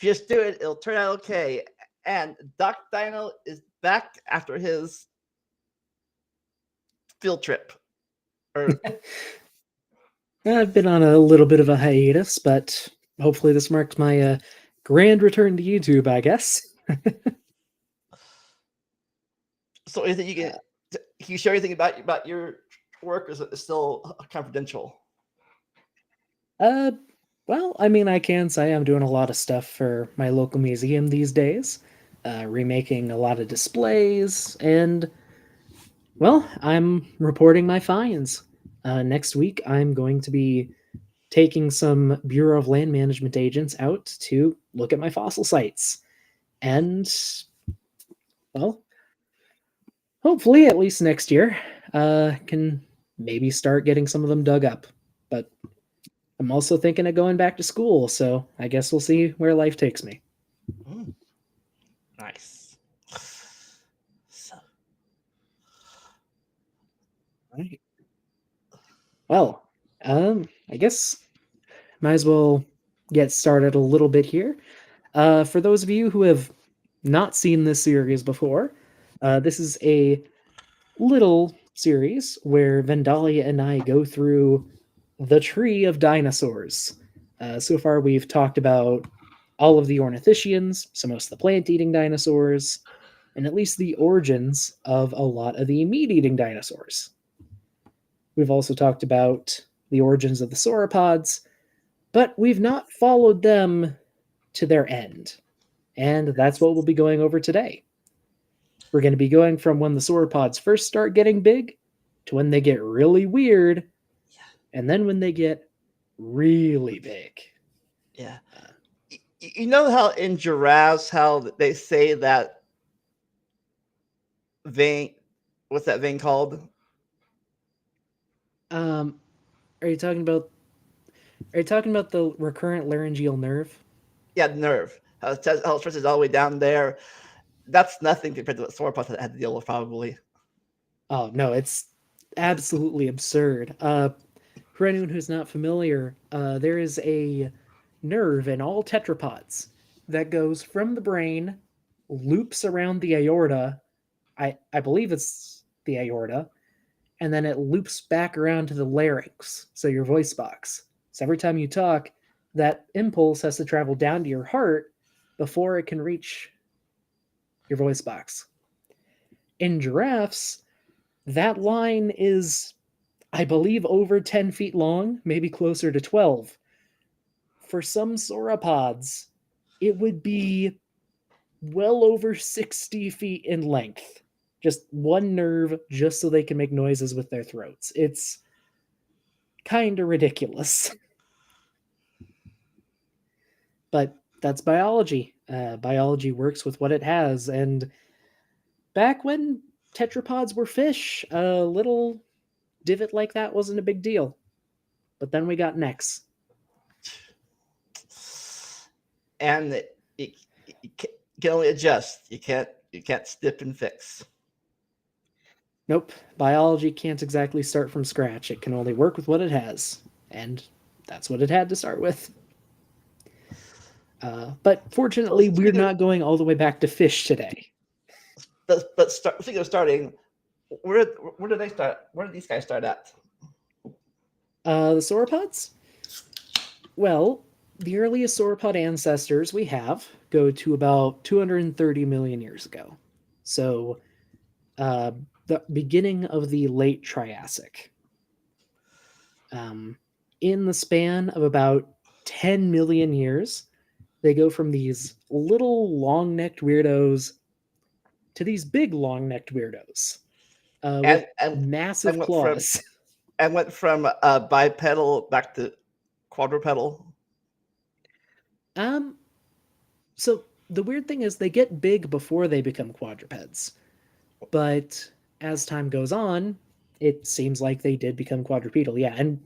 If you just do it, it'll turn out okay. And Doc Dino is back after his field trip. I've been on a little bit of a hiatus, but hopefully this marks my grand return to YouTube, I guess. So anything you can you share anything about your work, or is it still confidential? Well, I mean, I can say I'm doing a lot of stuff for my local museum these days, remaking a lot of displays, and, well, I'm reporting my finds. Next week, I'm going to be taking some Bureau of Land Management agents out to look at my fossil sites. And, well, hopefully, at least next year, can maybe start getting some of them dug up. But I'm also thinking of going back to school, so I guess we'll see where life takes me. Nice. So. Right. Well, I guess might as well get started a little bit here. For those of you who have not seen this series before, this is a little series where Vandalia and I go through the tree of dinosaurs. So far, we've talked about all of the ornithischians, so most of the plant-eating dinosaurs, and at least the origins of a lot of the meat-eating dinosaurs. We've also talked about the origins of the sauropods, but we've not followed them to their end. And that's what we'll be going over today. We're going to be going from when the sauropods first start getting big to when they get really weird, and then when they get really big. Yeah. You know how in giraffes, how they say that vein, what's that vein called? Are you talking about the recurrent laryngeal nerve? Yeah, the nerve. How it stretches all the way down there. That's nothing compared to what sauropods had to deal with, probably. Oh no, it's absolutely absurd. For anyone who's not familiar, there is a nerve in all tetrapods that goes from the brain, loops around the aorta. I believe it's the aorta, and then it loops back around to the larynx, so your voice box. So every time you talk, that impulse has to travel down to your heart before it can reach your voice box. In giraffes, that line is, I believe, over 10 feet long, maybe closer to 12. For some sauropods, it would be well over 60 feet in length. Just one nerve, just so they can make noises with their throats. It's kind of ridiculous. But that's biology. Biology works with what it has. And back when tetrapods were fish, a little divot like that wasn't a big deal. But then we got necks. And you can only adjust. You can't snip and fix. Nope, biology can't exactly start from scratch. It can only work with what it has. And that's what it had to start with. But fortunately, we're not going all the way back to fish today. But speaking of starting, where did they start? Where did these guys start at? The sauropods? Well, the earliest sauropod ancestors we have go to about 230 million years ago. So, the beginning of the late Triassic. In the span of about 10 million years, they go from these little long-necked weirdos to these big long-necked weirdos with massive claws. And went from bipedal back to quadrupedal. So the weird thing is they get big before they become quadrupeds, but as time goes on, it seems like they did become quadrupedal. Yeah, and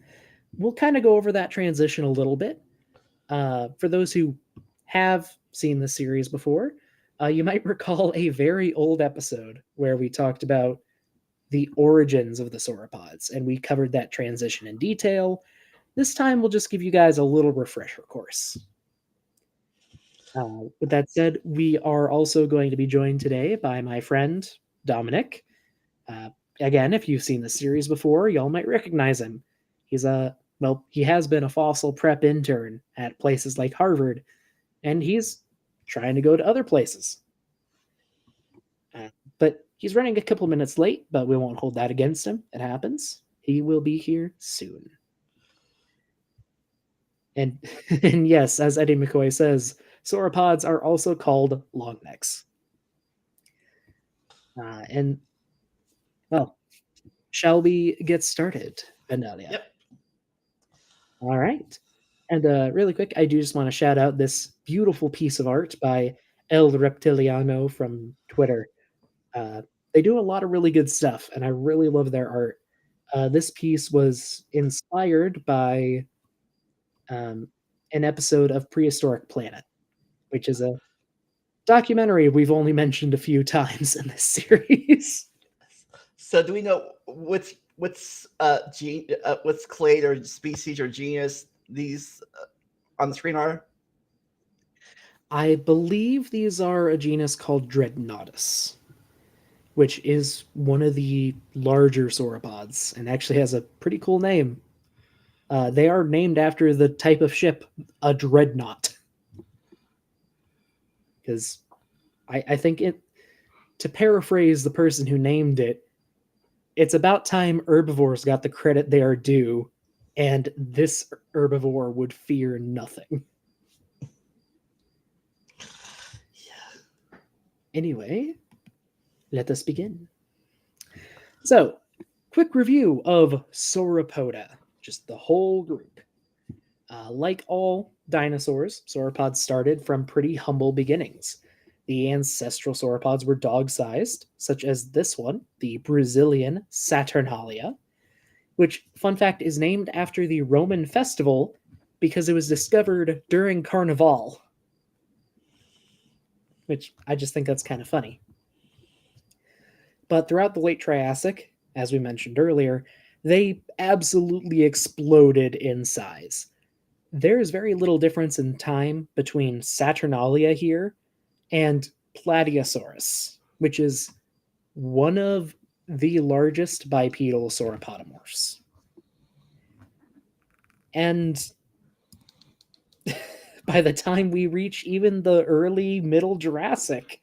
we'll kind of go over that transition a little bit. For those who have seen the series before, you might recall a very old episode where we talked about the origins of the sauropods, and we covered that transition in detail. This time, we'll just give you guys a little refresher course. With that said, we are also going to be joined today by my friend Dominic. Uh, Again, if you've seen the series before, y'all might recognize him. He has been a fossil prep intern at places like Harvard, and he's trying to go to other places. But he's running a couple minutes late, but we won't hold that against him. It happens. He will be here soon. And and yes, as Eddie McCoy says, sauropods are also called longnecks. And well, shall we get started, Vandalia? Yep. All right. And really quick, I do just want to shout out this beautiful piece of art by El Reptiliano from Twitter. They do a lot of really good stuff, and I really love their art. This piece was inspired by an episode of Prehistoric Planet, which is a documentary we've only mentioned a few times in this series. So do we know what's clade or species or genus these on the screen are? I believe these are a genus called Dreadnoughtus, which is one of the larger sauropods and actually has a pretty cool name. They are named after the type of ship, a dreadnought. Because I think to paraphrase the person who named it, it's about time herbivores got the credit they are due, and this herbivore would fear nothing. Yeah. Anyway, let us begin. So, quick review of Sauropoda, just the whole group. Like all dinosaurs, sauropods started from pretty humble beginnings. The ancestral sauropods were dog-sized, such as this one, the Brazilian Saturnalia, which, fun fact, is named after the Roman festival because it was discovered during Carnival, which I just think that's kind of funny. But throughout the late Triassic, as we mentioned earlier, they absolutely exploded in size. There is very little difference in time between Saturnalia here and Plateosaurus, which is one of the largest bipedal sauropodomorphs. And by the time we reach even the early middle Jurassic,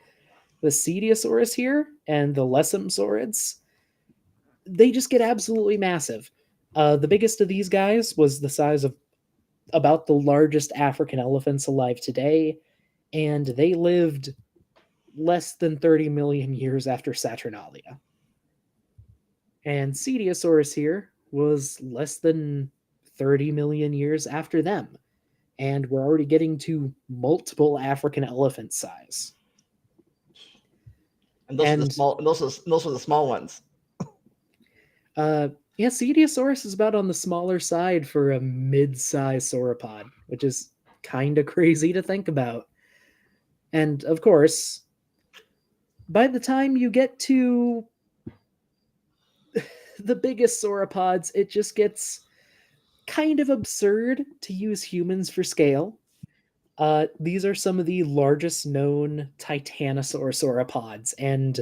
the Cetiosaurus here and the Lesomsaurids, they just get absolutely massive. The biggest of these guys was the size of about the largest African elephants alive today, and they lived less than 30 million years after Saturnalia. And Cetiosaurus here was less than 30 million years after them, and we're already getting to multiple African elephant size. And those are the small. And those are the small ones. Yeah, Cetiosaurus is about on the smaller side for a mid-sized sauropod, which is kind of crazy to think about. And of course, by the time you get to the biggest sauropods, it just gets kind of absurd to use humans for scale. These are some of the largest known titanosaur sauropods, and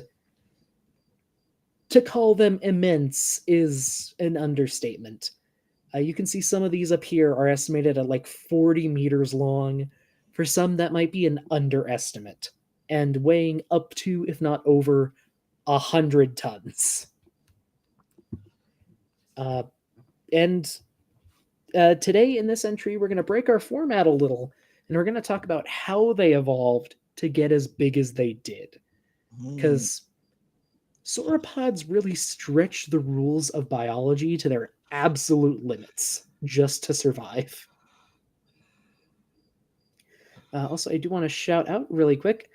to call them immense is an understatement. You can see some of these up here are estimated at like 40 meters long. For some, that might be an underestimate, and weighing up to, if not over, 100 tons. And today in this entry, we're going to break our format a little, and we're going to talk about how they evolved to get as big as they did. Because sauropods really stretch the rules of biology to their absolute limits just to survive. Also, I do want to shout out really quick.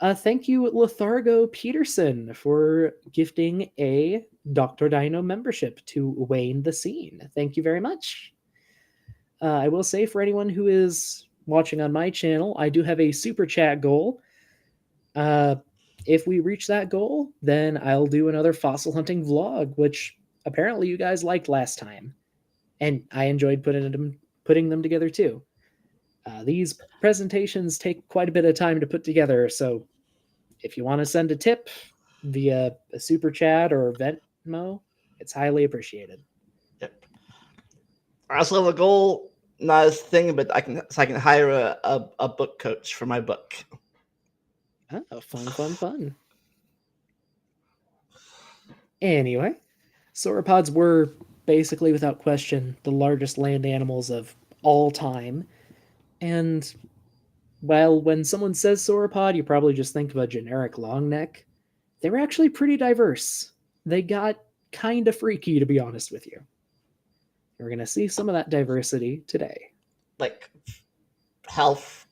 Thank you, Lethargo Peterson, for gifting a Dr. Dino membership to Wayne the Scene. Thank you very much. I will say for anyone who is watching on my channel, I do have a super chat goal. If we reach that goal, then I'll do another fossil hunting vlog, which apparently you guys liked last time. And I enjoyed putting them together too. These presentations take quite a bit of time to put together, so if you want to send a tip via a super chat or Venmo, it's highly appreciated. Yep. I also have a goal, not as thing, but I can hire a book coach for my book. Oh, fun. Anyway, sauropods were basically, without question, the largest land animals of all time. And, well, when someone says sauropod, you probably just think of a generic long neck. They were actually pretty diverse. They got kind of freaky, to be honest with you. We're going to see some of that diversity today. Like health,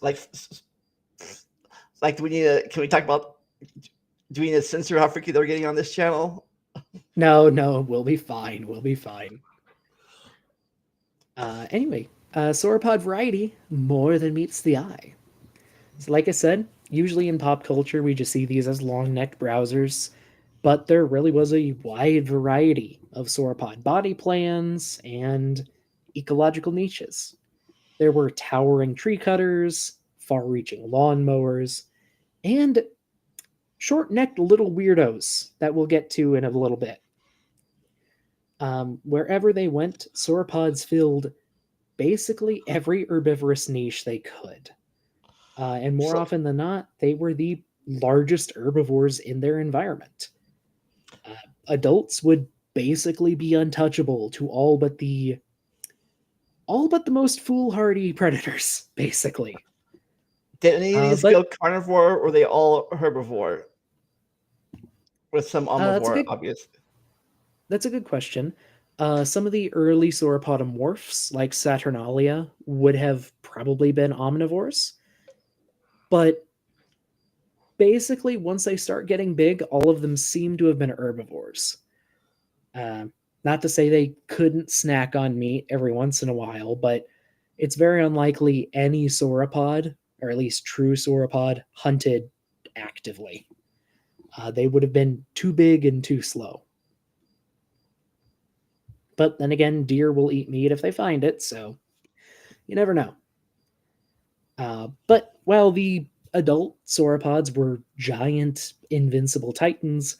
like do we need to? Can we talk about? Do we need to censor how freaky they're getting on this channel? No, we'll be fine. Anyway, sauropod variety more than meets the eye. So, like I said, usually in pop culture we just see these as long-necked browsers, but there really was a wide variety of sauropod body plans and ecological niches. There were towering tree cutters, far-reaching lawnmowers, and short-necked little weirdos that we'll get to in a little bit. Wherever they went, sauropods filled basically every herbivorous niche they could. And more often than not, they were the largest herbivores in their environment. Adults would basically be untouchable to all but the most foolhardy predators, basically. Did any of these go carnivore, or were they all herbivore? With some omnivore, obviously. That's a good question. Some of the early sauropodomorphs, like Saturnalia, would have probably been omnivores. But basically, once they start getting big, all of them seem to have been herbivores. Not to say they couldn't snack on meat every once in a while, but it's very unlikely any sauropod, or at least true sauropod, hunted actively. They would have been too big and too slow. But then again, deer will eat meat if they find it, so you never know. But while the adult sauropods were giant, invincible titans,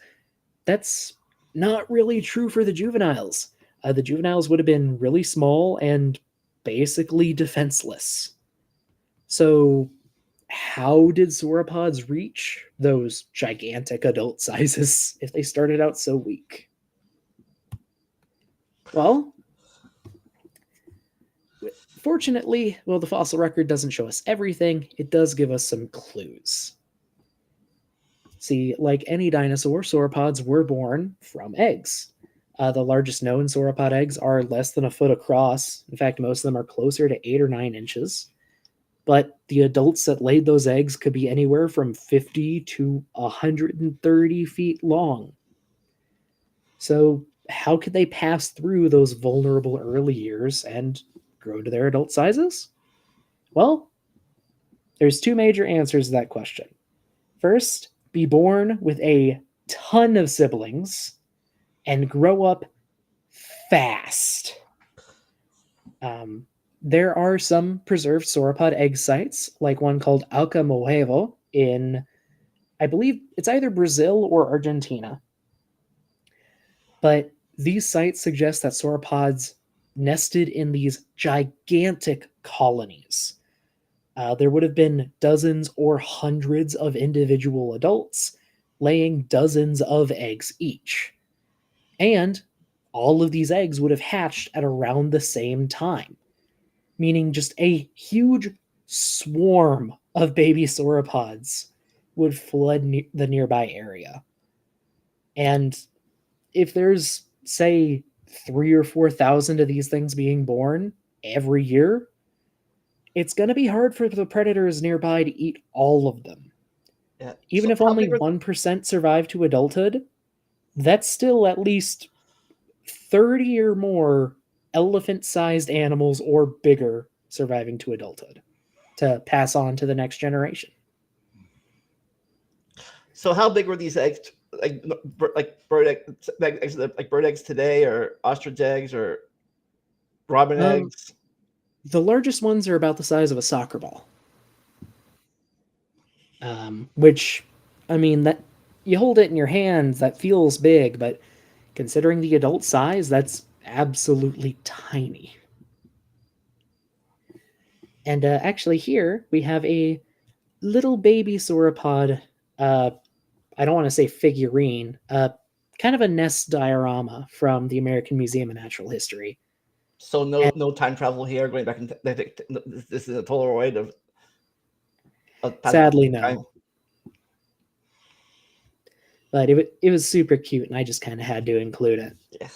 that's not really true for the juveniles. The juveniles would have been really small and basically defenseless. So, how did sauropods reach those gigantic adult sizes if they started out so weak? Well, fortunately, the fossil record doesn't show us everything. It does give us some clues. See, like any dinosaur, sauropods were born from eggs. The largest known sauropod eggs are less than a foot across. In fact, most of them are closer to 8 or 9 inches. But the adults that laid those eggs could be anywhere from 50 to 130 feet long. So, how could they pass through those vulnerable early years and grow to their adult sizes? Well, there's 2 major answers to that question. First, be born with a ton of siblings and grow up fast. There are some preserved sauropod egg sites, like one called Alcamoevo in, I believe it's either Brazil or Argentina. But these sites suggest that sauropods nested in these gigantic colonies. There would have been dozens or hundreds of individual adults laying dozens of eggs each. And all of these eggs would have hatched at around the same time, meaning just a huge swarm of baby sauropods would flood the nearby area. And if there's, say, 3,000 or 4,000 of these things being born every year, it's going to be hard for the predators nearby to eat all of them. Yeah. Even if only 1% survive to adulthood, that's still at least 30 or more elephant-sized animals or bigger surviving to adulthood to pass on to the next generation. So how big were these eggs? Like bird eggs, like bird eggs today, or ostrich eggs, or robin eggs? The largest ones are about the size of a soccer ball. Which, I mean, that you hold it in your hands, that feels big, but considering the adult size, that's absolutely tiny. And actually, here we have a little baby sauropod. Uh, I don't want to say figurine. Kind of a nest diorama from the American Museum of Natural History. So And no time travel here. Going back in this is a Polaroid of past sadly, time. no. But it was super cute, and I just kind of had to include it. Yeah.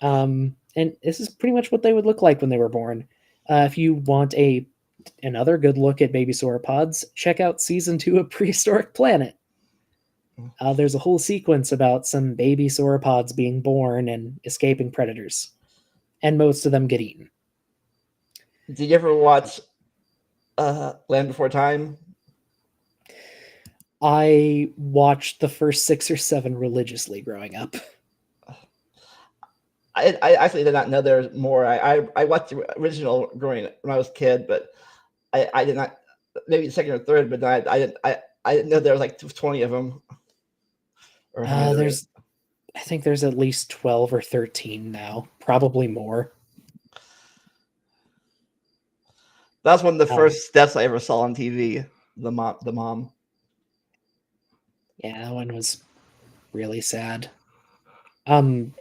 And this is pretty much what they would look like when they were born. If you want another good look at baby sauropods, check out season 2 of Prehistoric Planet. There's a whole sequence about some baby sauropods being born and escaping predators, and most of them get eaten. Did you ever watch Land Before Time? I watched the first 6 or 7 religiously growing up. I actually did not know there was more. I watched the original growing when I was a kid, but I did not. Maybe the second or third, but I didn't know there was like 20 of them. Or how many there is. I think there's at least 12 or 13 now, probably more. That's one of the first deaths I ever saw on TV. The mom. Yeah, that one was really sad. Sorry,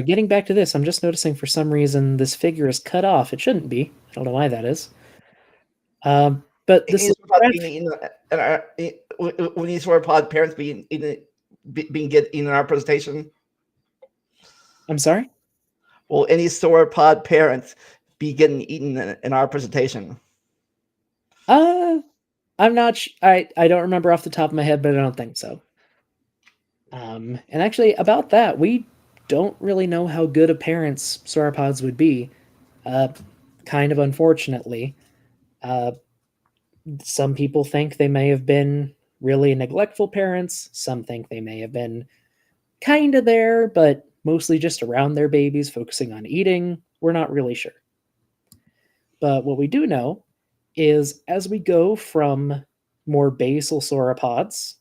getting back to this, I'm just noticing for some reason this figure is cut off. It shouldn't be. I don't know why that is. But this is when these sauropod parents being getting in our presentation. I'm sorry. Will any sauropod parents be getting eaten in our presentation? I'm not. I don't remember off the top of my head, but I don't think so. And actually, about that, we don't really know how good of parents sauropods would be. Kind of unfortunately, some people think they may have been really neglectful parents. Some think they may have been kind of there, but mostly just around their babies, focusing on eating. We're not really sure. But what we do know is as we go from more basal sauropods,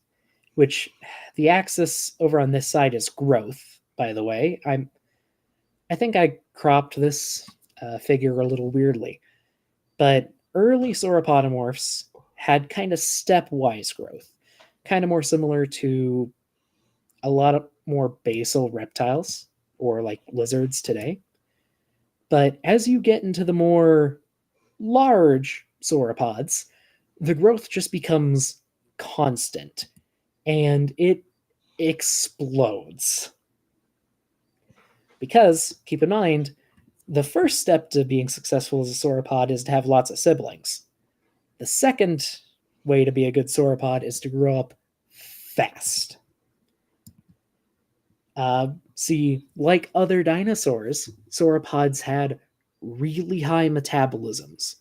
which the axis over on this side is growth, by the way. I think I cropped this figure a little weirdly, but early sauropodomorphs had kind of stepwise growth, kind of more similar to a lot of more basal reptiles or like lizards today. But as you get into the more large sauropods, the growth just becomes constant and it explodes. Because, keep in mind, the first step to being successful as a sauropod is to have lots of siblings. The second way to be a good sauropod is to grow up fast. See, like other dinosaurs, sauropods had really high metabolisms,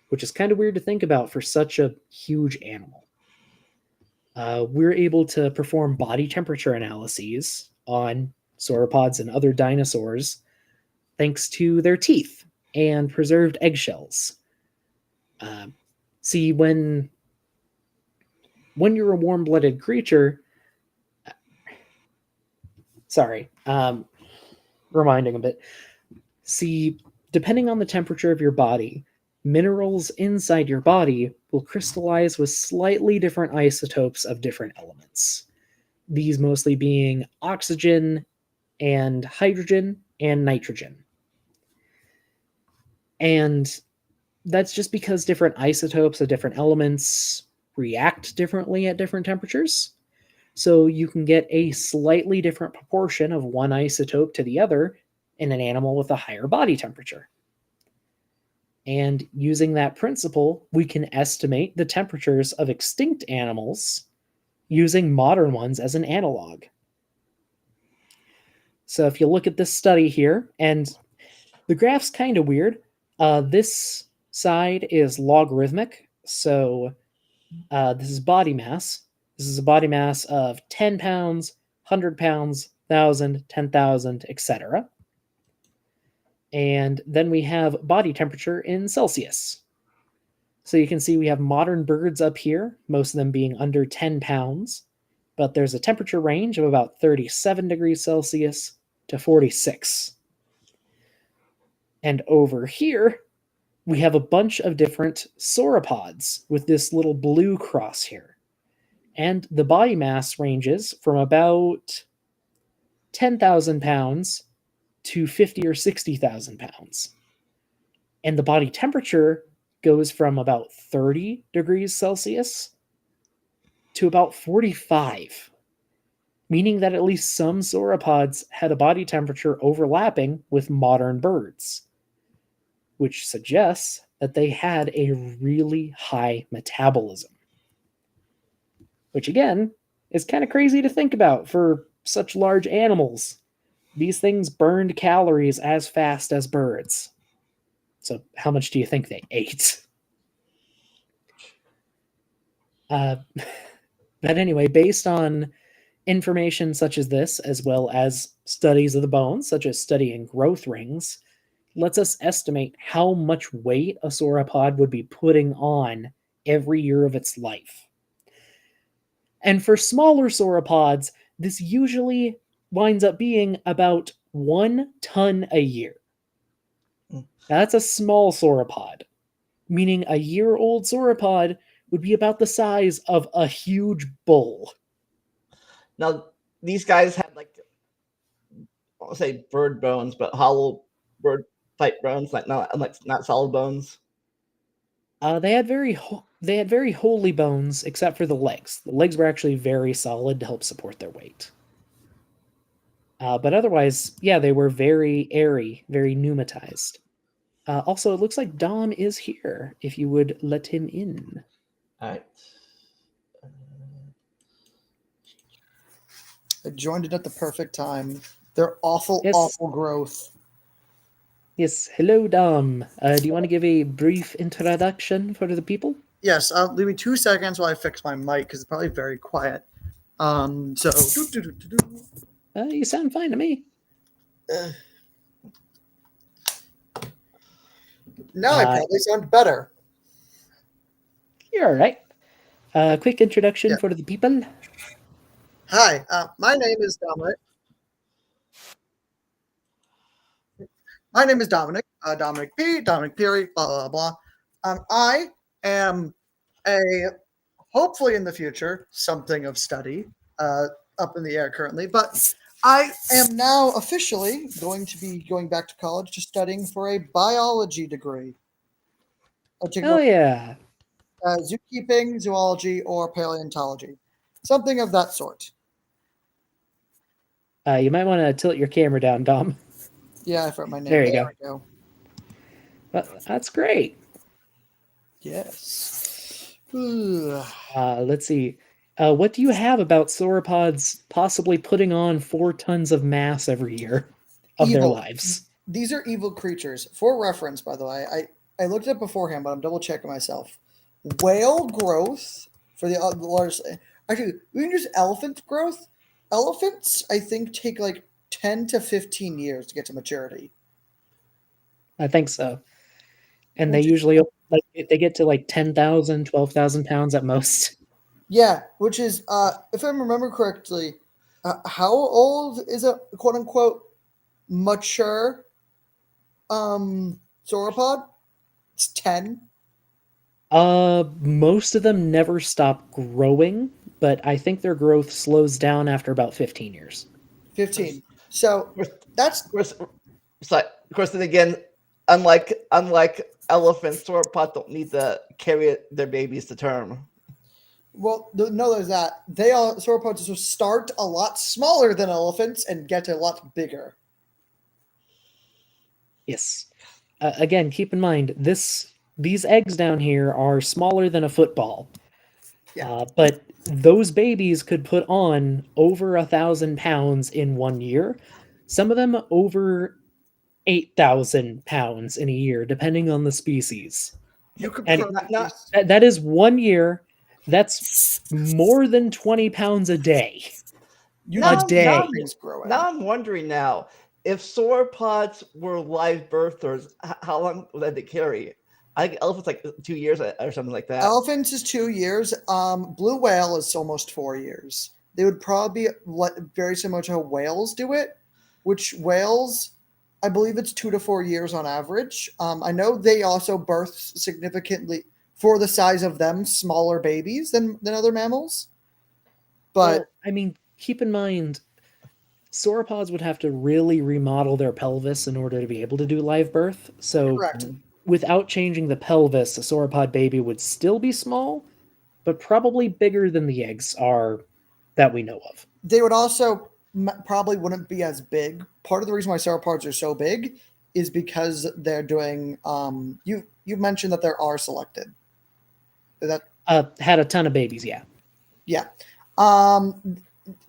which is kind of weird to think about for such a huge animal. We're able to perform body temperature analyses on sauropods and other dinosaurs thanks to their teeth and preserved eggshells. See, when you're a warm-blooded creature, sorry, reminding a bit. See, depending on the temperature of your body, minerals inside your body will crystallize with slightly different isotopes of different elements. These mostly being oxygen and hydrogen and nitrogen. And that's just because different isotopes of different elements react differently at different temperatures. So you can get a slightly different proportion of one isotope to the other in an animal with a higher body temperature. And using that principle, we can estimate the temperatures of extinct animals using modern ones as an analog. So if you look at this study here, and the graph's kind of weird. This side is logarithmic, so this is body mass. This is a body mass of 10 pounds, 100 pounds, 1,000, 10,000, etc. And then we have body temperature in Celsius. So you can see we have modern birds up here, most of them being under 10 pounds, but there's a temperature range of about 37 degrees Celsius to 46. And over here, we have a bunch of different sauropods with this little blue cross here. And the body mass ranges from about 10,000 pounds to 50 or 60,000 pounds. And the body temperature goes from about 30 degrees Celsius to about 45, meaning that at least some sauropods had a body temperature overlapping with modern birds, which suggests that they had a really high metabolism. Which, again, is kind of crazy to think about for such large animals. These things burned calories as fast as birds. So how much do you think they ate? But anyway, based on information such as this, as well as studies of the bones, such as studying growth rings, lets us estimate how much weight a sauropod would be putting on every year of its life. And for smaller sauropods, this usually winds up being about 1 ton a year. That's a small sauropod, meaning a year-old sauropod would be about the size of a huge bull. Now, these guys had like, I'll say bird bones, but hollow bird type bones, like not solid bones. They had very holy bones, except for the legs. The legs were actually very solid to help support their weight. But otherwise, yeah, they were very airy, very pneumatized. Also, it looks like Dom is here, if you would let him in. All right. I joined it at the perfect time. They're awful growth. Yes, hello, Dom. Do you want to give a brief introduction for the people? Yes, leave me 2 seconds while I fix my mic because it's probably very quiet. You sound fine to me. Now I probably sound better. You're all right. Quick introduction for the people. Hi, my name is Dominic. My name is Dominic. Domenic P. Domenic P. Blah blah blah. I am hopefully in the future something of study up in the air currently, but I am now officially going to be going back to college to studying for a biology degree. Oh yeah. Zookeeping, zoology, or paleontology, something of that sort. You might want to tilt your camera down, Dom. Yeah, I forgot my name. There you go. Well, that's great. Yes. Let's see. What do you have about sauropods possibly putting on 4 tons of mass every year of their lives? These are evil creatures. For reference, by the way, I looked it up beforehand, but I'm double checking myself. Whale growth for the largest. Actually, we can use elephant growth. Elephants, I think, take like 10 to 15 years to get to maturity. I think so. And they usually they get to like 10,000, 12,000 pounds at most. Yeah, which is, if I remember correctly, how old is a quote unquote mature sauropod? It's 10. Most of them never stop growing, but I think their growth slows down after about 15 years. 15. So that's of course. Then again, unlike elephants, sauropods don't need to carry their babies to term. Well, no, there's that. Sauropods will start a lot smaller than elephants and get a lot bigger. Yes. Again, keep in mind these eggs down here are smaller than a football. Yeah. But those babies could put on over 1,000 pounds in 1 year. Some of them over 8,000 pounds in a year, depending on the species. That is 1 year. That's more than 20 pounds a day. Now I'm wondering now, if sauropods were live birthers, how long would they carry? I think elephants like 2 years or something like that. Elephants is 2 years. Blue whale is almost 4 years. They would probably be very similar to how whales do it, which whales, I believe it's 2 to 4 years on average. I know they also birth significantly for the size of them smaller babies than other mammals. But Well, I mean, keep in mind, sauropods would have to really remodel their pelvis in order to be able to do live birth. So, correct. without changing the pelvis, a sauropod baby would still be small, but probably bigger than the eggs are that we know of. They would also probably wouldn't be as big. Part of the reason why sauropods are so big is because they're doing. You mentioned that there are selected. That Had a ton of babies, yeah. yeah.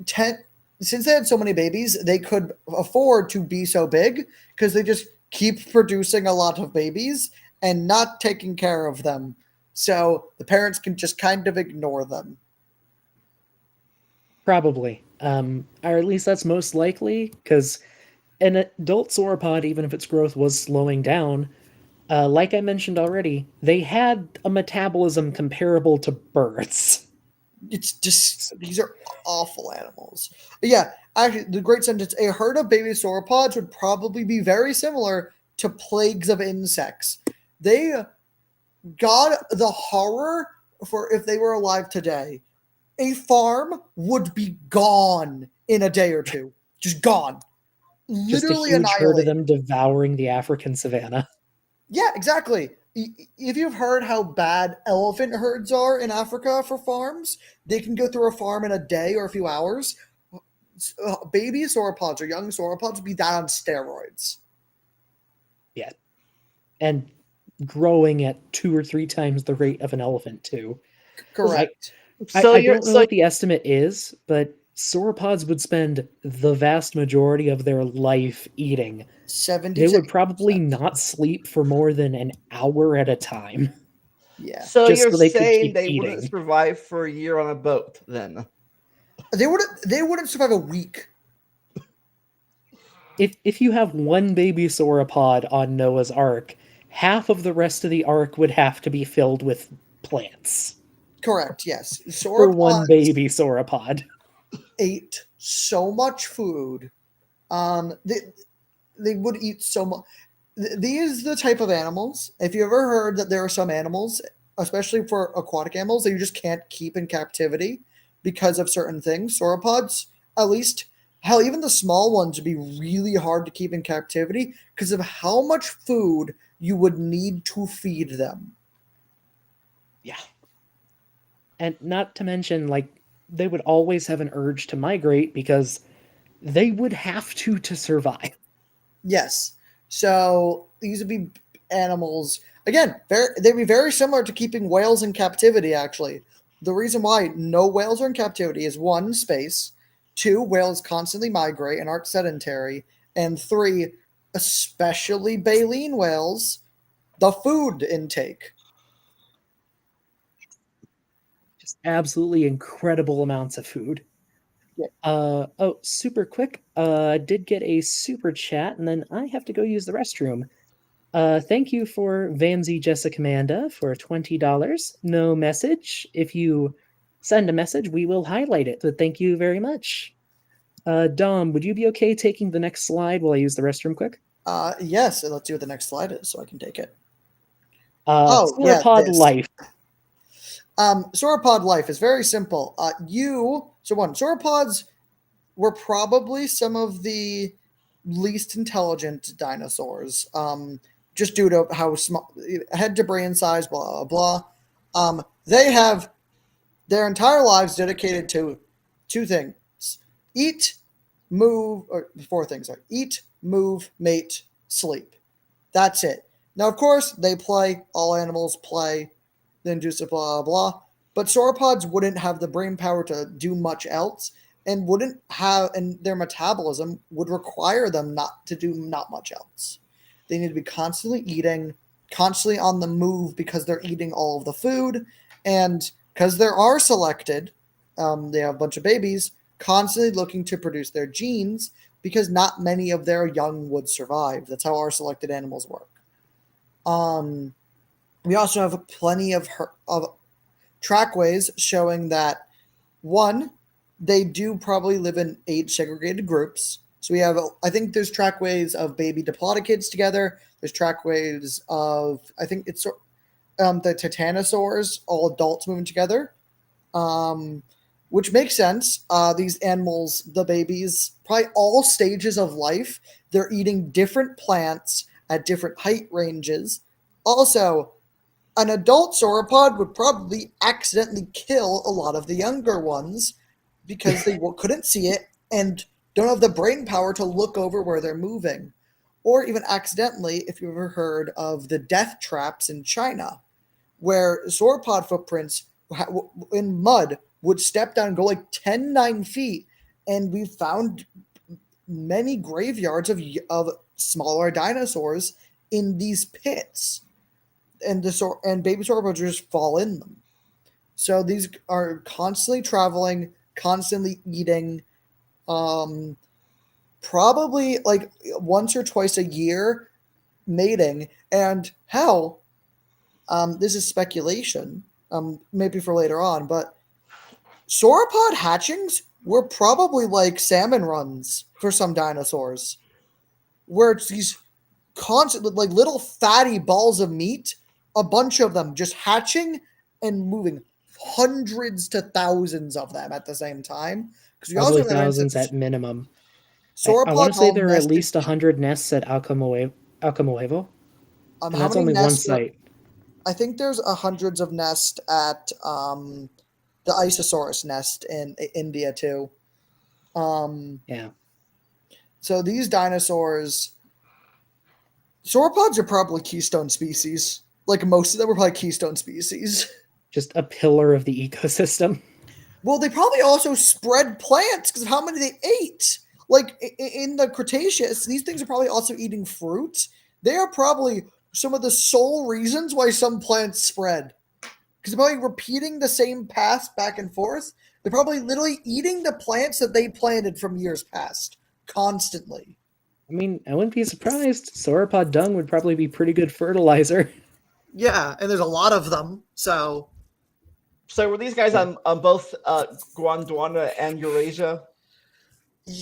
10 since they had so many babies, they could afford to be so big because they just keep producing a lot of babies and not taking care of them. So the parents can just kind of ignore them. Probably. Or at least that's most likely, because an adult sauropod, even if its growth was slowing down, like I mentioned already, they had a metabolism comparable to birds. It's just these are awful animals. Yeah, actually, the great sentence: a herd of baby sauropods would probably be very similar to plagues of insects. They got the horror for if they were alive today. A farm would be gone in a day or two, just gone, Just a literally huge herd of annihilated. them devouring the African savanna. Yeah, exactly. If you've heard how bad elephant herds are in Africa for farms, they can go through a farm in a day or a few hours. Baby sauropods or young sauropods would be that on steroids. Yeah. And growing at 2 or 3 times the rate of an elephant, too. I, Correct. So I you're don't know what the estimate is, but sauropods would spend the vast majority of their life eating. 70 They to would probably 80%. not sleep for more than an hour at a time, Yeah. so just you're so they could saying keep they wouldn't eating. survive for a year on a boat then? They wouldn't survive a week. If you have one baby sauropod on Noah's Ark, half of the rest of the ark would have to be filled with plants Correct, yes. for one Sauropods baby sauropod. ate so much food. They would eat so much. These are the type of animals. If you ever heard that there are some animals, especially for aquatic animals, that you just can't keep in captivity because of certain things. Sauropods, at least, hell, even the small ones would be really hard to keep in captivity because of how much food you would need to feed them. Yeah. And not to mention, like, they would always have an urge to migrate because they would have to survive. Yes. So these would be animals again. They'd be very similar to keeping whales in captivity. Actually, the reason why no whales are in captivity is one, space; two, whales constantly migrate and aren't sedentary; and three, especially baleen whales, the food intake. Just absolutely incredible amounts of food. Yeah. Oh, super quick. I did get a super chat, and then I have to go use the restroom. Thank you for Vamsy Jessica Amanda for $20. No message. If you send a message, we will highlight it. But thank you very much. Dom, would you be okay taking the next slide while I use the restroom quick? Yes. And let's see what the next slide is, so I can take it. Oh yeah, Sauropod this. life. Sauropod life is very simple. Sauropods were probably some of the least intelligent dinosaurs, just due to how small head to brain size, blah blah blah. They have their entire lives dedicated to two things: eat, move, or four things: sorry, eat, move, mate, sleep. That's it. Now, of course, they play. All animals play. Then do some blah blah. But sauropods wouldn't have the brain power to do much else, and wouldn't have, and their metabolism would require them not to do not much else. They need to be constantly eating, constantly on the move because they're eating all of the food, and because they are selected, they have a bunch of babies constantly looking to produce their genes because not many of their young would survive. That's how our selected animals work. We also have plenty of trackways showing that, one, they do probably live in age segregated groups. So we have, I think there's trackways of baby diplodocids together. There's trackways of, I think it's the titanosaurs, all adults moving together, which makes sense. These animals, the babies, probably all stages of life, they're eating different plants at different height ranges. Also, an adult sauropod would probably accidentally kill a lot of the younger ones because they couldn't see it and don't have the brain power to look over where they're moving. Or even accidentally, if you've ever heard of the death traps in China, where sauropod footprints in mud would step down and go like 9 feet. And we found many graveyards of smaller dinosaurs in these pits. And baby sauropods just fall in them. So these are constantly traveling, constantly eating, probably like once or twice a year mating. And hell, this is speculation, maybe for later on, but sauropod hatchings were probably like salmon runs for some dinosaurs, where it's these constant, like little fatty balls of meat, a bunch of them just hatching and moving, hundreds to thousands of them at the same time. Because we Probably also have thousands at minimum. I want sauropods to say all there are at nested. least 100 nests at Alcamuevo, and How that's many only one nests? site. I think there's hundreds of nests at the Isosaurus nest in India too. Yeah. So these dinosaurs, sauropods are probably keystone species. Like most of them were probably keystone species. Just a pillar of the ecosystem. Well, they probably also spread plants because of how many they ate. Like in the Cretaceous, these things are probably also eating fruit. They are probably some of the sole reasons why some plants spread. Because they're probably repeating the same path back and forth. They're probably literally eating the plants that they planted from years past constantly. I mean, I wouldn't be surprised. Sauropod dung would probably be pretty good fertilizer. Yeah, and there's a lot of them. So were these guys on both Gondwana and Eurasia?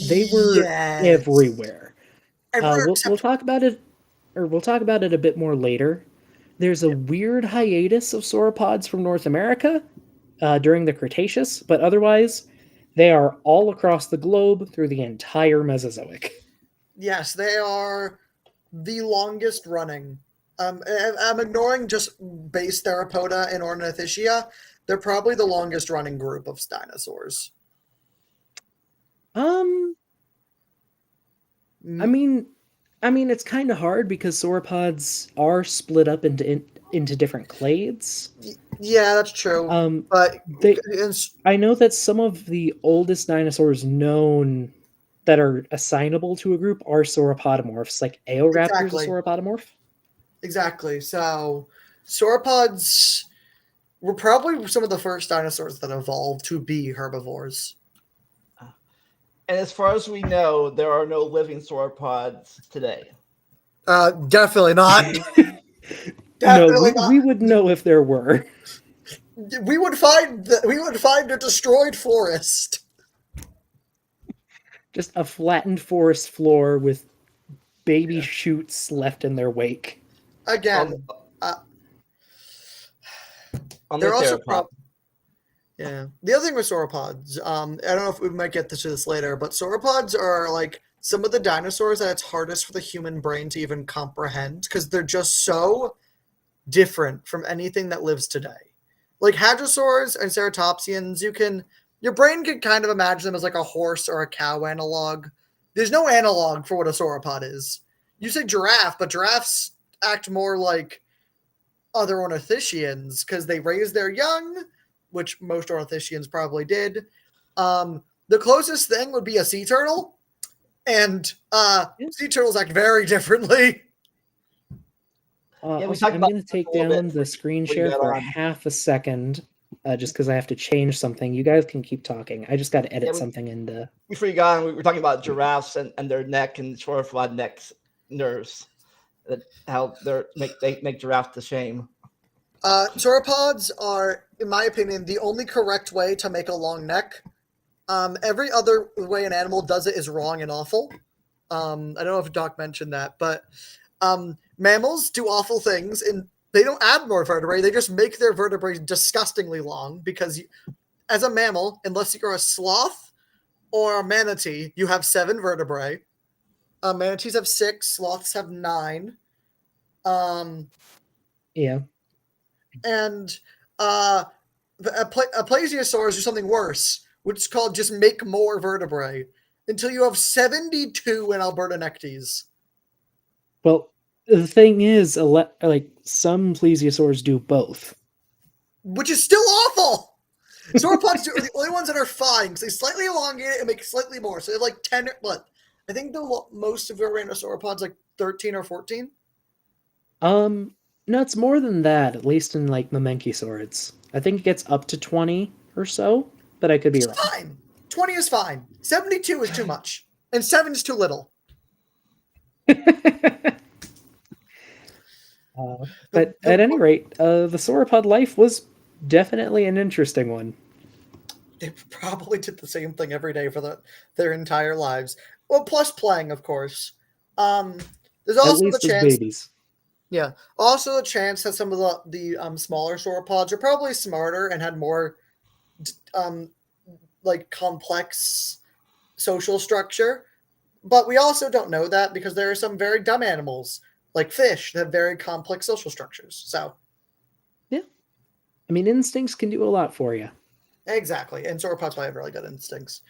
They were yes. everywhere. Everywhere We'll except talk about it, or we'll talk about it a bit more later. There's a weird hiatus of sauropods from North America during the Cretaceous, but otherwise, they are all across the globe through the entire Mesozoic. yes, they are the longest running. I'm ignoring just base Theropoda and Ornithischia. They're probably the longest running group of dinosaurs. I mean, it's kind of hard because sauropods are split up into different clades. Yeah, that's true. But I know that some of the oldest dinosaurs known that are assignable to a group are sauropodomorphs, like Eoraptor's a sauropodomorph. Exactly. So sauropods were probably some of the first dinosaurs that evolved to be herbivores. And as far as we know, there are no living sauropods today. Definitely not. We would know if there were. We would find a destroyed forest. Just a flattened forest floor with baby shoots left in their wake. Again, on they're the also yeah. The other thing with sauropods, I don't know if we might get to this later, but sauropods are like some of the dinosaurs that it's hardest for the human brain to even comprehend because they're just so different from anything that lives today. Like hadrosaurs and ceratopsians, your brain can kind of imagine them as like a horse or a cow analog. There's no analog for what a sauropod is. You say giraffe, but giraffes act more like other ornithischians because they raise their young, which most ornithischians probably did. The closest thing would be a sea turtle, and sea turtles act very differently. I'm going to take down the screen share for half a second. just because I have to change something. You guys can keep talking. I just got to edit Yeah, something into. before you got on, we were talking about giraffes and their neck and sauropod necks nerves. How they make giraffes to shame. Sauropods are, in my opinion, the only correct way to make a long neck. Every other way an animal does it is wrong and awful. I don't know if Doc mentioned that, but mammals do awful things, and they don't add more vertebrae. They just make their vertebrae disgustingly long because, as a mammal, unless you're a sloth or a manatee, you have 7 vertebrae. Manatees have 6. Sloths have 9. Yeah. And a plesiosaurs or something worse, which is called just make more vertebrae until you have 72 in Alberta necties. Well, the thing is, like some plesiosaurs do both. Which is still awful. Sauropods are the only ones that are fine because they slightly elongate it and make slightly more. So they have like 10. What? I think most of your random sauropods like 13 or 14. No, it's more than that. At least in like Mamenchisaurids, I think it gets up to 20 or so, but I could be wrong. Fine. 20 is fine. 72 is too much, and 7 is too little. But at any rate, the sauropod life was definitely an interesting one. They probably did the same thing every day for their entire lives. Well, plus playing, of course. There's At also the least as chance. babies. Yeah. Also, a chance that some of the smaller sauropods are probably smarter and had more like complex social structure. But we also don't know that because there are some very dumb animals like fish that have very complex social structures. So Yeah. I mean, instincts can do a lot for you. exactly. And sauropods probably have really good instincts.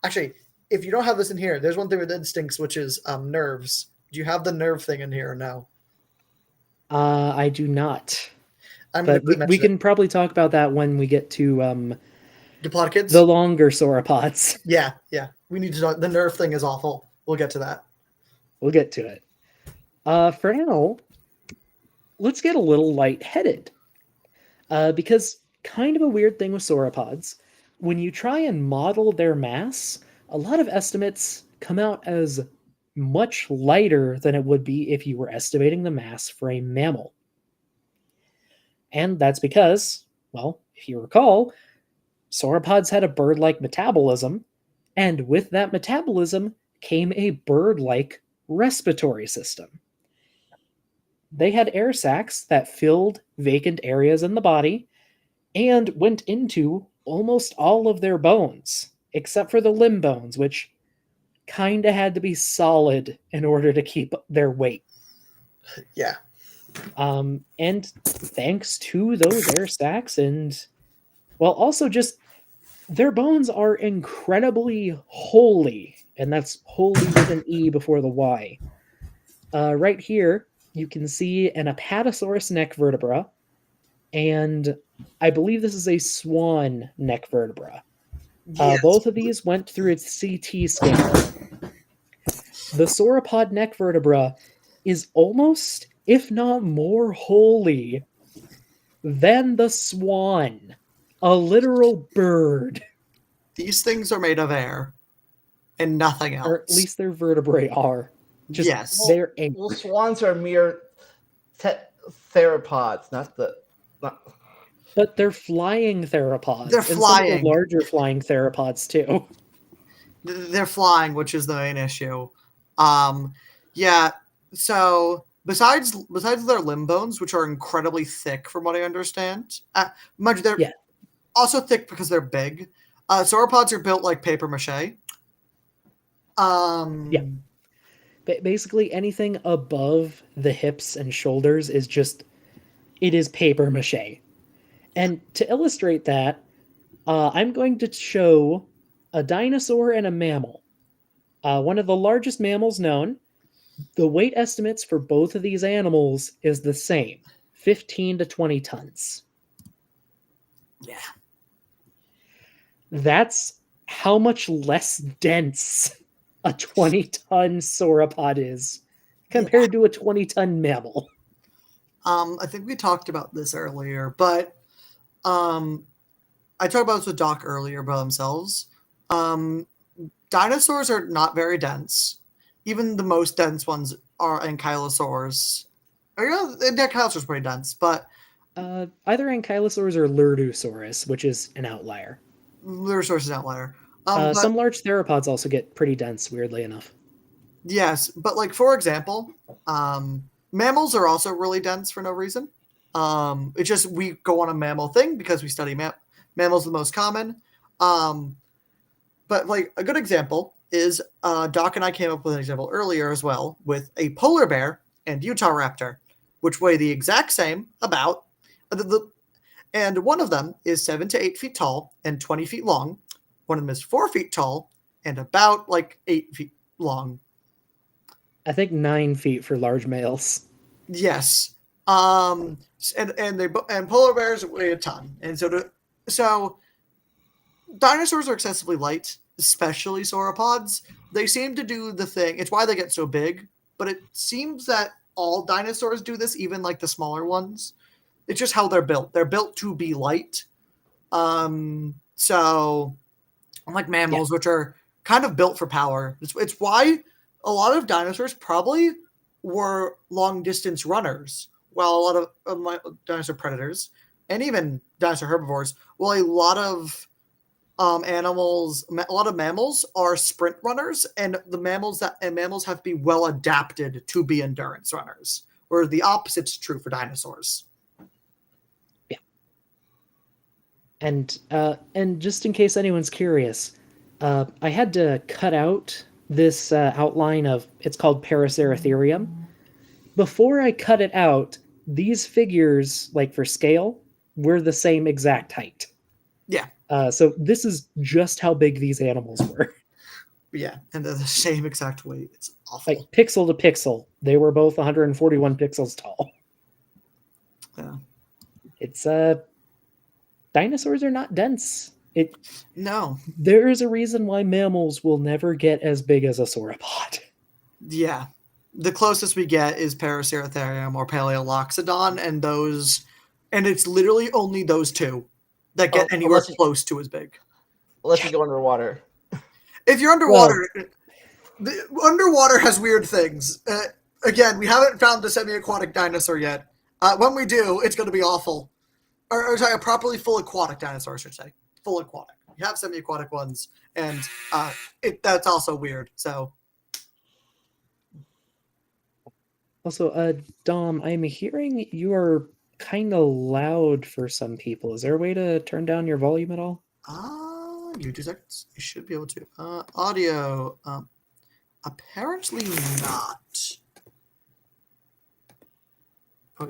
Actually, if you don't have this in here, there's one thing with instincts, which is nerves. Do you have the nerve thing in here or no? I do not. I'm But going to we can probably talk about that when we get to Diplodocus? the longer sauropods. Yeah. We need to talk. The nerve thing is awful. We'll get to that. We'll get to it. For now, let's get a little lightheaded. Because kind of a weird thing with sauropods, when you try and model their mass, a lot of estimates come out as much lighter than it would be if you were estimating the mass for a mammal. And that's because, well, if you recall, sauropods had a bird-like metabolism, and with that metabolism came a bird-like respiratory system. They had air sacs that filled vacant areas in the body and went into almost all of their bones, except for the limb bones, which kind of had to be solid in order to keep their weight. Yeah. And thanks to those air sacs and, well, also just their bones are incredibly holy, and that's holy with an E before the Y. Right here, you can see an Apatosaurus neck vertebra, and I believe this is a swan neck vertebra. Yes. Both of these went through its CT scan. The sauropod neck vertebra is almost, if not more holy than the swan, a literal bird. These things are made of air and nothing else. Or at least their vertebrae are. Just Yes. they're air. Well, swans are mere theropods, not. But they're flying theropods. They're And some of flying. the larger flying theropods too. They're flying, which is the main issue. Yeah. So besides their limb bones, which are incredibly thick, from what I understand, mind you, they're also thick because they're big. Sauropods are built like paper mache. Yeah. Basically, anything above the hips and shoulders is just, it is paper mache. And to illustrate that, I'm going to show a dinosaur and a mammal. One of the largest mammals known. The weight estimates for both of these animals is the same, 15 to 20 tons. Yeah. That's how much less dense a 20-ton sauropod is compared to a 20-ton mammal. I think we talked about this earlier, but I talked about this with Doc earlier by themselves. Dinosaurs are not very dense. Even the most dense ones are ankylosaurs. Ankylosaurs are pretty dense, but Either Ankylosaurus or Lurdusaurus, which is an outlier. Lurdusaurus is an outlier. Some large theropods also get pretty dense, weirdly enough. Yes, but like for example, mammals are also really dense for no reason. It's just we go on a mammal thing because we study mammals the most common. But like a good example is Doc and I came up with an example earlier as well with a polar bear and Utah raptor, which weigh the exact same about. And one of them is 7 to 8 feet tall and 20 feet long. One of them is 4 feet tall and about like 8 feet long. I think 9 feet for large males. Yes. And polar bears weigh a ton. And so dinosaurs are excessively light, especially sauropods. They seem to do the thing. It's why they get so big, but it seems that all dinosaurs do this, even like the smaller ones. It's just how they're built. They're built to be light. So unlike mammals, which are kind of built for power, it's why a lot of dinosaurs probably were long distance runners, while a lot of dinosaur predators and even dinosaur herbivores, well, a lot of mammals are sprint runners, and mammals have to be well adapted to be endurance runners, where the opposite's true for dinosaurs. Yeah. And just in case anyone's curious, I had to cut out this outline of, it's called Paraceratherium. Before I cut it out, these figures, like for scale, were the same exact height. Yeah. So this is just how big these animals were. Yeah, and they're the same exact weight. It's awful. Like pixel to pixel, they were both 141 pixels tall. Yeah. It's dinosaurs are not dense. No. There is a reason why mammals will never get as big as a sauropod. Yeah. The closest we get is Paraceratherium or Paleoloxodon, and it's literally only those two that get anywhere close to as big. Unless you go underwater. If you're underwater, underwater has weird things. Again, we haven't found a semi-aquatic dinosaur yet. When we do, it's going to be awful. Or sorry, a properly full aquatic dinosaur, I should say. Full aquatic. You have semi-aquatic ones, and that's also weird. So. Also, Dom, I'm hearing you are kind of loud for some people. Is there a way to turn down your volume at all? Give me 2 seconds. You should be able to. Audio. Apparently not.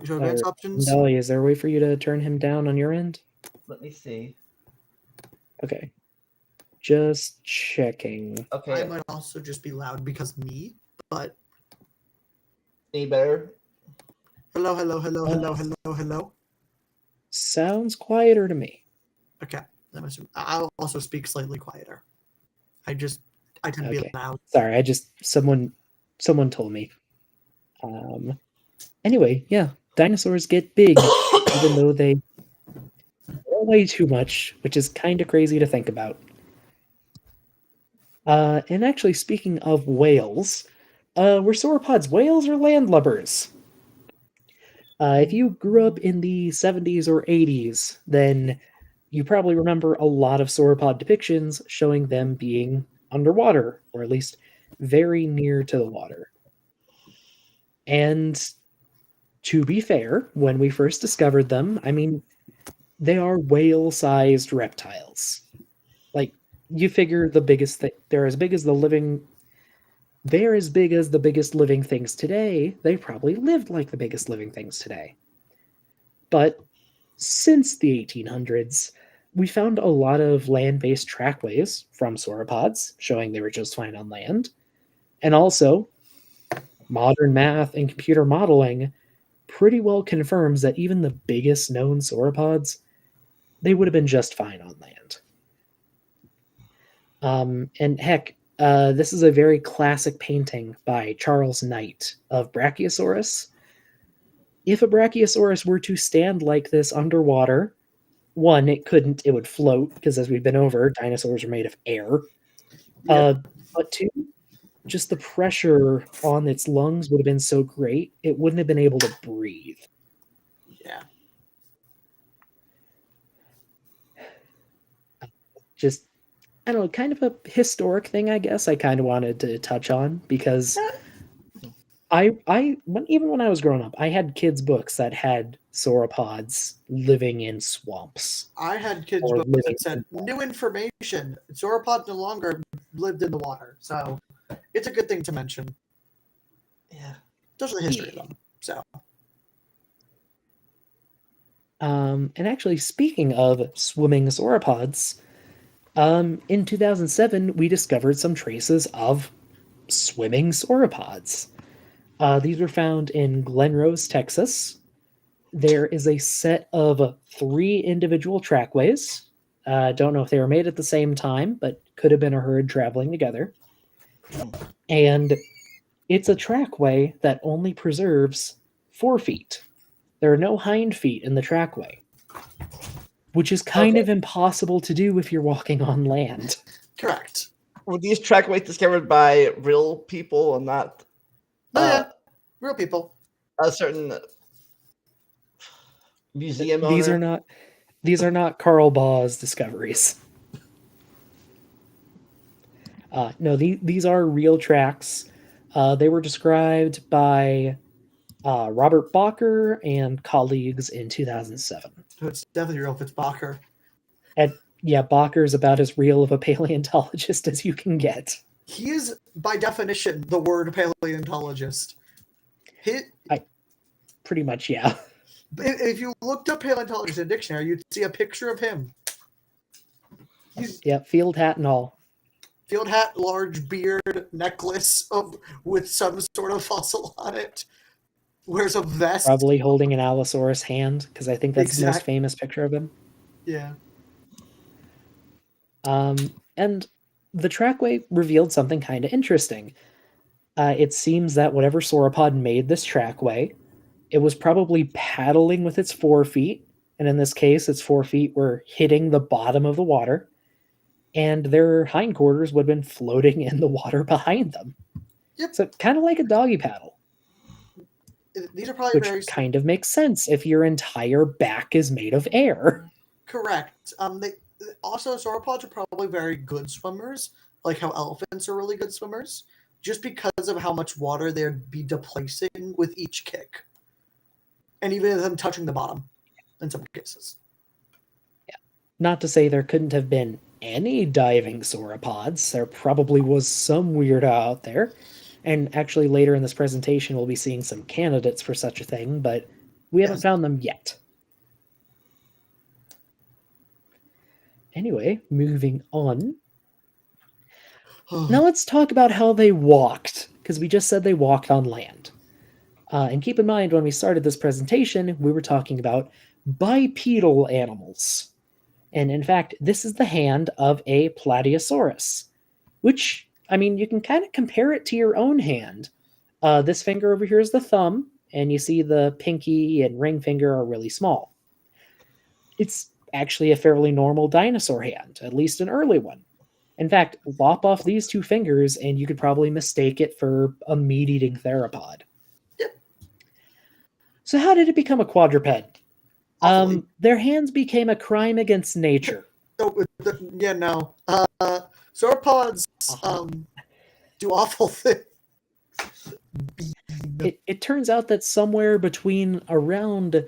Show advanced options. Dolly, is there a way for you to turn him down on your end? Let me see. Okay. Just checking. Okay. I might also just be loud because me, but. Any better? Hello. Sounds quieter to me. Okay. I'll also speak slightly quieter. I tend to be loud. Sorry, someone told me. Anyway, yeah, dinosaurs get big, even though they weigh too much, which is kind of crazy to think about. And actually, speaking of whales, were sauropods whales or landlubbers? If you grew up in the 70s or 80s, then you probably remember a lot of sauropod depictions showing them being underwater, or at least very near to the water. And to be fair, when we first discovered them, I mean, they are whale-sized reptiles. Like, you figure the biggest thing, they're as big as the biggest living things today. They probably lived like the biggest living things today. But since the 1800s, we found a lot of land-based trackways from sauropods, showing they were just fine on land. And also, modern math and computer modeling pretty well confirms that even the biggest known sauropods, they would have been just fine on land. And heck, this is a very classic painting by Charles Knight of Brachiosaurus. If a Brachiosaurus were to stand like this underwater, one, it would float because, as we've been over, dinosaurs are made of air. Yeah. But two, just the pressure on its lungs would have been so great, it wouldn't have been able to breathe. Yeah. Just, I don't know, kind of a historic thing, I guess, I kind of wanted to touch on because even when I was growing up, I had kids' books that had sauropods living in swamps I had kids' or books living that said in new information. Sauropods no longer lived in the water, so it's a good thing to mention. Yeah. Those are the history of them. So. And actually, speaking of swimming sauropods, in 2007, we discovered some traces of swimming sauropods. These were found in Glen Rose, Texas. There is a set of 3 individual trackways. Don't know if they were made at the same time, but could have been a herd traveling together. And it's a trackway that only preserves 4 feet. There are no hind feet in the trackway, which is kind of impossible to do if you're walking on land. Correct. Were these trackways discovered by real people and not real people? A certain museum owner? These are not Carl Baugh's discoveries. No, these are real tracks. They were described by Robert Bacher and colleagues in 2007. It's definitely real if it's Bacher. And yeah, Bacher is about as real of a paleontologist as you can get. He is, by definition, the word paleontologist. Pretty much, yeah. If you looked up paleontologist in a dictionary, you'd see a picture of him. Field hat and all. Field hat, large beard, necklace with some sort of fossil on it. Wears a vest. Probably holding an Allosaurus hand, because I think that's the most famous picture of him. Yeah. And the trackway revealed something kind of interesting. It seems that whatever sauropod made this trackway, it was probably paddling with its 4 feet, and in this case, its 4 feet were hitting the bottom of the water, and their hindquarters would have been floating in the water behind them. Yep. So kind of like a doggy paddle. These are probably which kind of makes sense if your entire back is made of air. Correct. Also, sauropods are probably very good swimmers, like how elephants are really good swimmers, just because of how much water they'd be displacing with each kick. And even them touching the bottom in some cases. Yeah. Not to say there couldn't have been any diving sauropods. There probably was some weirdo out there. And actually later in this presentation, we'll be seeing some candidates for such a thing, but we haven't found them yet. Anyway, moving on. Now let's talk about how they walked, because we just said they walked on land. And keep in mind, when we started this presentation, we were talking about bipedal animals. And in fact, this is the hand of a Plateosaurus, which, I mean, you can kind of compare it to your own hand. This finger over here is the thumb, and you see the pinky and ring finger are really small. It's actually a fairly normal dinosaur hand, at least an early one. In fact, lop off these 2 fingers, and you could probably mistake it for a meat-eating theropod. So how did it become a quadruped? Their hands became a crime against nature. Sauropods do awful things. It turns out that somewhere between around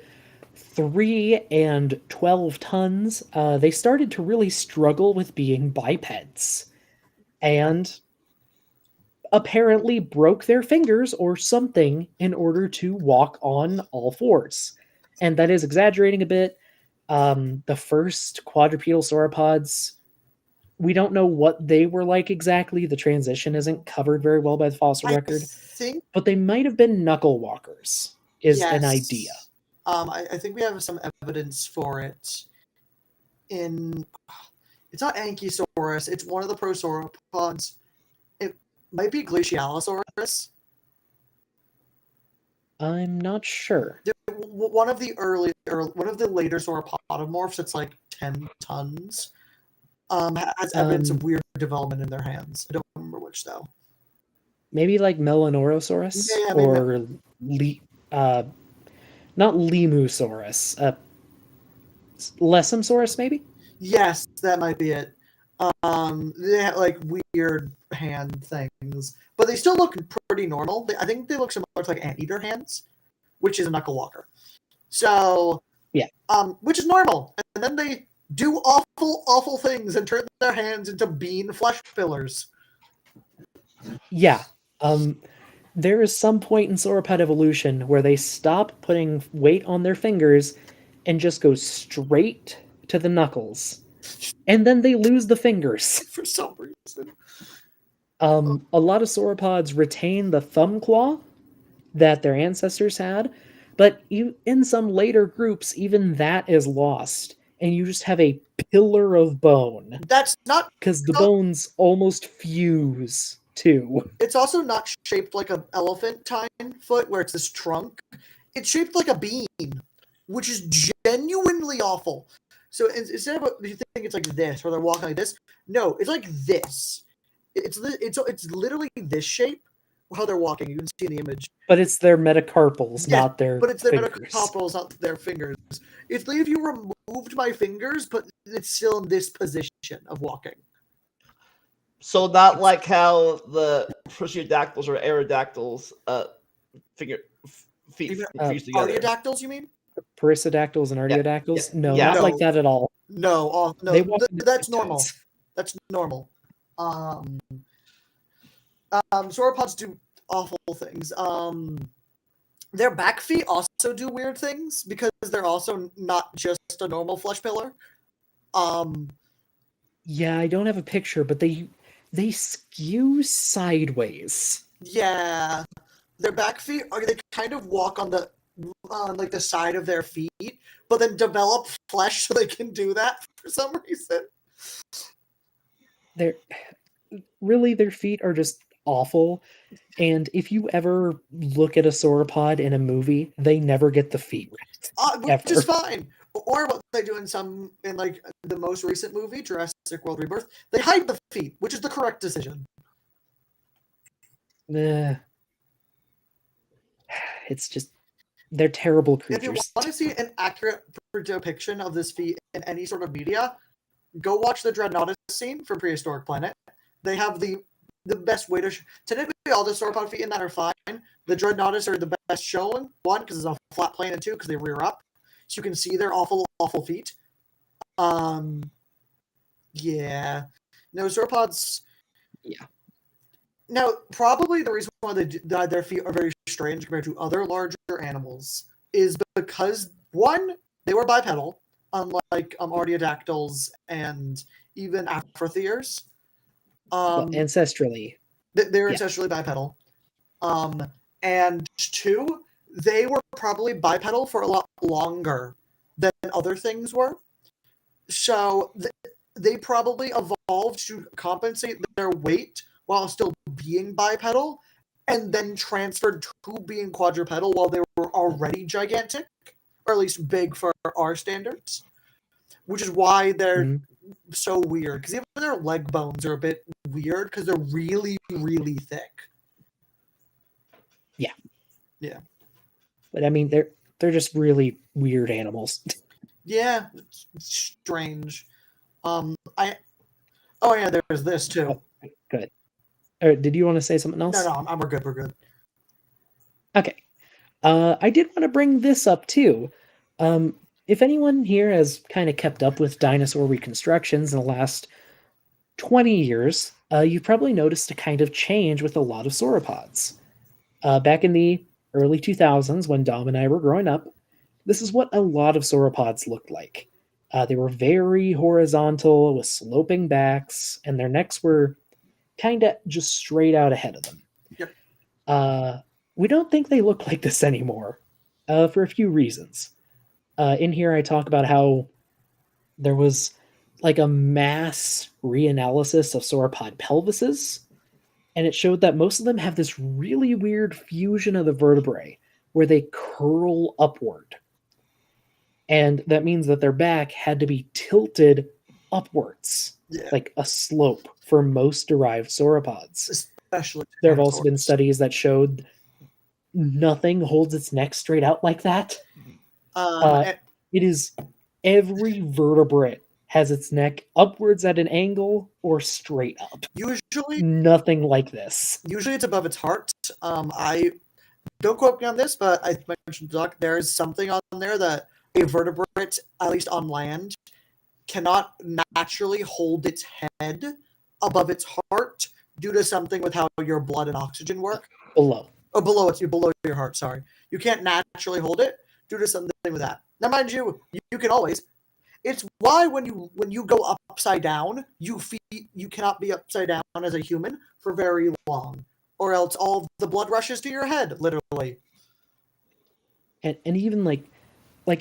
3 and 12 tons, they started to really struggle with being bipeds. And apparently broke their fingers or something in order to walk on all 4s. And that is exaggerating a bit. The first quadrupedal sauropods, we don't know what they were like exactly. The transition isn't covered very well by the fossil record. But they might have been knuckle walkers, is an idea. I think we have some evidence for it. It's not Ankylosaurus, it's one of the prosauropods. Might be Glacialosaurus. I'm not sure. One of the early, one of the later sauropodomorphs, it's like 10 tons, has evidence of weird development in their hands. I don't remember which though. Maybe like Melanorosaurus Yeah, or not Lemusaurus, Lesimsaurus maybe. Yes, that might be it. They have like weird hand things, but they still look pretty normal. I think they look similar to like anteater hands, which is a knuckle walker. So yeah, which is normal. And then they do awful, awful things and turn their hands into bean flesh fillers. Yeah. There is some point in sauropod evolution where they stop putting weight on their fingers and just go straight to the knuckles. And then they lose the fingers. For some reason. A lot of sauropods retain the thumb claw that their ancestors had, but in some later groups, even that is lost. And you just have a pillar of bone. That's not... Because the bones almost fuse, too. It's also not shaped like an elephant foot, where it's this trunk. It's shaped like a bean, which is genuinely awful. So instead of you think it's like this, or they're walking like this, no, it's like this. It's literally this shape, how they're walking. You can see in the image. But it's their metacarpals, not their But it's their fingers. metacarpals, not their fingers. It's like if you removed my fingers, but it's still in this position of walking. So not like how the Pterodactyls or Aerodactyls feet fuse together. Artiodactyls, you mean? Perissodactyls and artiodactyls? Yeah. No, Yeah. not like that at all. No, no. They walk That's normal. That's normal. Sauropods do awful things. Their back feet also do weird things because they're also not just a normal flesh pillar. Yeah, I don't have a picture, but they skew sideways. Yeah, their back feet they kind of walk on like the side of their feet, but then develop flesh so they can do that for some reason. Their feet are just awful. And if you ever look at a sauropod in a movie, they never get the feet right. Which is fine. Or what they do in like the most recent movie, Jurassic World Rebirth, they hide the feet, which is the correct decision. It's just, they're terrible creatures. If you want to see an accurate depiction of this feat in any sort of media, go watch the Dreadnoughtus scene from Prehistoric Planet. They have the best way to... Technically, all the sauropod feet in that are fine. The Dreadnoughtus are the best shown. One, because it's a flat plane, and two, because they rear up. So you can see their awful, awful feet. Yeah. No, sauropods... Yeah. Now, probably the reason why their feet are very strange compared to other larger animals is because, one, they were bipedal, unlike artiodactyls and even afrotheres. Ancestrally. They're ancestrally bipedal. And two, they were probably bipedal for a lot longer than other things were. So they probably evolved to compensate their weight while still being bipedal, and then transferred to being quadrupedal while they were already gigantic, or at least big for our standards, which is why they're so weird. Because even their leg bones are a bit weird because they're really, really thick. Yeah. Yeah. But I mean, they're just really weird animals. Yeah, it's strange. Oh yeah, there's this too. Oh, good. Did you want to say something else? No, we're good. We're good. Okay. I did want to bring this up too. If anyone here has kind of kept up with dinosaur reconstructions in the last 20 years, you've probably noticed a kind of change with a lot of sauropods. Back in the early 2000s, when Dom and I were growing up, this is what a lot of sauropods looked like. They were very horizontal with sloping backs, and their necks were kind of just straight out ahead of them. Yep. We don't think they look like this anymore, for a few reasons. In here, I talk about how there was like a mass reanalysis of sauropod pelvises, and it showed that most of them have this really weird fusion of the vertebrae where they curl upward. And that means that their back had to be tilted upwards, Yeah. like a slope for most derived sauropods. Especially There have also been Tyrannosaurus. studies that showed nothing holds its neck straight out like that. And It is every vertebrate has its neck upwards at an angle or straight up. usually Nothing like this. it's above its heart. I don't quote me on this, but I mentioned Doc. There is something on there that a vertebrate, at least on land, cannot naturally hold its head above its heart due to something with how your blood and oxygen work. Below. Oh, below your heart. Sorry, you can't naturally hold it due to something with that. Now, mind you, you can always. It's why when you go upside down, you cannot be upside down as a human for very long, or else all of the blood rushes to your head, literally. And even like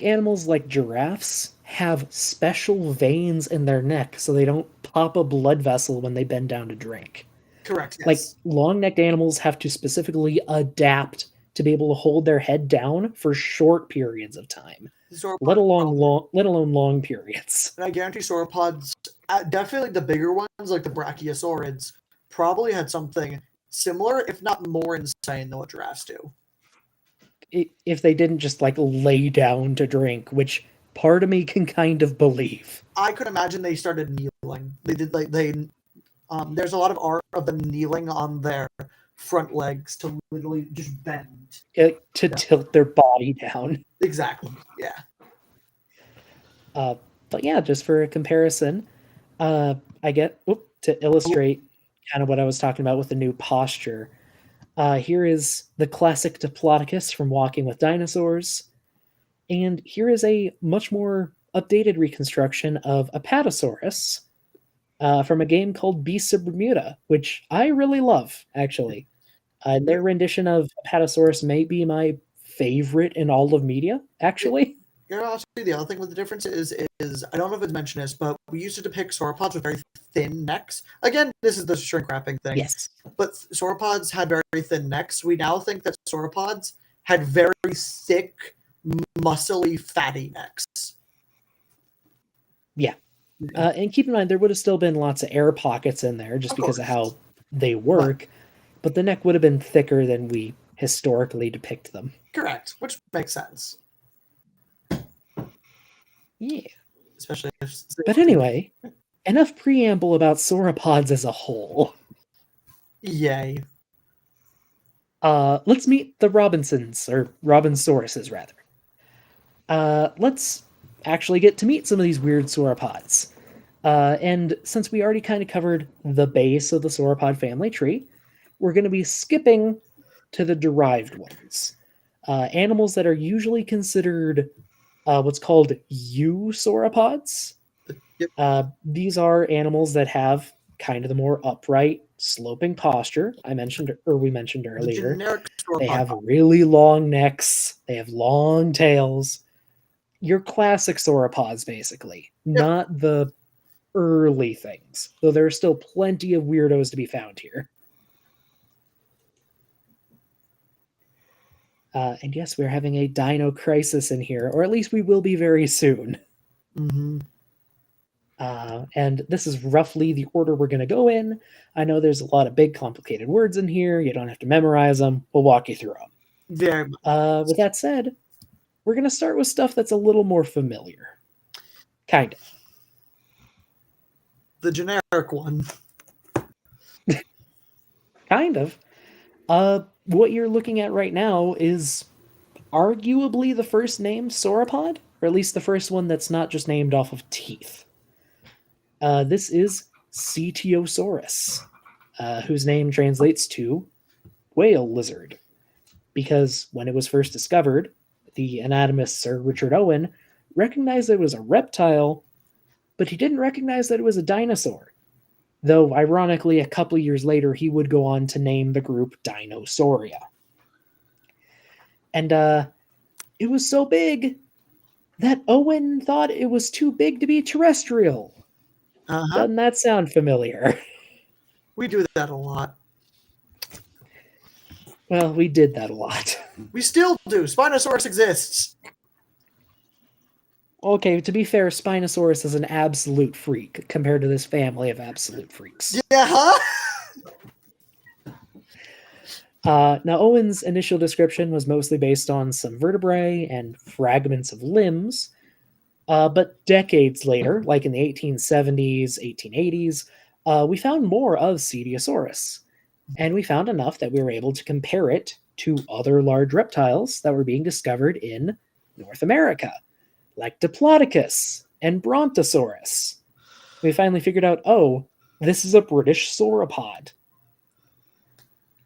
animals like giraffes have special veins in their neck so they don't pop a blood vessel when they bend down to drink. Correct. Yes. Like long-necked animals have to specifically adapt to be able to hold their head down for short periods of time, let alone long periods. And I guarantee sauropods, definitely the bigger ones like the brachiosaurids, probably had something similar, if not more insane than what giraffes do. If they didn't just like lay down to drink, which part of me can kind of believe. I could imagine they started kneeling. They did there's a lot of art of them kneeling on their front legs to literally just bend. Tilt their body down. Exactly. Yeah. But yeah, just for a comparison, I get to illustrate kind of what I was talking about with the new posture. Here is the classic Diplodocus from Walking with Dinosaurs. And here is a much more updated reconstruction of Apatosaurus from a game called Beasts of Bermuda, which I really love, actually. Their rendition of Apatosaurus may be my favorite in all of media, actually. Also, the other thing with the difference is I don't know if it's mentioned this, but we used to depict sauropods with very thin necks. Again, this is the shrink wrapping thing. Yes. But sauropods had very thin necks. We now think that sauropods had very thick, muscly, fatty necks. Yeah. And keep in mind, there would have still been lots of air pockets in there just because of how they work, but the neck would have been thicker than we historically depict them. Correct, which makes sense. Yeah. Especially if... But anyway, enough preamble about sauropods as a whole. Yay. Let's meet the Robinsons, or Robinsauruses, rather. Let's actually get to meet some of these weird sauropods. And since we already kind of covered the base of the sauropod family tree, we're going to be skipping to the derived ones. Animals that are usually considered what's called eusauropods. Yep. These are animals that have kind of the more upright, sloping posture we mentioned earlier. They have really long necks. They have long tails. Your classic sauropods, basically. Yep. Not the early things, though there are still plenty of weirdos to be found here. And yes, we're having a dino crisis in here, or at least we will be very soon. Mm-hmm. And this is roughly the order we're going to go in. I know there's a lot of big, complicated words in here. You don't have to memorize them. We'll walk you through them. Very much. With that said, we're going to start with stuff that's a little more familiar. Kind of. The generic one. Kind of. What you're looking at right now is arguably the first named sauropod, or at least the first one that's not just named off of teeth. This is Cetiosaurus, whose name translates to whale lizard, because when it was first discovered, the anatomist Sir Richard Owen recognized that it was a reptile, but he didn't recognize that it was a dinosaur. Though, ironically, a couple years later, he would go on to name the group Dinosauria. And it was so big that Owen thought it was too big to be terrestrial. Uh-huh. Doesn't that sound familiar? We do that a lot. Well, we did that a lot. We still do. Spinosaurus exists. okay, to be fair, Spinosaurus is an absolute freak compared to this family of absolute freaks. Yeah, huh? Now, Owen's initial description was mostly based on some vertebrae and fragments of limbs, but decades later, like in the 1870s, 1880s, we found more of Cetiosaurus. And we found enough that we were able to compare it to other large reptiles that were being discovered in North America, like Diplodocus and Brontosaurus. We finally figured out, oh, this is a British sauropod.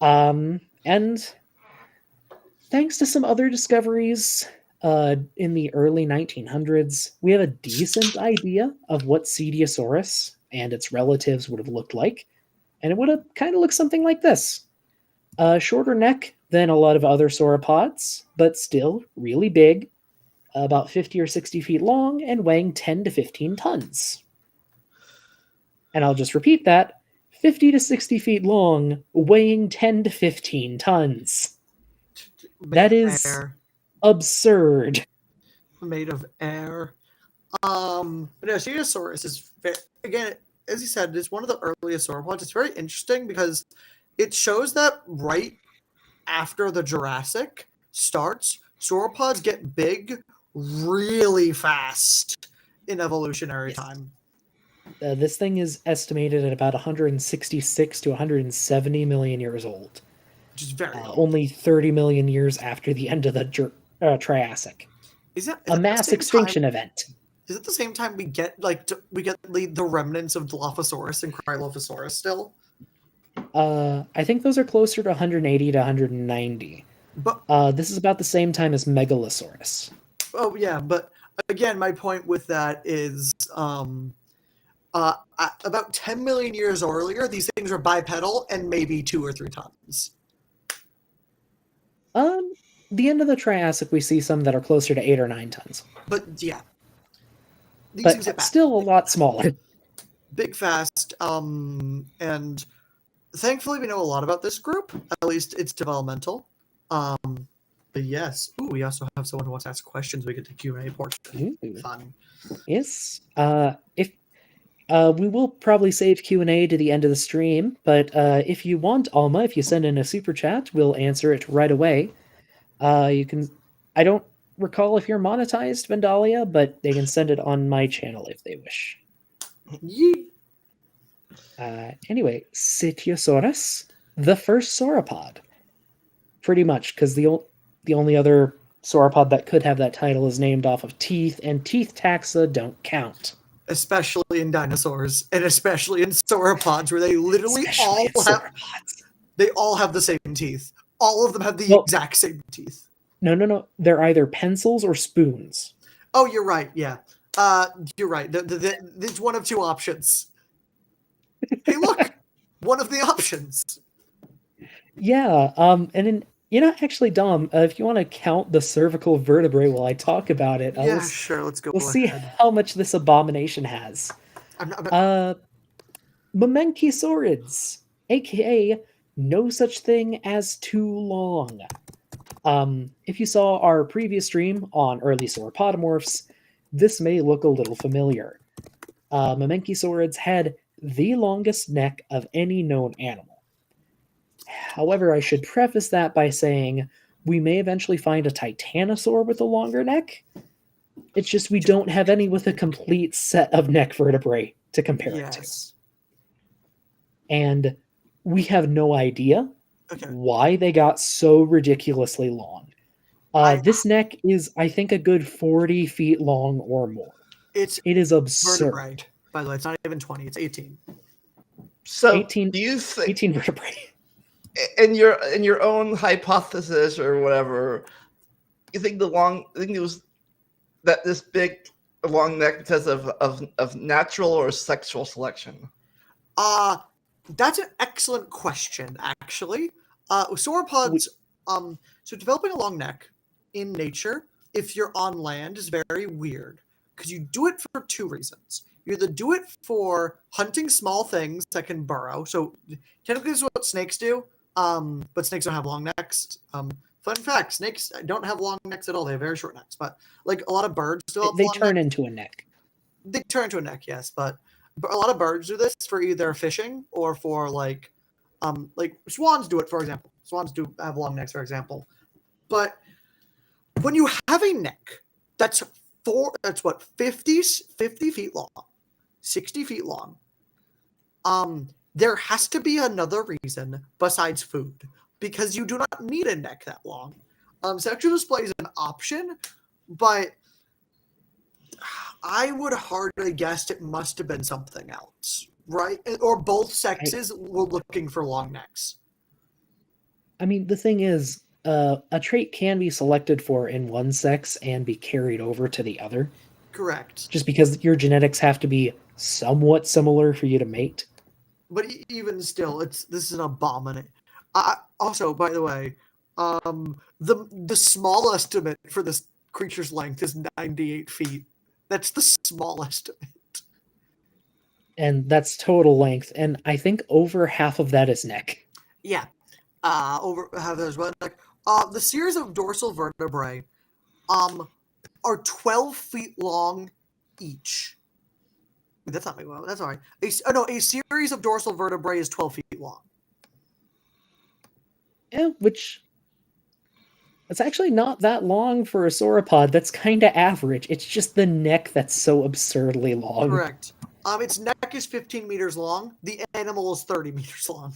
And thanks to some other discoveries in the early 1900s, we have a decent idea of what Cetiosaurus and its relatives would have looked like, and it would have kind of looked something like this. A shorter neck than a lot of other sauropods, but still really big, about 50 or 60 feet long, and weighing 10 to 15 tons. And I'll just repeat that, 50 to 60 feet long, weighing 10 to 15 tons. That is absurd. Made of air. But no, Cetiosaurus is again, as you said, it's one of the earliest sauropods. It's very interesting because it shows that right after the Jurassic starts, sauropods get big really fast in evolutionary time. This thing is estimated at about 166 to 170 million years old. Which is very old. Only 30 million years after the end of the Triassic. Is a mass extinction event. Is it the same time we get the remnants of Dilophosaurus and Cryolophosaurus still? I think those are closer to 180 to 190. But this is about the same time as Megalosaurus. Oh yeah, but again, my point with that is about 10 million years earlier, these things were bipedal and maybe 2 or 3 tons. The end of the Triassic, we see some that are closer to 8 or 9 tons. But yeah, these but still a lot smaller. Big, fast, and thankfully we know a lot about this group. At least it's developmental. But yes, we also have someone who wants to ask questions. We get to Q&A portion. Fun. Yes. If we will probably save Q&A to the end of the stream, but if you want, Alma, if you send in a super chat, we'll answer it right away. You can. I don't recall if you're monetized, Vandalia, but they can send it on my channel if they wish. Anyway, Cetiosaurus, the first sauropod. Pretty much, because the only other sauropod that could have that title is named off of teeth, and teeth taxa don't count. Especially in dinosaurs, and especially in sauropods, where they literally all have the same teeth. All of them have the exact same teeth. No. They're either pencils or spoons. Oh, you're right. Yeah. You're right. There's one of 2 options. Hey, look! One of the options. Yeah. And then, actually, Dom, if you want to count the cervical vertebrae while I talk about it, sure. Let's go. We'll see how much this abomination has. Momenchisaurids, aka no such thing as too long. If you saw our previous stream on early sauropodomorphs, this may look a little familiar. Momenchisaurids had the longest neck of any known animal. However, I should preface that by saying we may eventually find a titanosaur with a longer neck. It's just we don't have any with a complete set of neck vertebrae to compare it to. And we have no idea why they got so ridiculously long. This neck is, I think, a good 40 feet long or more. It is absurd. Vertebrae. By the way, it's not even 20, it's 18. So 18, do you think 18 vertebrae? In your own hypothesis or whatever, you think it was that this big long neck because of natural or sexual selection? That's an excellent question, actually. Sauropods, so developing a long neck in nature, if you're on land, is very weird because you do it for 2 reasons. You either do it for hunting small things that can burrow. So technically, this is what snakes do. But snakes don't have long necks. Fun fact: snakes don't have long necks at all. They have very short necks. But like a lot of birds still have They long turn necks. into a neck. They turn into a neck, yes. But a lot of birds do this for either fishing or for like swans do it, for example. Swans do have long necks, for example. But when you have a neck that's 50 feet long, 60 feet long, there has to be another reason besides food, because you do not need a neck that long. Sexual display is an option, but I would hardly guess it must have been something else, right? Or both sexes were looking for long necks. I mean, the thing is, a trait can be selected for in one sex and be carried over to the other. Correct. Just because your genetics have to be somewhat similar for you to mate. But even still, this is an abomination. Also, by the way, the small estimate for this creature's length is 98 feet. That's the small estimate. And that's total length. And I think over half of that is neck. Yeah. Over half there's one neck. The series of dorsal vertebrae are 12 feet long each. That's not me. Well, that's all right. A series of dorsal vertebrae is 12 feet long. Yeah, which it's actually not that long for a sauropod. That's kind of average. It's just the neck that's so absurdly long. Correct. Its neck is 15 meters long. The animal is 30 meters long.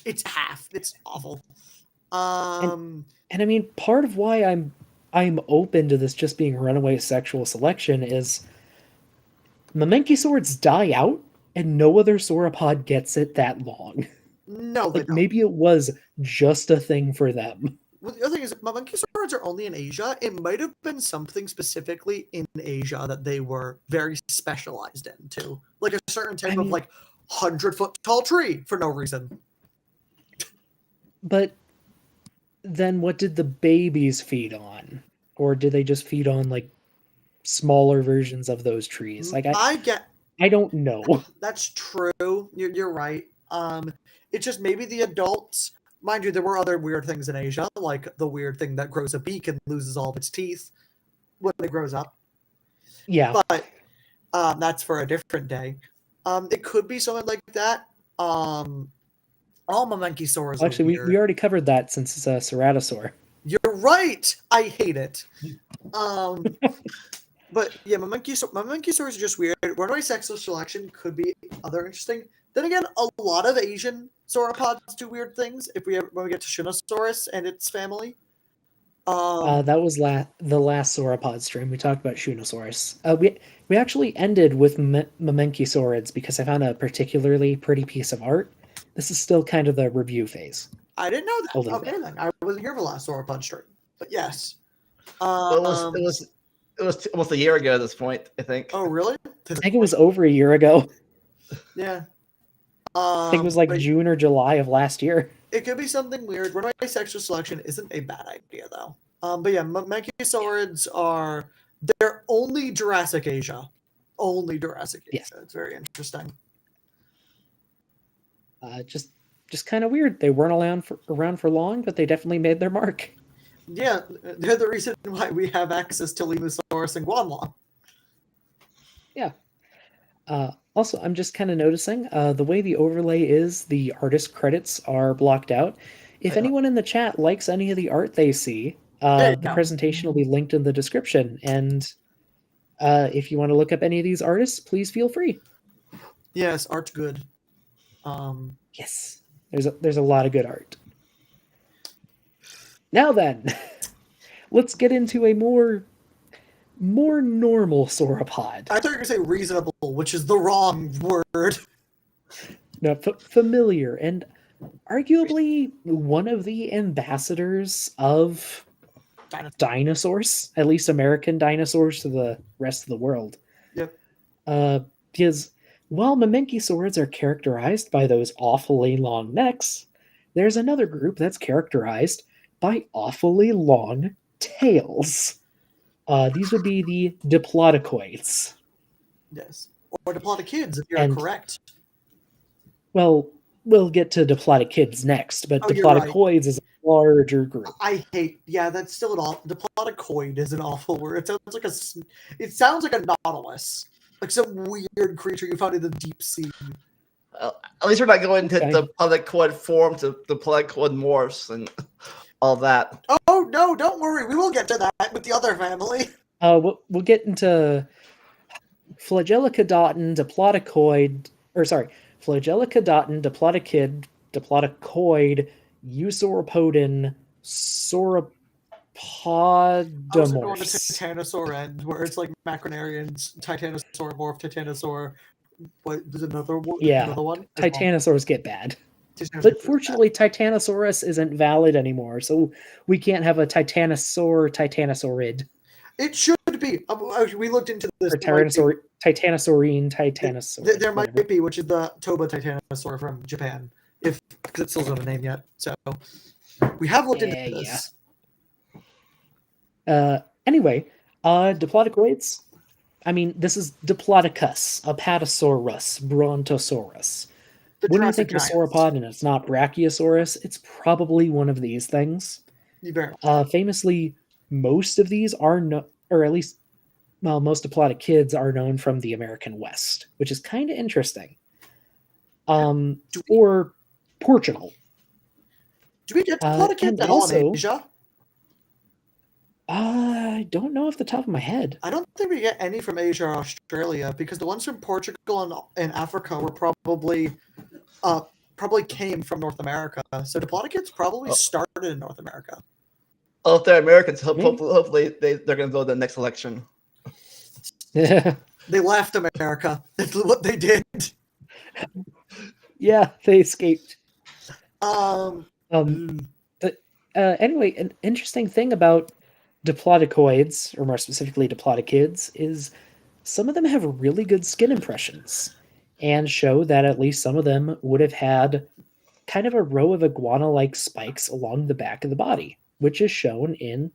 It's half. It's awful. And I mean, part of why I'm open to this just being runaway sexual selection is Mamenchisaurids die out, and no other sauropod gets it that long. No, they don't. Maybe it was just a thing for them. Well, the other thing is, Mamenchisaurids are only in Asia. It might have been something specifically in Asia that they were very specialized in, too. Like a certain type of 100-foot tall tree for no reason. But then what did the babies feed on? Or did they just feed on smaller versions of those trees? I don't know. That's true. You're right. It's just maybe the adults. Mind you, there were other weird things in Asia, like the weird thing that grows a beak and loses all of its teeth when it grows up. Yeah. But that's for a different day. It could be something like that. All Mamenchisaurs actually, we already covered that since it's a ceratosaur. You're right. I hate it. But yeah, Mamenchisaurs are just weird. Runaway sexual selection could be other interesting. Then again, a lot of Asian sauropods do weird things. When we get to Shinosaurus and its family. That was the last sauropod stream. We talked about Shinosaurus. We actually ended with Mamenchisaurids because I found a particularly pretty piece of art. This is still kind of the review phase. I didn't know that. Okay, then I wasn't here for the last sauropod stream, but yes. It was almost a year ago at this point, I think. Oh, really? I think it was over a year ago. Yeah. I think it was June or July of last year. It could be something weird. Runaway sexual selection isn't a bad idea, though. But yeah, Mamenchisaurids they're only Jurassic Asia. Only Jurassic Asia. Yes. It's very interesting. Just kind of weird. They weren't around for long, but they definitely made their mark. Yeah, they're the reason why we have access to Lemusaurus and Guanlong. Yeah. Also, I'm just kind of noticing the way the overlay is, the artist credits are blocked out. If anyone in the chat likes any of the art they see, the presentation will be linked in the description. And if you want to look up any of these artists, please feel free. Yes, art's good. Yes, there's a lot of good art. Now then, let's get into a more normal sauropod. I thought you were going to say reasonable, which is the wrong word. No, familiar, and arguably one of the ambassadors of dinosaurs, at least American dinosaurs to the rest of the world. Yep. Because while Mamenchisaurids are characterized by those awfully long necks, there's another group that's characterized by awfully long tails. These would be the Diplodocus. Yes. Or Diplodocids, if you're correct. Well, we'll get to Diplodokids next, but Oh, you're right. Diplodocoids is a larger group. That's still an awful. Diplodocoid is an awful word. It sounds like a nautilus, like some weird creature you found in the deep sea. At least we're not going to Okay. the polycoid form to the polycoid morphs and all that. Oh no, don't worry. We will get to that with the other family. We'll get into Flagellocodon, Flagellocodon, Diplodocid, Diplodocoid, Eusauropodon, I was going to Sauropodomorphs. Titanosaur end, where it's like Macronarians, Titanosaur morph, Titanosaur. What? There's another one. Yeah, Another one. Titanosaurs get bad. Titanosaur But fortunately, Titanosaurus isn't valid anymore, so we can't have a Titanosaurid. it should be. We looked into this. Or Titanosaurine, Titanosaur. There might whatever. be, which is the Toba Titanosaur from Japan, because it still doesn't have a name yet. So we have looked into this. Anyway, Diplodocoids. I mean, this is Diplodocus, Apatosaurus, Brontosaurus. When you think of a sauropod and it's not Brachiosaurus, it's probably one of these things. Famously, most of these are most Diplodocids are known from the American West, which is kind of interesting. Or Portugal. Do we get Diplodocids at all in Asia? I don't know off the top of my head. I don't think we get any from Asia or Australia, because the ones from Portugal and Africa were probably came from North America. So Diplodocids probably started in North America. Well, if they're Americans, hopefully they're going to go to the next election. Yeah. They left America. That's what they did. Yeah, they escaped. Anyway, an interesting thing about Diplodocoids, or more specifically Diplodocids, is some of them have really good skin impressions and show that at least some of them would have had kind of a row of iguana-like spikes along the back of the body, which is shown in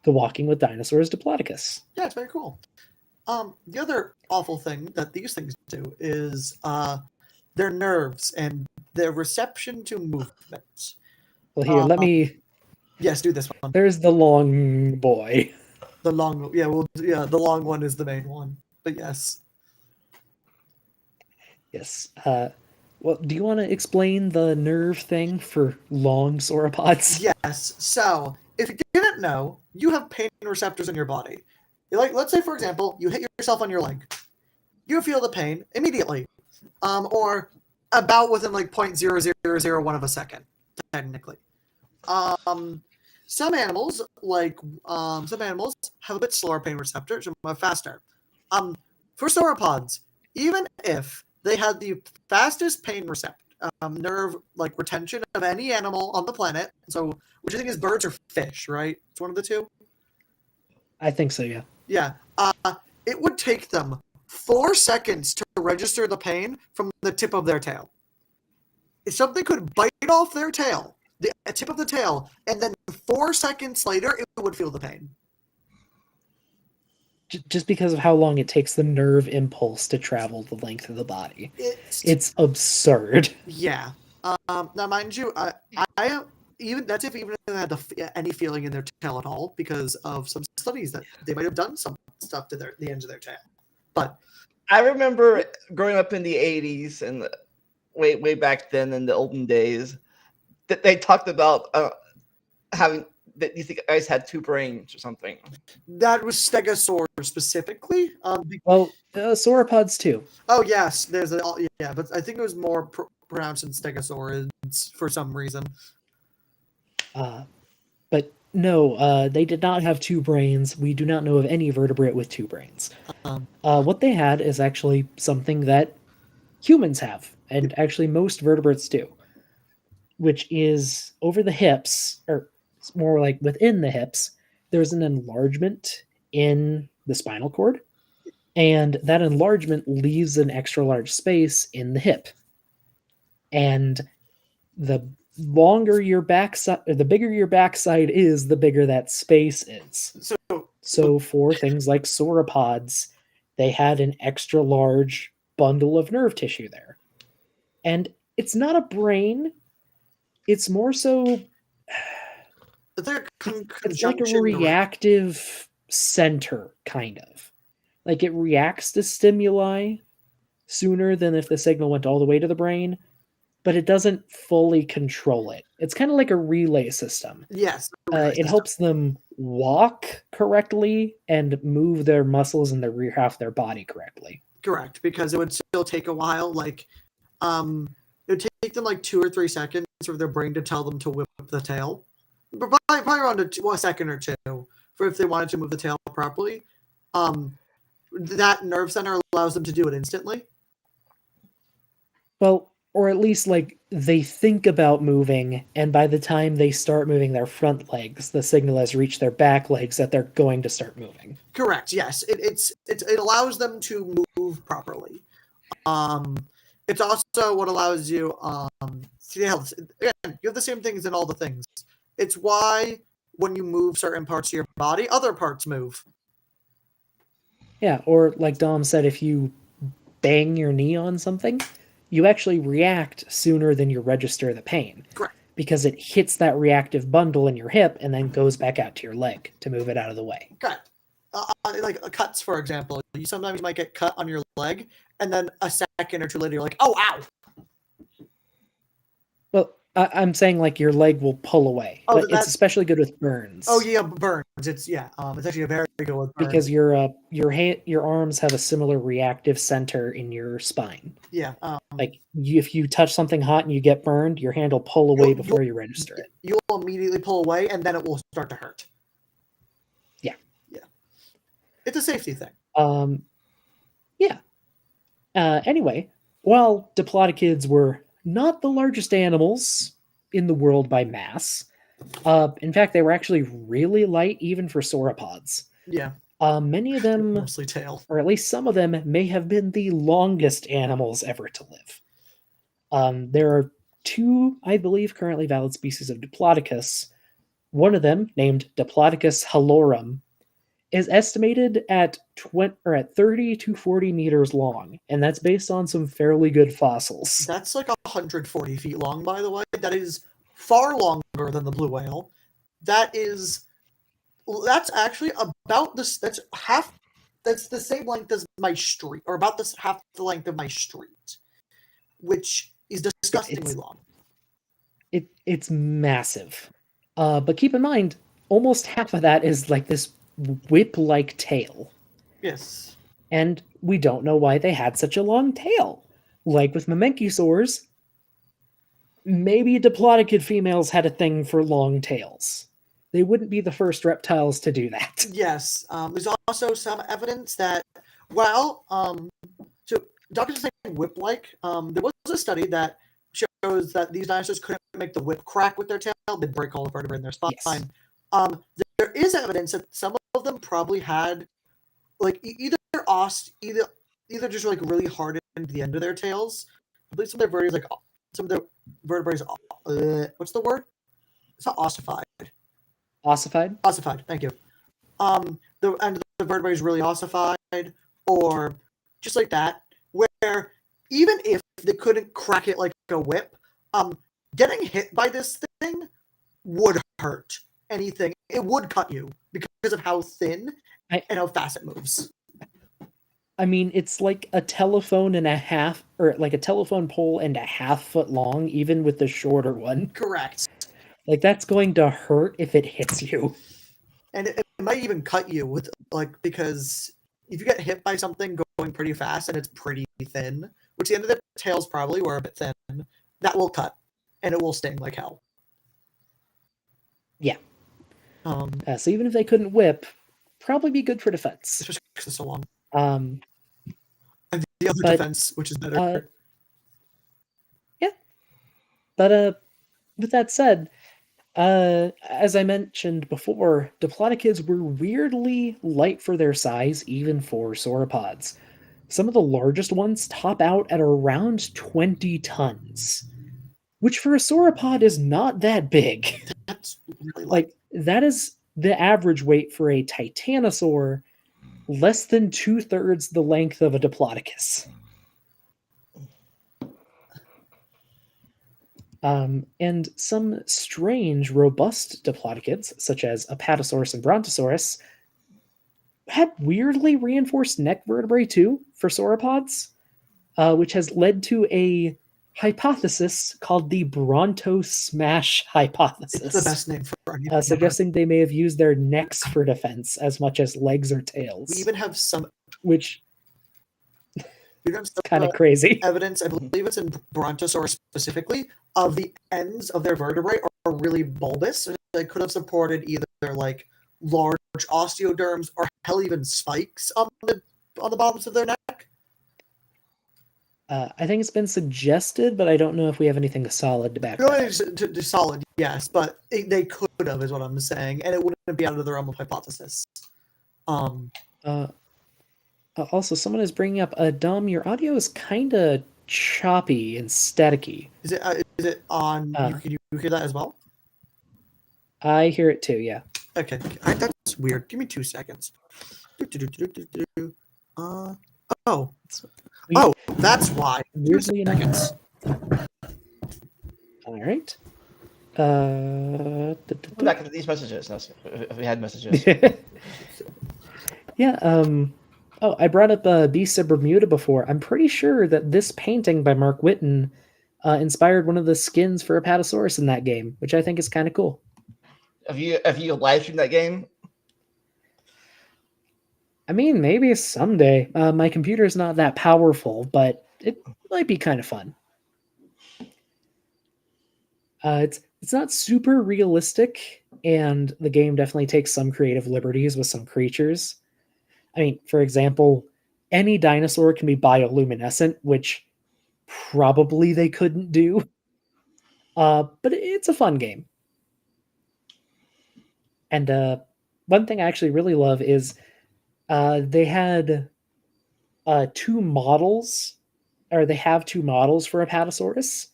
the Walking with Dinosaurs Diplodocus. Yeah, it's very cool. The other awful thing that these things do is their nerves and their reception to movement. Well, here, let me... Yes, do this one. There's the long boy. The long one is the main one. But yes. Yes. Well, do you want to explain the nerve thing for long sauropods? Yes. So, if you didn't know, you have pain receptors in your body. Like, let's say, for example, you hit yourself on your leg. You feel the pain immediately, or about within like 0.0001 of a second, technically. Some animals have a bit slower pain receptors and much faster. For sauropods, even if they had the fastest pain nerve like retention of any animal on the planet, so which I think is birds or fish, right? It's one of the two. I think so, yeah. Yeah. It would take them 4 seconds to register the pain from the tip of their tail. If something could bite off their tail, the tip of the tail, and then 4 seconds later, it would feel the pain. Just because of how long it takes the nerve impulse to travel the length of the body. It's absurd. Yeah. Now, mind you, I even if they had any feeling in their tail at all, because of some studies that they might have done some stuff to the ends of their tail. But I remember growing up in the 80s and way back then in the olden days, that they talked about having that these guys had 2 brains or something. That was stegosaurs specifically. Sauropods too. Oh yes, but I think it was more pronounced in stegosaurids for some reason. But no, they did not have 2 brains. We do not know of any vertebrate with 2 brains. What they had is actually something that humans have, and actually most vertebrates do, which is over the hips, or more like within the hips, there's an enlargement in the spinal cord, and that enlargement leaves an extra large space in the hip. And the longer your backside, or the bigger your backside is, the bigger that space is. So for things like sauropods, they had an extra large bundle of nerve tissue there. And it's not a brain. It's more so It's like a it's like a conjunction. reactive center, kind of. Like it reacts to stimuli sooner than if the signal went all the way to the brain, but it doesn't fully control it. It's kind of like a relay system. Yes. a relay It system. helps them walk correctly and move their muscles in the rear half of their body correctly. Correct, because it would still take a while. Like, it would take them like 2 or 3 seconds for their brain to tell them to whip the tail. But probably around a second or two for if they wanted to move the tail properly. That nerve center allows them to do it instantly. Well, or at least like they think about moving, and by the time they start moving their front legs, the signal has reached their back legs that they're going to start moving. Correct. Yes, it allows them to move properly. It's also what allows you. Again, you have the same things in all the things. It's why when you move certain parts of your body, other parts move. Yeah, or like Dom said, if you bang your knee on something, you actually react sooner than you register the pain. Correct. Because it hits that reactive bundle in your hip and then goes back out to your leg to move it out of the way. Correct. Like cuts, for example. You sometimes might get cut on your leg, and then a second or two later, you're like, "Oh, ow!" Well, I'm saying like your leg will pull away, Oh, but it's especially good with burns. Oh yeah, burns. It's actually a very good with burns. Because your arms have a similar reactive center in your spine. Yeah. Like if you touch something hot and you get burned, your hand will pull away before you register it. You'll immediately pull away, and then it will start to hurt. Yeah. Yeah. It's a safety thing. Yeah. Anyway, while diplodocids were not the largest animals in the world by mass, in fact, they were actually really light even for sauropods. Yeah. Many of them, mostly tail, or at least some of them, may have been the longest animals ever to live. There are 2, I believe, currently valid species of Diplodocus. One of them, named Diplodocus halorum, is estimated at 30 to 40 meters long, and that's based on some fairly good fossils. That's like 140 feet long, by the way. That is far longer than the blue whale. That's actually about this. That's the same length as my street, or about this half the length of my street, which is disgustingly long. It's massive. But keep in mind, almost half of that is like this whip-like tail. Yes. And we don't know why they had such a long tail. Like with mamenchisaurs, maybe diplodocid females had a thing for long tails. They wouldn't be the first reptiles to do that. Yes. There's also some evidence that, so doctors are saying whip-like. There was a study that shows that these dinosaurs couldn't make the whip crack with their tail. They'd break all the vertebrae in their spine. Yes. There is evidence that some of them probably had, like, either just like really hardened the end of their tails. I believe some of their vertebrae, what's the word? It's not ossified. Ossified? Ossified, thank you. The end of the vertebrae is really ossified, or just like that, where even if they couldn't crack it like a whip, getting hit by this thing would hurt. Anything, it would cut you because of how thin and how fast it moves. I mean, it's like a telephone and a half, or like a telephone pole and a half foot long, even with the shorter one. Correct. Like, that's going to hurt if it hits you. And it might even cut you with, like, because if you get hit by something going pretty fast and it's pretty thin, which the end of the tails probably were a bit thin, that will cut and it will sting like hell. Yeah. So even if they couldn't whip, probably be good for defense. Especially because it's so long. And the other defense, which is better. Yeah. But with that said, as I mentioned before, diplodocids were weirdly light for their size, even for sauropods. Some of the largest ones top out at around 20 tons, which for a sauropod is not that big. That's really light. Like, that is the average weight for a titanosaur, less than 2/3 the length of a diplodocus. And some strange, robust diplodocids, such as Apatosaurus and Brontosaurus, had weirdly reinforced neck vertebrae too for sauropods, which has led to a hypothesis called the Bronto Smash hypothesis. It's the best name for anything ever. Suggesting they may have used their necks for defense as much as legs or tails. We even have some which kind of crazy evidence, I believe it's in Brontosaurus specifically, of the ends of their vertebrae are really bulbous. They could have supported either like large osteoderms or hell even spikes on the bottoms of their neck. I think it's been suggested, but I don't know if we have anything solid to back that up. Solid, yes, but they could have, is what I'm saying, and it wouldn't be out of the realm of hypothesis. Also, someone is bringing up, Dom, your audio is kind of choppy and staticky. Is it on? Can you hear that as well? I hear it too, yeah. Okay, that's weird. Give me 2 seconds. That's why. Weirdly enough. All right. Back into these messages. No, if we had messages. Yeah. I brought up Beasts of Bermuda before. I'm pretty sure that this painting by Mark Whitten inspired one of the skins for Apatosaurus in that game, which I think is kind of cool. Have you live streamed that game? I mean, maybe someday. My computer is not that powerful, but it might be kind of fun. It's not super realistic, and the game definitely takes some creative liberties with some creatures. I mean, for example, any dinosaur can be bioluminescent, which probably they couldn't do. But it's a fun game. And one thing I actually really love is they had two models, or they have two models for Apatosaurus.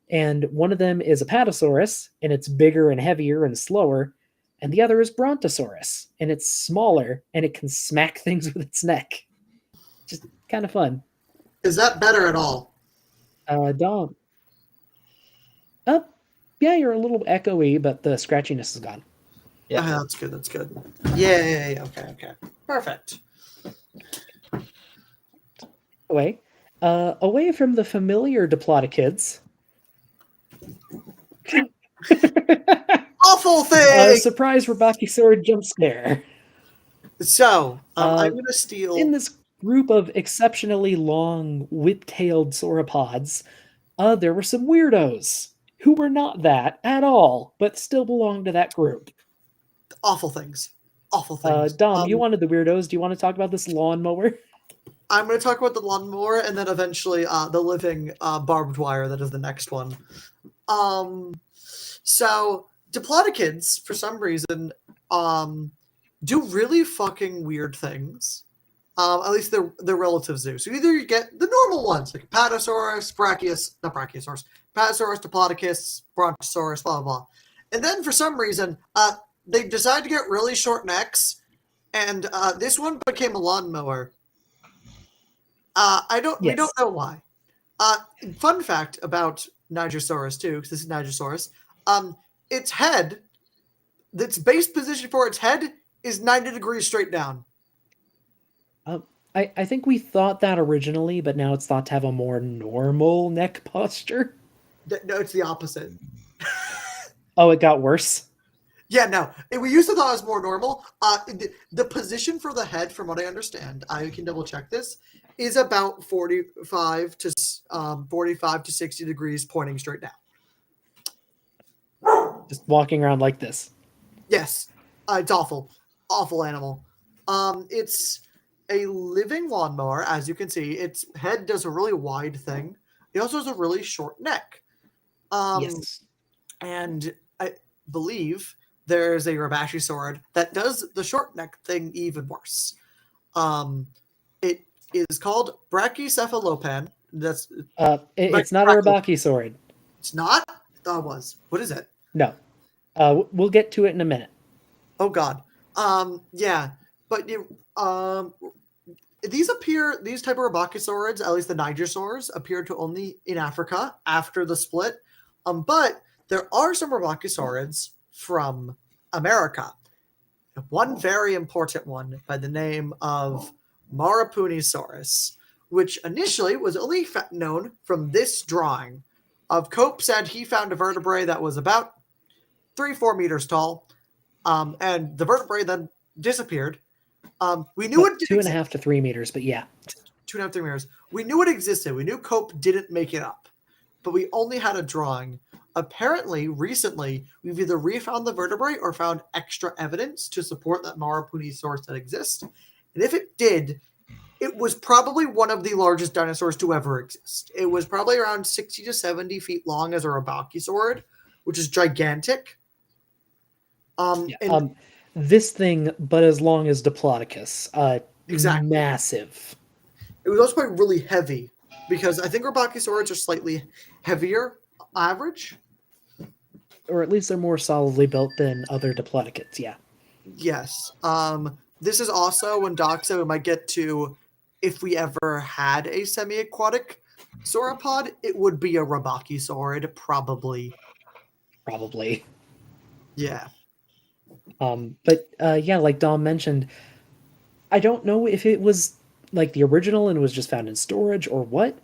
And one of them is Apatosaurus, and it's bigger and heavier and slower. And the other is Brontosaurus, and it's smaller, and it can smack things with its neck. Just kind of fun. Is that better at all? Dom. Yeah, you're a little echoey, but the scratchiness is gone. Yeah, that's good. That's good. Yeah. Okay. Perfect. Away from the familiar diplodocids. Awful thing! Surprise Rabakisaur jump scare. So, I'm going to steal... In this group of exceptionally long, whip-tailed sauropods, there were some weirdos who were not that at all, but still belonged to that group. Awful things. Dom, you wanted the weirdos. Do you want to talk about this lawnmower? I'm going to talk about the lawnmower, and then eventually the living barbed wire that is the next one. So... Diplodocids, for some reason, do really fucking weird things. At least their relatives do. So either you get the normal ones, like Apatosaurus, Apatosaurus, Diplodocus, Brontosaurus, blah, blah, blah. And then for some reason, they decide to get really short necks, and this one became a lawnmower. We don't know why. Fun fact about Nigersaurus, too, because this is Nigersaurus. Its head, its base position for its head is 90 degrees straight down. I think we thought that originally, but now it's thought to have a more normal neck posture. No, it's the opposite. Oh, it got worse? Yeah, no. We used to thought it was more normal. The position for the head, from what I understand, I can double check this, is about 45 to 60 degrees pointing straight down. Just walking around like this. Yes. It's awful. Awful animal. It's a living lawnmower, as you can see. Its head does a really wide thing. It also has a really short neck. Yes. And I believe there's a Rabashysaurid that does the short neck thing even worse. It is called Brachycephalopan. That's it's not a Rabakisaurid. It's not? I thought it was. What is it? No. We'll get to it in a minute. Oh God. Yeah. But these type of Rabakisaurids, at least the Nigersaurs, appear to only in Africa after the split. But there are some Rabachisaurids from America. One very important one by the name of Marapunisaurus, which initially was only known from this drawing. Cope said he found a vertebrae that was about 3-4 meters tall, and the vertebrae then disappeared. We knew it did 2.5 to 3 meters, but yeah. 2.5 3 meters. We knew it existed. We knew Cope didn't make it up, but we only had a drawing. Apparently, recently, we've either refound the vertebrae or found extra evidence to support that Marapunisaurus that exists. And if it did, it was probably one of the largest dinosaurs to ever exist. It was probably around 60 to 70 feet long as a Rabachysaurid, which is gigantic. This thing, but as long as Diplodocus. Exactly. Massive. It was also probably really heavy, because I think Rabachysaurids are slightly heavier average. Or at least they're more solidly built than other Diplodocus, yeah. Yes. This is also when Doc said we might get to, if we ever had a semi-aquatic sauropod, it would be a Rabachysaurid, probably. Probably. Yeah. But yeah, like Dom mentioned, I don't know if it was like the original and was just found in storage or what,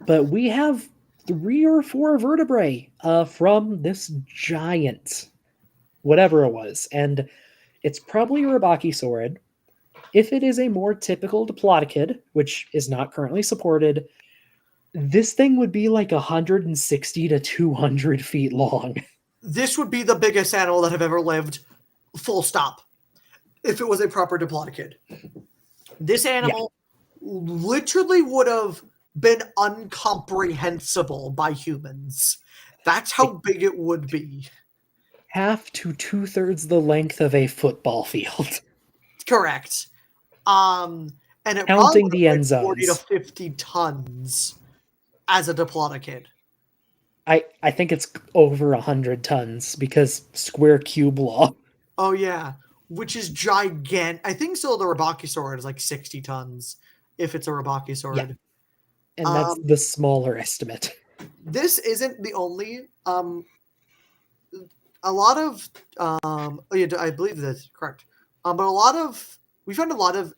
but we have 3 or 4 vertebrae from this giant, whatever it was, and it's probably a Rabachysaurid. If it is a more typical Diplodocid, which is not currently supported, this thing would be like 160 to 200 feet long. This would be the biggest animal that have ever lived, full stop, if it was a proper Diplodocid. This animal literally would have been incomprehensible by humans. That's how big it would be. Half to 2/3 the length of a football field. Correct. And it Counting probably the end 40 to zones. 50 tons as a Diplodocid. I think it's over 100 tons because square cube law. Oh yeah, which is gigantic. I think so. The Rabachysaurid is like 60 tons if it's a Rabachysaurid. Yeah. And that's the smaller estimate. This isn't the only. A lot of. I believe that's correct. But we found a lot of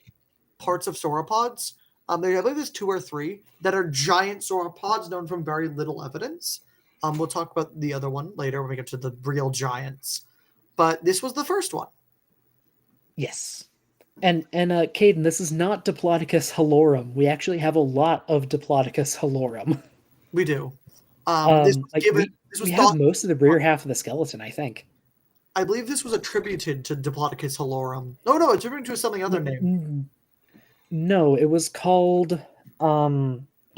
parts of sauropods. I believe there's 2 or 3 that are giant sauropods known from very little evidence. We'll talk about the other one later when we get to the real giants. But this was the first one. Yes. And Caden, this is not Diplodocus halorum. We actually have a lot of Diplodocus halorum. We do. We have most of the rear half of the skeleton, I think. I believe this was attributed to Diplodocus halorum. No, attributed to something other name. No, it was called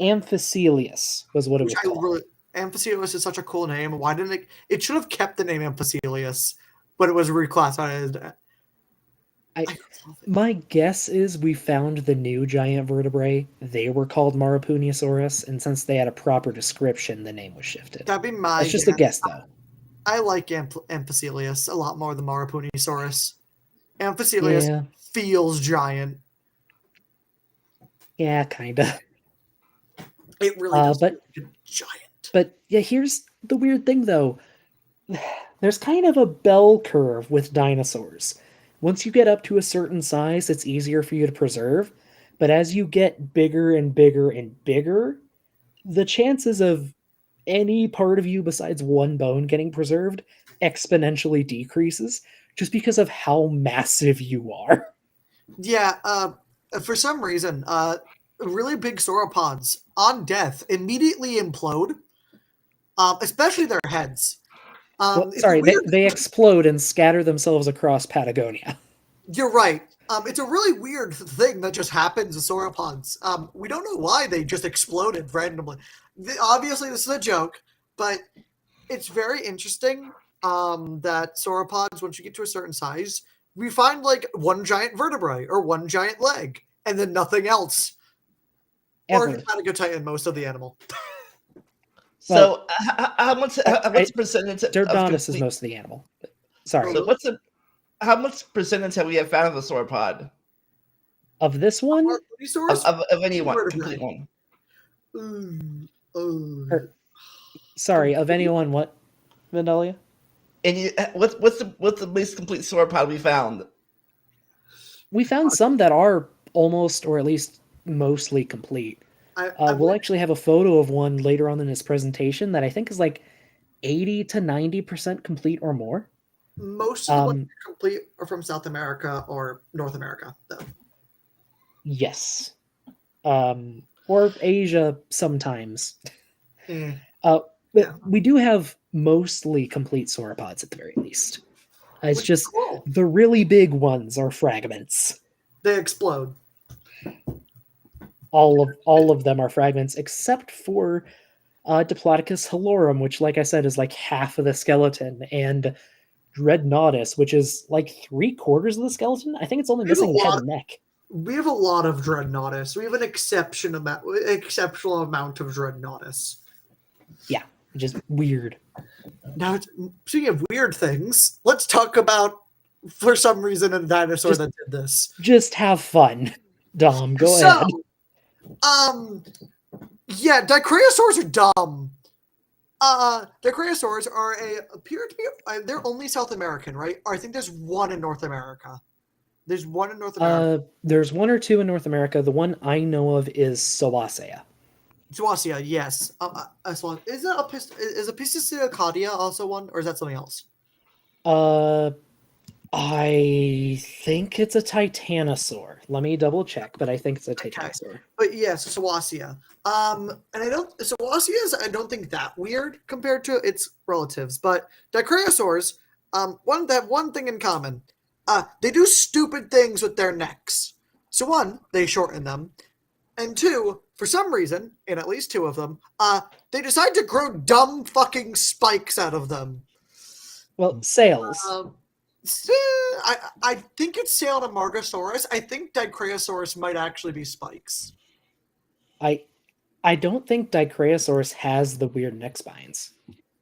Amphicelius was what it was called. Amphicelius is such a cool name. Why didn't it? It should have kept the name Amphicelius, but it was reclassified. My guess is we found the new giant vertebrae. They were called Marapunisaurus, and since they had a proper description, the name was shifted. That'd be my. It's just a guess, though. I like Amphicelius a lot more than Marapunisaurus. Amphicelius feels giant. Yeah, kinda. It really does. But giant. But yeah, here's the weird thing, though. There's kind of a bell curve with dinosaurs. Once you get up to a certain size, it's easier for you to preserve. But as you get bigger and bigger and bigger, the chances of any part of you besides one bone getting preserved exponentially decreases just because of how massive you are. Yeah, for some reason, really big sauropods on death immediately implode, especially their heads. They explode and scatter themselves across Patagonia. You're right. It's a really weird thing that just happens with sauropods. We don't know why they just exploded randomly. Obviously, this is a joke, but it's very interesting that sauropods, once you get to a certain size, we find like one giant vertebrae or one giant leg, and then nothing else. Or Patagotitan, most of the animal. So, how much percentage? Dirdonus is most of the animal. Sorry. So, how much percentage have we found of the sauropod? Of this one? Of any one, complete one. Sorry, of anyone what, Vandalia? And what's the least complete sauropod we found? We found some that are almost, or at least mostly complete. We'll actually have a photo of one later on in this presentation that I think is like 80 to 90% complete or more. Most of the ones that are complete are from South America or North America, though. Yes. Or Asia sometimes. But we do have mostly complete sauropods at the very least. It's just cool. The really big ones are fragments. They explode. All of them are fragments except for Diplodocus halorum, which, like I said, is like half of the skeleton, and Dreadnoughtus, which is like 3/4 of the skeleton. I think it's only missing the head and neck. We have a lot of Dreadnoughtus. We have an exceptional amount of Dreadnoughtus. Yeah, which is weird. Now, speaking of weird things, let's talk about, for some reason, a dinosaur that did this. Just have fun, Dom. Go ahead. Yeah, Dicraeosaurs are dumb. Dicraeosaurs appear to be they're only South American, right? Or I think there's one in North America. There's one in North America. There's one or two in North America. The one I know of is Sauropods. Sauropods, yes. As well. Is a Pisciciocardia also one, or is that something else? I think it's a titanosaur. Let me double check, but I think it's a titanosaur. Okay. But yes, yeah, so Sauropods. And Sauropods I don't think that weird compared to its relatives, but Dicraeosaurs, one thing in common. They do stupid things with their necks. So one, they shorten them, and two, for some reason, in at least two of them, they decide to grow dumb fucking spikes out of them. Well, sails. I think it's sailed on Margosaurus. I think Dicraeosaurus might actually be spikes. I don't think Dicraeosaurus has the weird neck spines.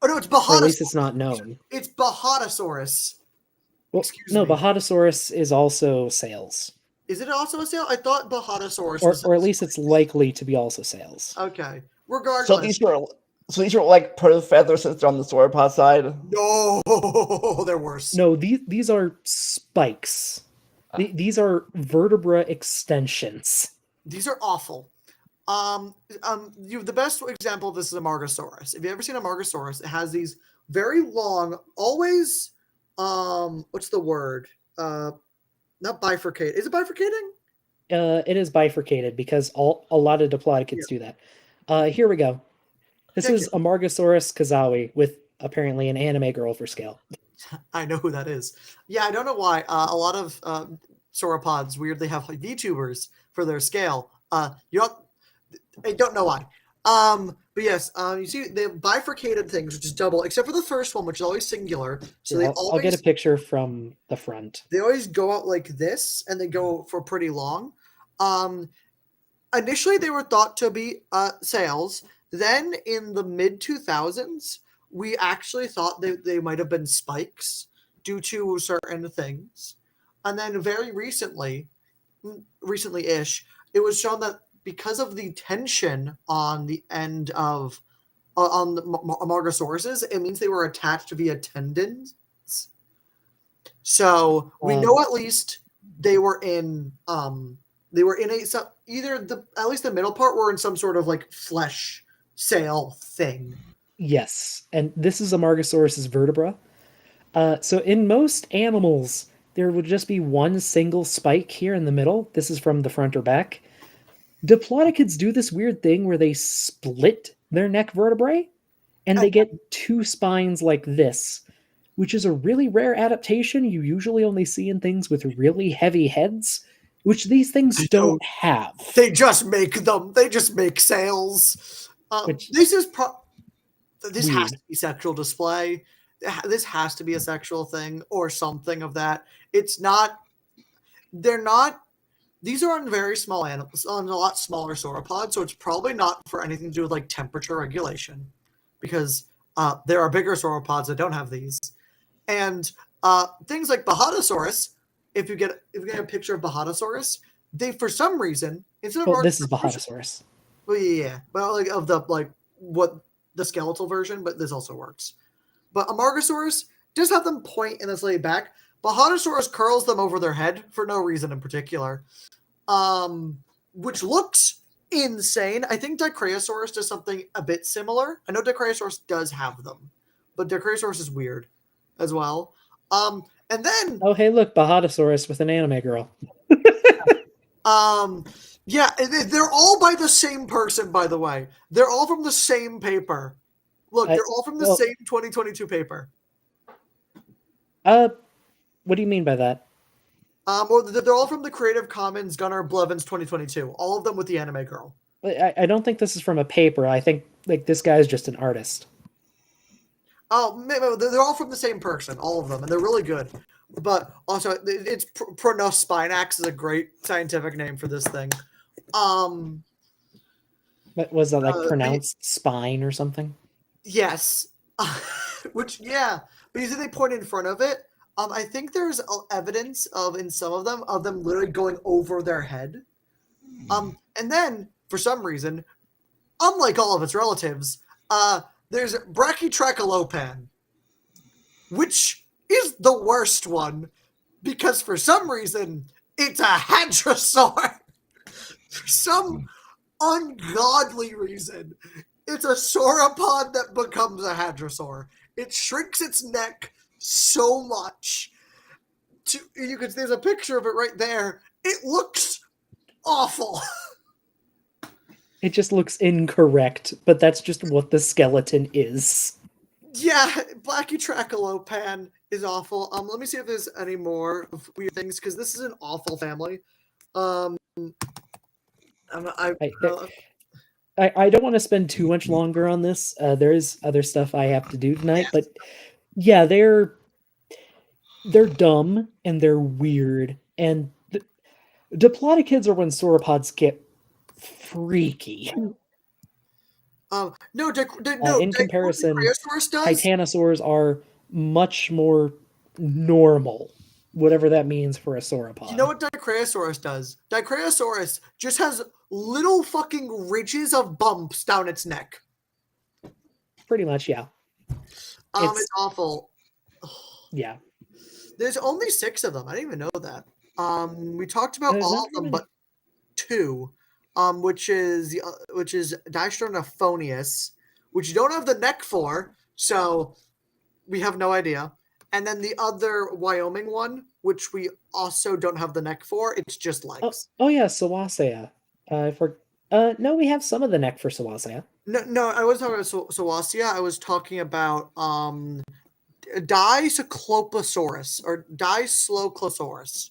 Oh no, it's Bahatosaurus. Or at least it's not known. It's Bahatosaurus. Well, Bahatosaurus is also sails. Is it also a sail? I thought Bahatosaurus was or at least it's likely to be also sails. Okay. Regardless. So these were like protofeathers since they're on the sauropod side? No, they're worse. No, these are spikes. These are vertebra extensions. These are awful. The best example of this is a Margosaurus. If you've ever seen a Margosaurus, it has these very long, always what's the word? Not bifurcate. Is it bifurcating? It is bifurcated because a lot of Diplodocids do that. Here we go. This is a Margosaurus kazawi with apparently an anime girl for scale. I know who that is. Yeah, I don't know why. A lot of sauropods weirdly have like VTubers for their scale. I don't know why. But yes, you see they have bifurcated things, which is double, except for the first one, which is always singular. So I'll get a picture from the front. They always go out like this, and they go for pretty long. Initially, they were thought to be sails. Then, in the mid-2000s, we actually thought they might have been spikes due to certain things. And then very recently-ish, it was shown that because of the tension on the end of on the Margosauruses, it means they were attached via tendons. So we know at least they were in at least the middle part were in some sort of like flesh sail thing. Yes, and this is a Margosaurus's vertebra. So in most animals, there would just be one single spike here in the middle. This is from the front or back. Diplodocids do this weird thing where they split their neck vertebrae, and they get two spines like this, which is a really rare adaptation you usually only see in things with really heavy heads, which these things don't have. They just make them. They just make sails. This has to be sexual display. This has to be a sexual thing or something of that. It's not. They're not. These are on very small animals, on a lot smaller sauropods, so it's probably not for anything to do with like temperature regulation, because there are bigger sauropods that don't have these, and things like Bahatosaurus. If you get a picture of Bahatosaurus, they for some reason instead of this is Bahatosaurus. Well, yeah, but like of the what the skeletal version, but this also works. But Amargasaurus does have them point and then lay back. Bahanosaurus curls them over their head for no reason in particular, which looks insane. I think Dicraeosaurus does something a bit similar. I know Dicraeosaurus does have them, but Dicraeosaurus is weird as well. And then Oh, hey, look, Bahatosaurus with an anime girl. yeah, they're all by the same person, by the way. They're all from the same paper. Look, they're all from the same 2022 paper. What do you mean by that? Or they're all from the Creative Commons Gunnar Blevins 2022. All of them with the anime girl. I don't think this is from a paper. I think like this guy's just an artist. Oh, they're all from the same person, all of them, and they're really good. But also, it's Pronospinax is a great scientific name for this thing. But was that like pronounced spine or something? Yes. Which, yeah. But you see they point in front of it. I think there's evidence in some of them literally going over their head. And then, for some reason, unlike all of its relatives, there's Brachytrachelopan, which is the worst one because for some reason it's a hadrosaur. For some ungodly reason, it's a sauropod that becomes a hadrosaur. It shrinks its neck so much. There's a picture of it right there. It looks awful. It just looks incorrect, but that's just what the skeleton is. Yeah, Brachytrachelopan is awful. Let me see if there's any more weird things because this is an awful family. I don't want to spend too much longer on this. There is other stuff I have to do tonight, but yeah, they're dumb and they're weird. And Diplodocids are when sauropods get freaky. In comparison, titanosaurs are much more normal, whatever that means for a sauropod. You know what Dicraeosaurus does? Dicraeosaurus just has little fucking ridges of bumps down its neck. Pretty much, yeah. It's awful. Yeah. There's only 6 of them. I didn't even know that. We talked about all of them, but 2. Which is Dystronophoneus, which you don't have the neck for, so we have no idea. And then the other Wyoming one, which we also don't have the neck for, it's just legs. Oh yeah, Sawasea. No, we have some of the neck for Sawasea. No, I wasn't talking about Sawasea. I was talking about Dicycloposaurus or Disloclosaurus.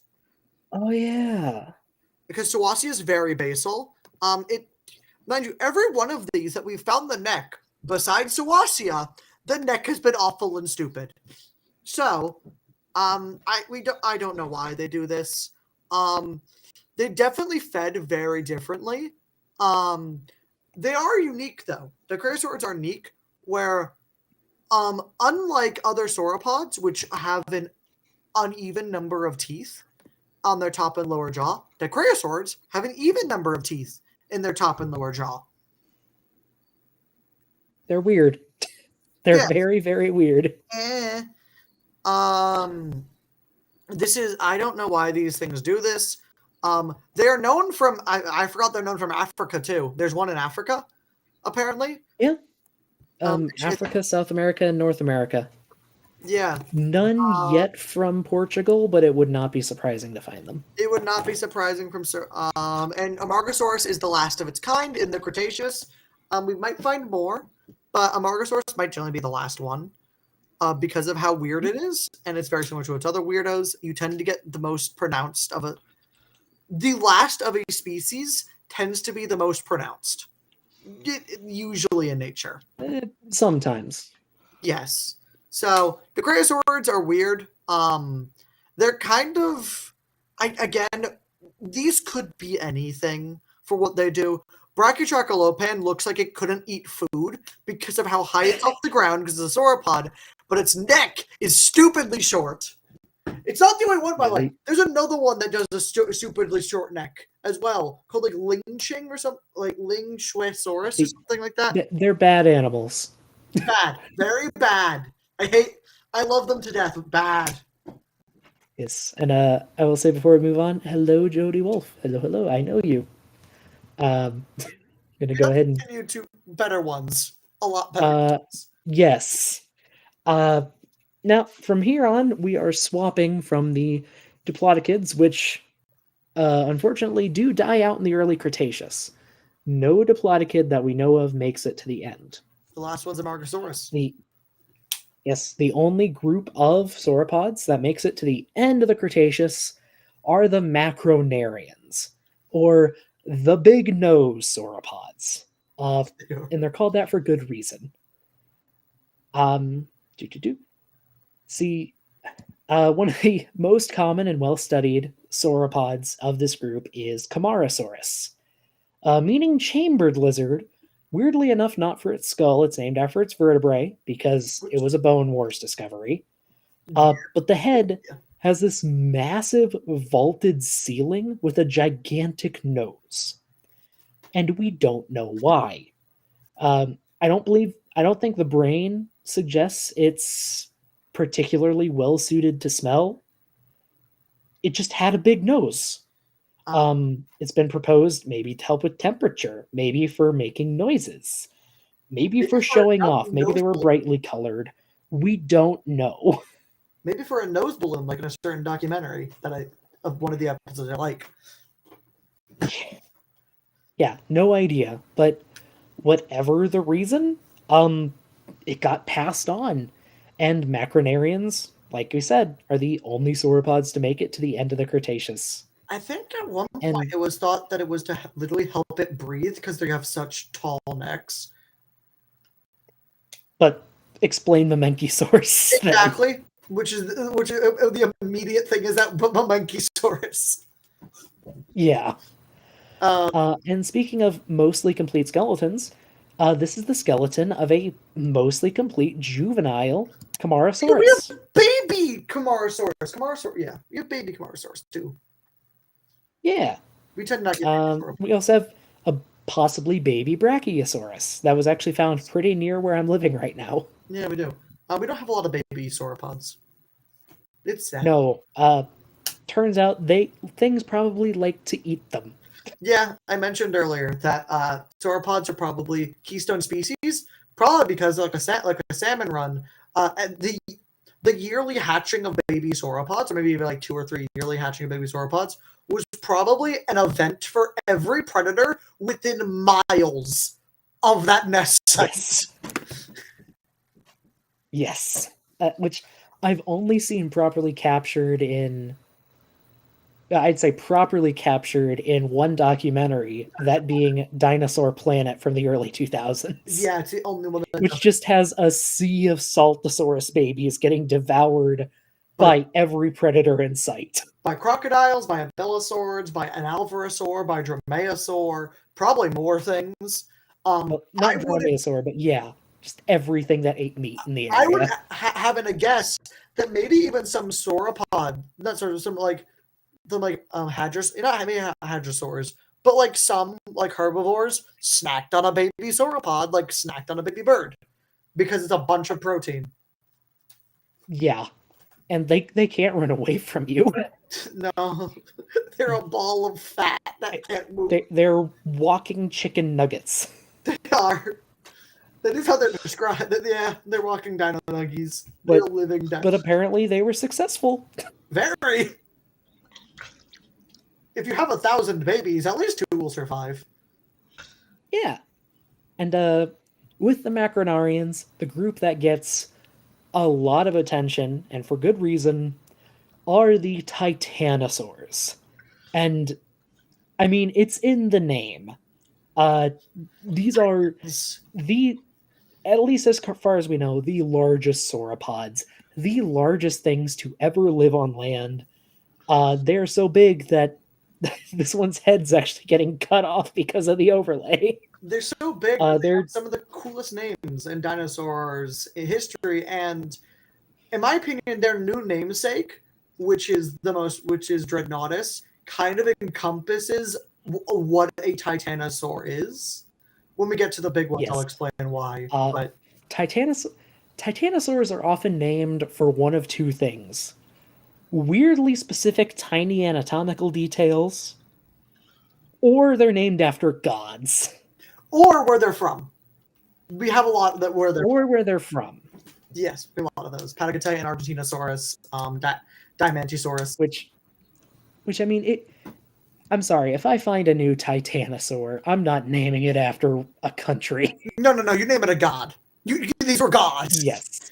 Oh yeah. Because Sawasea is very basal. Mind you, every one of these that we've found the neck, besides Sawasea, the neck has been awful and stupid. So, I don't know why they do this. They definitely fed very differently. They are unique though. The Dicraeosaurids are unique, where, unlike other sauropods, which have an uneven number of teeth on their top and lower jaw, Dicraeosaurids have an even number of teeth in their top and lower jaw. They're weird. They're very, very weird. I don't know why these things do this. They're known from, I forgot they're known from Africa too. There's one in Africa, apparently. Yeah. Africa, South America, and North America. Yeah. None yet from Portugal, but it would not be surprising to find them. It would not be surprising from and Amargasaurus is the last of its kind in the Cretaceous. We might find more, but Amargasaurus might generally be the last one because of how weird it is, and it's very similar to its other weirdos. You tend to get the most pronounced the last of a species tends to be the most pronounced, usually in nature. Sometimes. Yes. So the Dicraeosaurids are weird. They're kind of, these could be anything for what they do. Brachytrachelopan looks like it couldn't eat food because of how high it's off the ground because it's a sauropod, but its neck is stupidly short. It's not the only one, by the way. There's another one that does a stupidly short neck as well, called like Lingching or something, like Lingchuesaurus or something like that. They're bad animals. Bad. Very bad. I love them to death. Bad. Yes, and I will say before we move on, hello, Jody Wolf. Hello, hello. I know you. Gonna go ahead and Continue to better ones. A lot better ones. yes. Now from here on, we are swapping from the Diplodocids, which unfortunately do die out in the early Cretaceous. No Diplodocid that we know of makes it to the end. The last one's a Margosaurus. The only group of sauropods that makes it to the end of the Cretaceous are the macronarians, or the big nose sauropods. And they're called that for good reason. See, one of the most common and well-studied sauropods of this group is Camarasaurus, meaning chambered lizard. Weirdly enough, not for its skull, it's named after its vertebrae because it was a Bone Wars discovery. But the head has this massive vaulted ceiling with a gigantic nose. And we don't know why. I don't think the brain suggests it's particularly well suited to smell. It just had a big nose. It's been proposed maybe to help with temperature, maybe for making noises, maybe for showing off, maybe they were brightly colored. We don't know. Maybe for a nose balloon, like in a certain documentary of one of the episodes I like. Yeah, no idea. But whatever the reason, it got passed on. And macronarians, like we said, are the only sauropods to make it to the end of the Cretaceous. I think at one point it was thought that it was to literally help it breathe because they have such tall necks. But explain the Menkyosaurus. Exactly. Which the immediate thing is that Menkyosaurus. Yeah. And speaking of mostly complete skeletons, this is the skeleton of a mostly complete juvenile Camarasaurus. We have baby Camarasaurus. Yeah, we have baby Camarasaurus too. Yeah. We tend not to get we also have a possibly baby Brachiosaurus that was actually found pretty near where I'm living right now. Yeah, we do. We don't have a lot of baby sauropods. It's sad. No. Turns out things probably like to eat them. Yeah, I mentioned earlier that sauropods are probably keystone species, probably because like a salmon run, the yearly hatching of baby sauropods, or maybe even like 2 or 3 yearly hatching of baby sauropods, was probably an event for every predator within miles of that nest site. Yes. Which I've only seen properly captured in one documentary, that being Dinosaur Planet from the early 2000s. Yeah, it's the only one. Which just has a sea of Saltosaurus babies getting devoured by every predator in sight. By crocodiles, by ankylosaurs, by an alvarezsaur, by dromaeosaur, probably more things. Not dromaeosaur, but yeah, just everything that ate meat in the area. I would having a guess that maybe even some sauropod, not sort of some like hadrosaurs, but like some like herbivores snacked on a baby sauropod, like snacked on a baby bird, because it's a bunch of protein. Yeah, and they can't run away from you. No, they're a ball of fat that can't move. They're walking chicken nuggets. They are. That is how they're described. Yeah, they're walking dino nuggies. They're living dino. But apparently they were successful. Very. If you have 1,000 babies, at least 2 will survive. Yeah. And with the macronarians, the group that gets a lot of attention, and for good reason, are the titanosaurs. And, I mean, it's in the name. These are at least as far as we know, the largest sauropods, the largest things to ever live on land. They're so big that this one's head's actually getting cut off because of the overlay. They're so big. They have some of the coolest names in dinosaurs in history, and in my opinion, their new namesake, which is Dreadnoughtus, kind of encompasses what a titanosaur is. When we get to the big ones, I'll explain why. But Titanosaurs are often named for one of two things: weirdly specific tiny anatomical details, or they're named after gods, Or where they're from. We have a lot that where they're or where they're from. Yes, we have a lot of those. Patagonia and Argentinosaurus, Diamantosaurus. Which I mean, I'm sorry, if I find a new Titanosaur, I'm not naming it after a country. No. You name it a god. These were gods. Yes.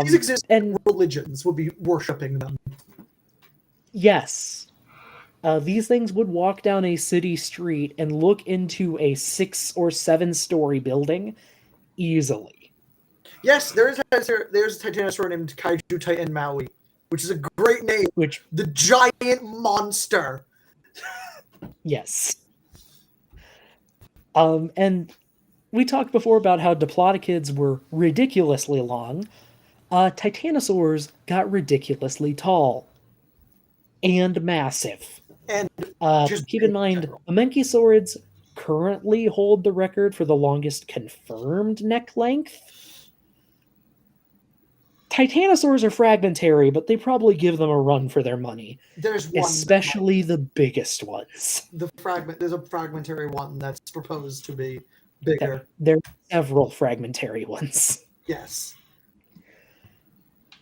These exist. And religions would be worshipping them. yes. These things would walk down a city street and look into a 6 or 7-story building easily. Yes, there's a Titanosaur named Kaiju Titan Maui, which is a great name. Which, the giant monster. yes. And we talked before about how diplodocids were ridiculously long. Titanosaurs got ridiculously tall and massive. And keep in mind, Amenkysaurids currently hold the record for the longest confirmed neck length. Titanosaurs are fragmentary, but they probably give them a run for their money. There's one, especially the biggest ones. There's a fragmentary one that's proposed to be bigger. There are several fragmentary ones. Yes.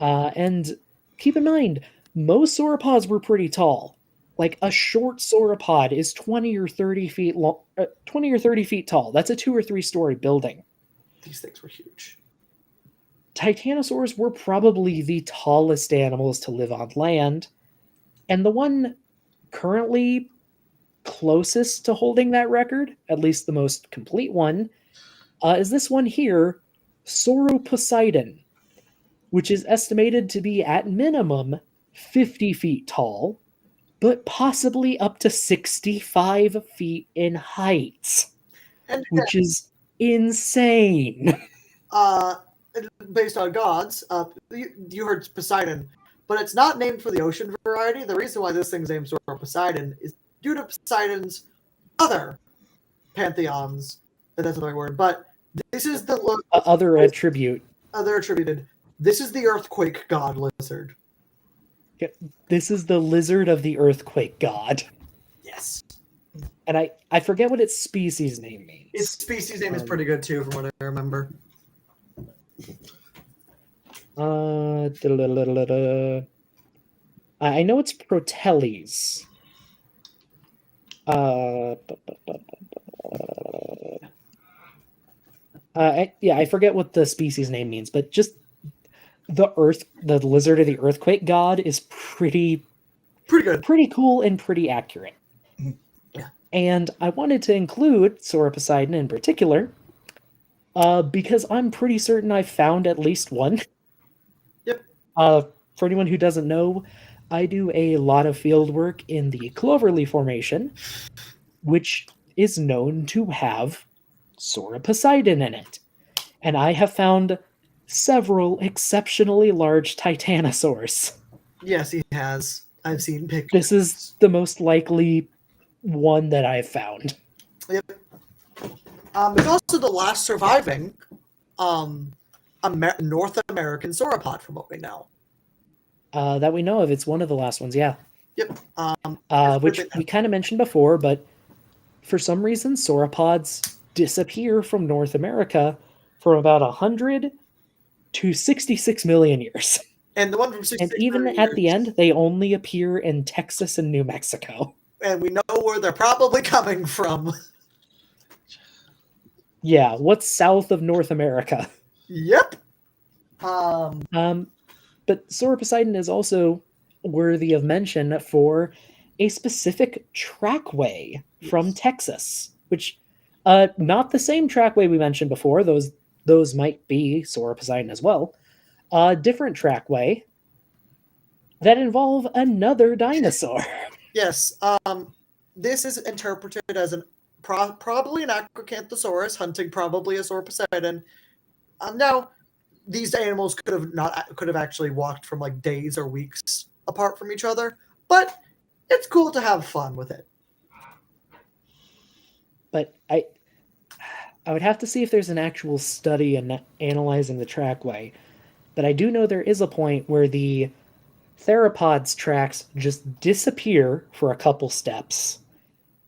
And keep in mind, most sauropods were pretty tall. Like a short sauropod is 20 or 30 feet long, 20 or 30 feet tall. That's a 2 or 3 story building. These things were huge. Titanosaurs were probably the tallest animals to live on land, and the one currently closest to holding that record, at least the most complete one, is this one here, Sauroposeidon, which is estimated to be at minimum 50 feet tall, but possibly up to 65 feet in height, which is insane. Based on gods, you heard Poseidon, but it's not named for the ocean variety. The reason why this thing's named Poseidon is due to Poseidon's other pantheons. That's the right word, but this is the other attribute. Other attributed. This is the earthquake god lizard. This is the lizard of the earthquake god. Yes. And I forget what its species name means. Its species name is pretty good too, from what I remember. I know it's Proteles. I forget what the species name means, but just the lizard of the earthquake god is pretty good, pretty cool, and pretty accurate. Yeah. And I wanted to include Sauroposeidon in particular, because I'm pretty certain I've found at least one. Yep. For anyone who doesn't know, I do a lot of field work in the Cloverleaf Formation, which is known to have Sauroposeidon in it. And I have found several exceptionally large titanosaurs. Yes, he has. I've seen pictures. This is the most likely one that I've found. Yep. It's also the last surviving North American sauropod, from what we know. That we know of. It's one of the last ones, yeah. Yep. Which we kind of mentioned before, but for some reason, sauropods disappear from North America for about 100 to 66 million years. And the one from 66 and even million at years, the end, they only appear in Texas and New Mexico. And we know where they're probably coming from. Yeah, what's south of North America? Yep. But Sauroposeidon is also worthy of mention for a specific trackway from Texas, which not the same trackway we mentioned before. Those might be Sauroposeidon as well. Different trackway that involve another dinosaur. Yes. This is interpreted as probably an Acrocanthosaurus hunting probably a Sauroposeidon. Now, these animals could have actually walked from like days or weeks apart from each other, but it's cool to have fun with it. But I would have to see if there's an actual study analyzing the trackway, but I do know there is a point where the theropods tracks just disappear for a couple steps.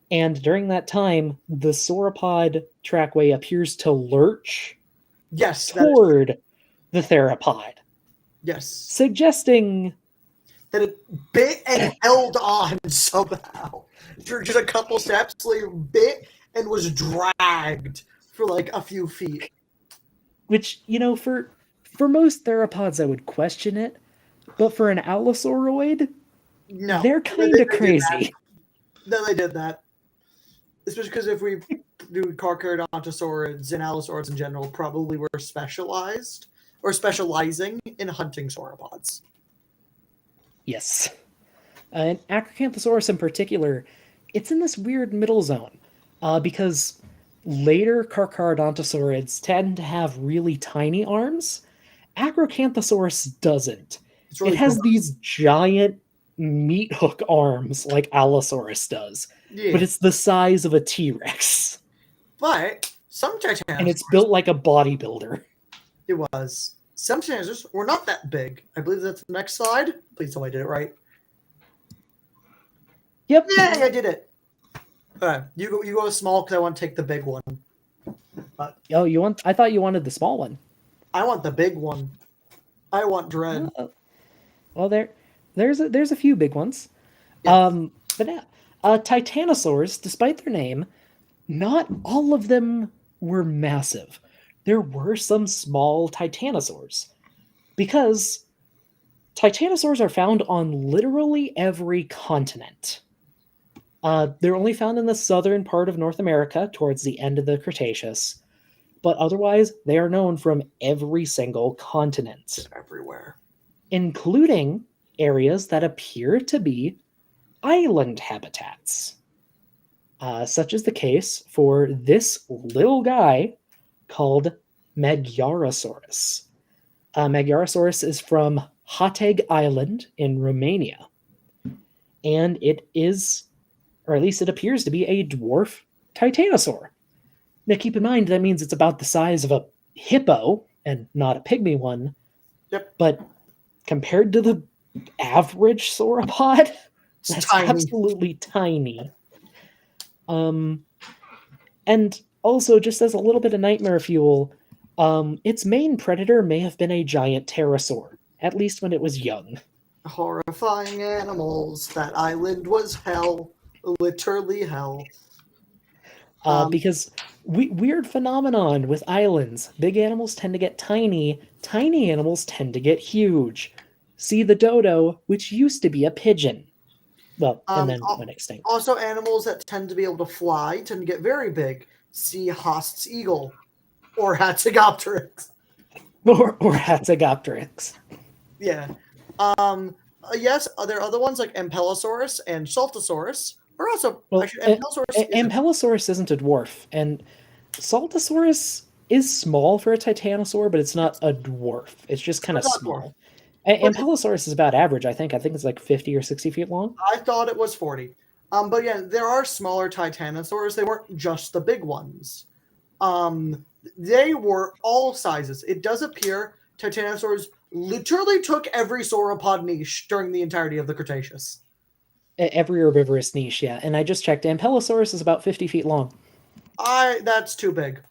And during that time, the sauropod trackway appears to lurch Yes, toward the theropod, yes. suggesting That it bit and held on somehow. For just a couple steps, like bit and was dragged for like a few feet. which, for most theropods I would question it, but for an allosauroid, No. they're kind of crazy. No, they did that. Especially because if we do Carcharodontosaurids and allosaurids in general, probably were specialized or specializing in hunting sauropods. Yes. And Acrocanthosaurus in particular, it's in this weird middle zone because later Carcharodontosaurids tend to have really tiny arms. Acrocanthosaurus doesn't. Really it has cool. these giant meat hook arms like Allosaurus does, Yeah. but it's the size of a T-Rex. But some Titanosaurs... And it's built like a bodybuilder. It was. Some Titanosaurs were not that big. I believe that's the next slide. Please tell me I did it right. Yep. Yay, I did it. Okay, you go small because I want to take the big one. Oh, I thought you wanted the small one. I want the big one. I want Dread. Well, there's a few big ones. Yeah. But yeah, Titanosaurs, despite their name, not all of them were massive. There were some small Titanosaurs because Titanosaurs are found on literally every continent. They're only found in the southern part of North America towards the end of the Cretaceous, but otherwise they are known from every single continent. Everywhere. Including areas that appear to be island habitats. Such is the case for this little guy called Magyarosaurus. Magyarosaurus is from Hateg Island in Romania. And it is, or at least it appears to be, a dwarf titanosaur. Now keep in mind that means it's about the size of a hippo and not a pygmy one. Yep. But compared to the average sauropod, that's tiny. Absolutely tiny. And also, just as a little bit of nightmare fuel, its main predator may have been a giant pterosaur, at least when it was young. Horrifying animals. That island was hell. Literally hell. Because weird phenomenon with islands. Big animals tend to get tiny. Tiny animals tend to get huge. See the dodo, which used to be a pigeon. Well, and then went extinct. Also, animals that tend to be able to fly tend to get very big. See Haast's eagle or Hatzegopteryx. Or Hatzegopteryx. Yeah. Yes, there are other ones like Ampelosaurus and Saltosaurus. Or also, Ampelosaurus isn't a dwarf, and Saltosaurus is small for a titanosaur, but it's not a dwarf. It's just kind of small. Ampelosaurus is about average, I think. I think it's like 50 or 60 feet long. I thought it was 40. But yeah, there are smaller titanosaurs. They weren't just the big ones. They were all sizes. It does appear titanosaurs literally took every sauropod niche during the entirety of the Cretaceous. Every herbivorous niche, yeah. And I just checked. Ampelosaurus is about 50 feet long. That's too big.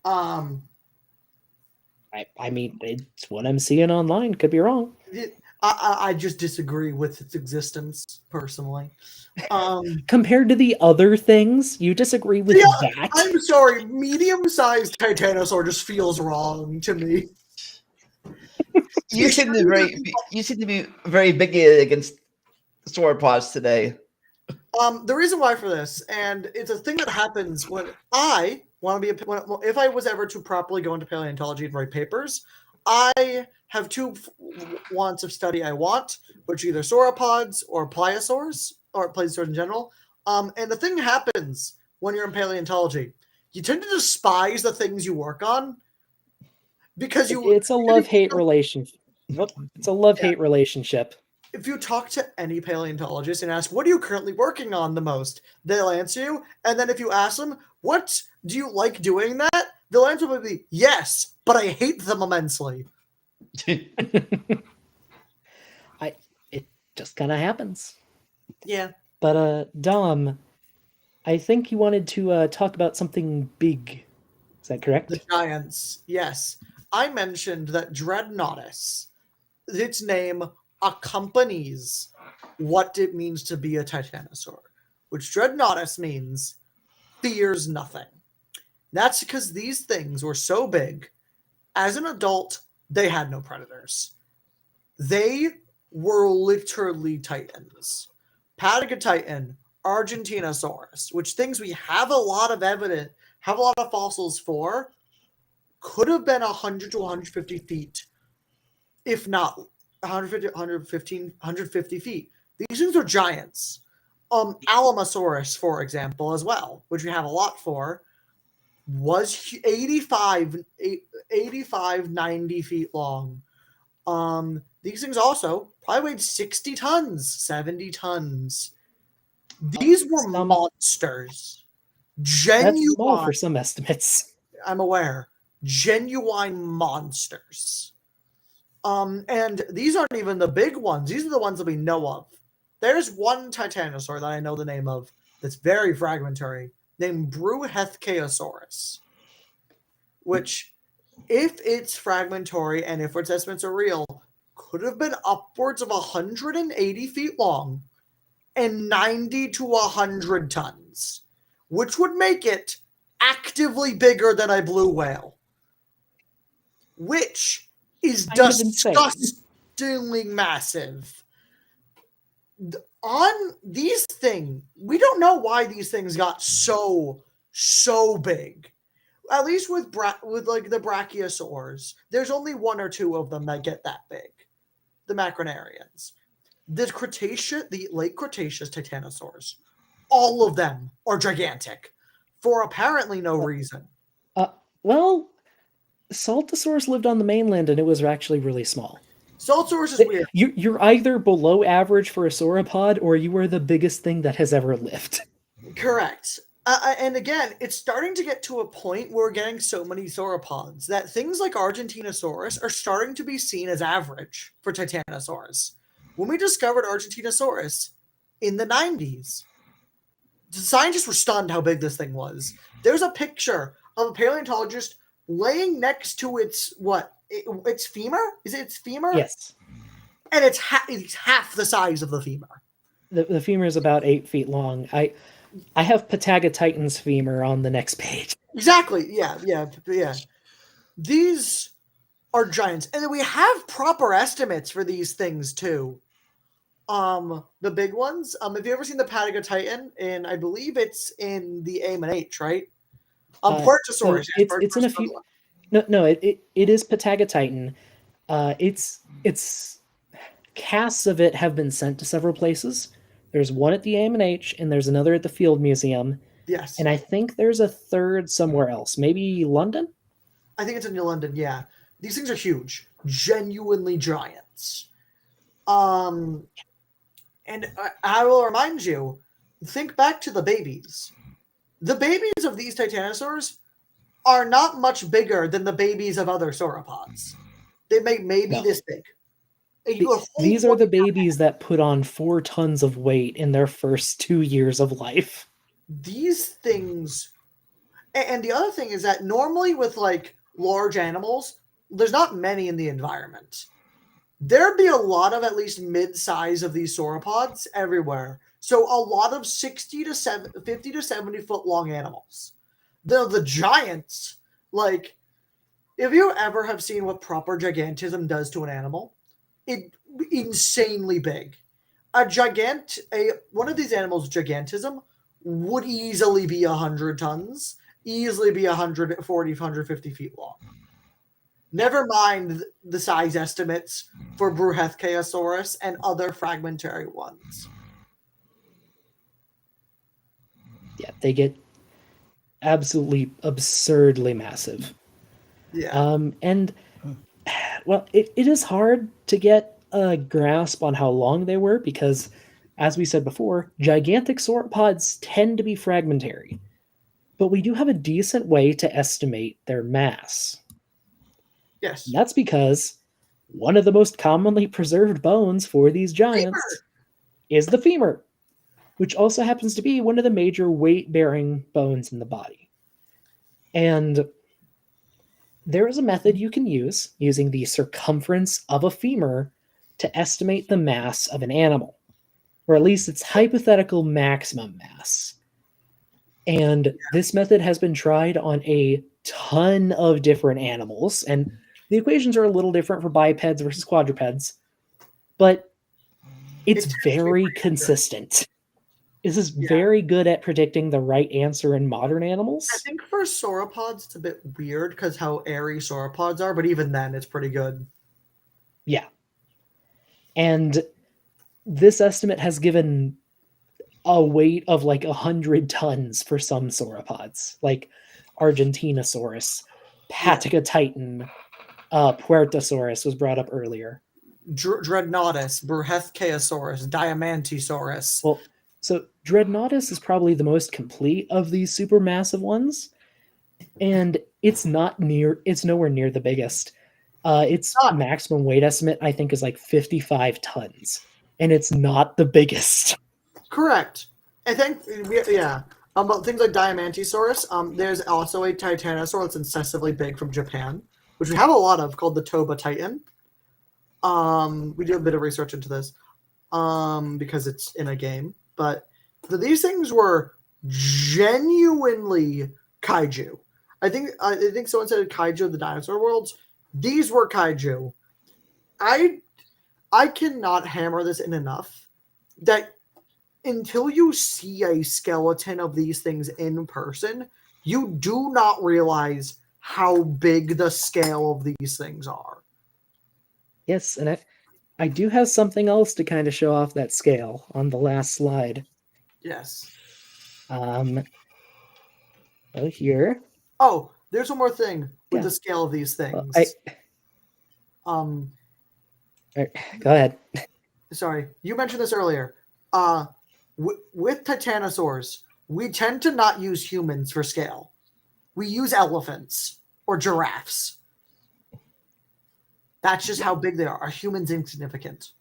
I mean, it's what I'm seeing online. Could be wrong. I just disagree with its existence, personally. Compared to the other things, you disagree with that? I'm sorry. Medium-sized titanosaur just feels wrong to me. You seem to be very bigoted against sauropods today. The reason why for this, and it's a thing that happens when I want to be if I was ever to properly go into paleontology and write papers, I have two wants of study I want, which are either sauropods or pliosaurs, or plesiosaurs in general. And the thing happens when you're in paleontology, you tend to despise the things you work on because it's a love-hate relationship. It's a love-hate relationship. If you talk to any paleontologist and ask, what are you currently working on the most? They'll answer you. And then if you ask them, what do you like doing that? The answer would be yes, but I hate them immensely. It just kind of happens. Yeah. But Dom, I think you wanted to talk about something big. Is that correct? The giants. Yes. I mentioned that Dreadnoughtus, its name accompanies what it means to be a titanosaur, which Dreadnoughtus means fears nothing. That's because these things were so big. As an adult, they had no predators. They were literally titans. Patagotitan, Argentinosaurus, which things we have a lot of evidence, have a lot of fossils for, could have been 100 to 150 feet, if not 150, 115, 150 feet. These things are giants. Alamosaurus, for example, as well, which we have a lot for, was 85, 90 feet long. These things also probably weighed 60 tons, 70 tons. These were monsters. That's small Genuine. for some estimates. I'm aware. Genuine monsters. And these aren't even the big ones. These are the ones that we know of. There's one titanosaur that I know the name of that's very fragmentary, named Bruhethkeosaurus, which, if it's fragmentary and if its estimates are real, could have been upwards of 180 feet long and 90 to 100 tons, which would make it actively bigger than a blue whale, which is disgustingly massive. On these things, we don't know why these things got so big. At least with like the brachiosaurs, there's only one or two of them that get that big. The macronarians. The Cretaceous, the late Cretaceous titanosaurs, all of them are gigantic for apparently no reason. Well, Saltosaurus lived on the mainland and it was actually really small. Saltosaurus is weird. You're either below average for a sauropod or you are the biggest thing that has ever lived. Correct. And again, it's starting to get to a point where we're getting so many sauropods that things like Argentinosaurus are starting to be seen as average for titanosaurs. When we discovered Argentinosaurus in the 90s, the scientists were stunned how big this thing was. There's a picture of a paleontologist laying next to its femur? Is it its femur? Yes. And it's half the size of the femur. The femur is about 8 feet long. I have Patagotitan's femur on the next page. Exactly. Yeah. These are giants. And then we have proper estimates for these things too. The big ones. Have you ever seen the Patagotitan? And I believe it's in the A and H, right? Puertosaurus. So it's in a few. No, it is Patagotitan. It's casts of it have been sent to several places. There's one at the AMH, and there's another at the Field Museum. Yes. And I think there's a third somewhere else. Maybe London? I think it's in London, yeah. These things are huge. Genuinely giants. And I will remind you, think back to the babies. The babies of these titanosaurs are not much bigger than the babies of other sauropods. They may maybe this big. These are the babies that put on 4 tons of weight in their first 2 years of life. These things, and the other thing is that normally with like large animals, there's not many in the environment. There'd be a lot of at least mid-size of these sauropods everywhere. So a lot of 50 to 70 foot long animals. The giants, like, if you ever have seen what proper gigantism does to an animal, it insanely big. One of these animals' gigantism would easily be 100 tons, easily be 140, 150 feet long. Never mind the size estimates for Bruhethkeosaurus and other fragmentary ones. Yeah, they get absolutely absurdly massive. Yeah. And well, it is hard to get a grasp on how long they were because, as we said before, gigantic sauropods tend to be fragmentary. but we do have a decent way to estimate their mass. Yes. And that's because one of the most commonly preserved bones for these giants is the femur, which also happens to be one of the major weight-bearing bones in the body. And there is a method you can use using the circumference of a femur to estimate the mass of an animal, or at least its hypothetical maximum mass. And this method has been tried on a ton of different animals, and the equations are a little different for bipeds versus quadrupeds, but it's very consistent. This is very good at predicting the right answer in modern animals. I think for sauropods, it's a bit weird because how airy sauropods are, but even then, it's pretty good. Yeah. And this estimate has given a weight of like 100 tons for some sauropods, like Argentinosaurus, Patagotitan, Puertosaurus was brought up earlier. Dreadnoughtus, Burhethcaesaurus, Diamantosaurus. Well, so Dreadnoughtus is probably the most complete of these supermassive ones, and it's nowhere near the biggest. Its maximum weight estimate, I think, is like 55 tons, and it's not the biggest. Correct. I think, yeah. But things like Diamantosaurus, there's also a Titanosaur that's excessively big from Japan, which we have a lot of, called the Toba Titan. We do a bit of research into this because it's in a game. But these things were genuinely kaiju. I think someone said kaiju of the dinosaur worlds. These were kaiju. I cannot hammer this in enough that until you see a skeleton of these things in person, you do not realize how big the scale of these things are. Yes, and I do have something else to kind of show off that scale on the last slide. Yes. Here. Oh, there's one more thing with the scale of these things. Go ahead. Sorry, you mentioned this earlier. With titanosaurs, we tend to not use humans for scale. We use elephants or giraffes. That's just how big they are. Are humans insignificant?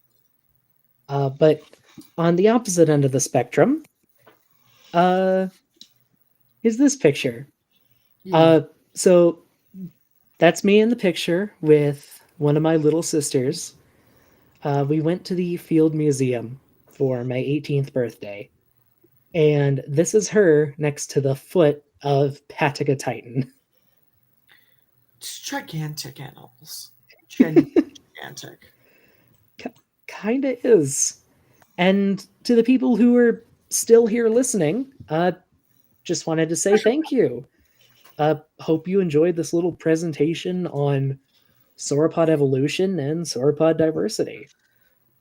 But on the opposite end of the spectrum, is this picture. So that's me in the picture with one of my little sisters. We went to the Field Museum for my 18th birthday, and this is her next to the foot of Patagotitan. It's gigantic animals. Gigantic. Kinda is. And to the people who are still here listening, just wanted to say thank you. Hope you enjoyed this little presentation on sauropod evolution and sauropod diversity.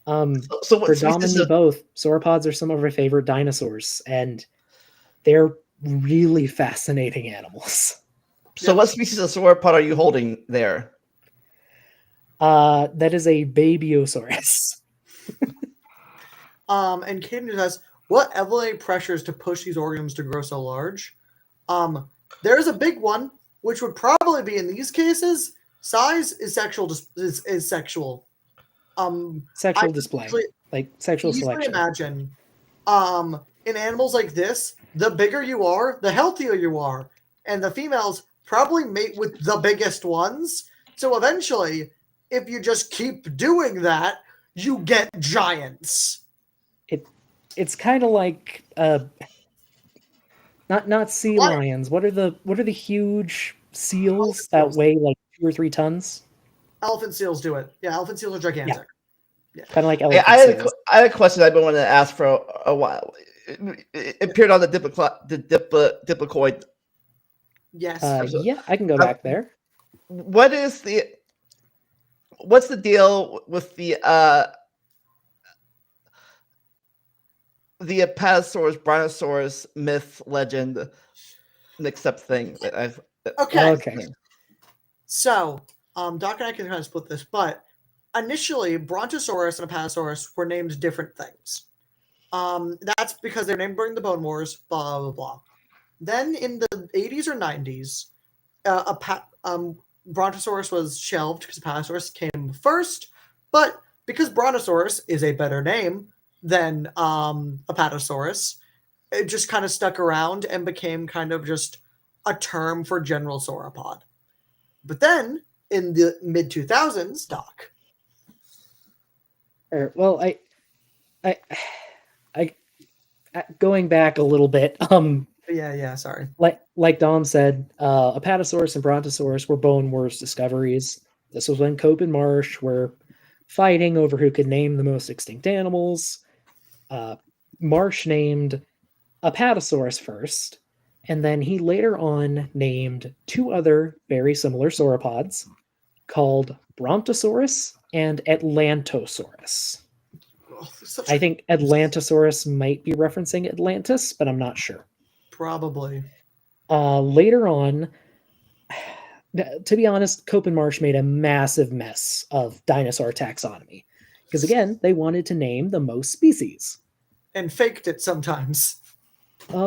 For Dom and me both, sauropods are some of our favorite dinosaurs, and they're really fascinating animals. So what species of sauropod are you holding there? That is a Babyosaurus. And Caden says, what evolutionary pressures to push these organisms to grow so large? There's a big one, which would probably be in these cases. Size is sexual. Sexual display, like sexual selection. Imagine, in animals like this, the bigger you are, the healthier you are, and the females probably mate with the biggest ones. So eventually, if you just keep doing that, you get giants. It's kind of like not sea lions. What are the huge seals that weigh like 2 or 3 tons? Elephant seals do it. Yeah, elephant seals are gigantic. Yeah. Kind of like elephant seals. I had a question I've been wanting to ask for a while. It appeared on the diplocoid. Yes. Yeah, I can go back there. What's the deal with the Apatosaurus, Brontosaurus myth, legend, mixed-up thing that I've... Okay. So, Doc and I can kind of split this, but initially, Brontosaurus and Apatosaurus were named different things. That's because they're named during the Bone Wars, blah, blah, blah. Then in the 80s or 90s, Brontosaurus was shelved because Apatosaurus came first, but because Brontosaurus is a better name than Apatosaurus, it just kind of stuck around and became kind of just a term for general sauropod. But then in the mid 2000s, Doc. Well, I going back a little bit. Yeah, sorry. Like Dom said, Apatosaurus and Brontosaurus were Bone Wars discoveries. This was when Cope and Marsh were fighting over who could name the most extinct animals. Marsh named Apatosaurus first, and then he later on named two other very similar sauropods called Brontosaurus and Atlantosaurus. I think Atlantosaurus might be referencing Atlantis, but I'm not sure. Probably. Later on, to be honest, Cope and Marsh made a massive mess of dinosaur taxonomy because, again, they wanted to name the most species. And faked it sometimes.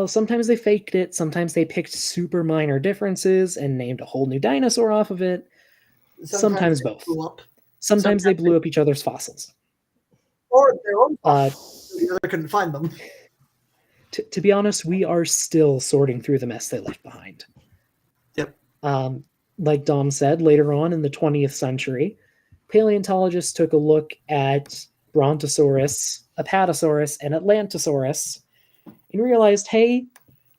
Sometimes they faked it. Sometimes they picked super minor differences and named a whole new dinosaur off of it. Sometimes both. Sometimes they blew up each other's fossils. Or their own fossils. The other couldn't find them. To be honest, we are still sorting through the mess they left behind. Yep. Like Dom said, later on in the 20th century, paleontologists took a look at Brontosaurus, Apatosaurus, and Atlantosaurus and realized, hey,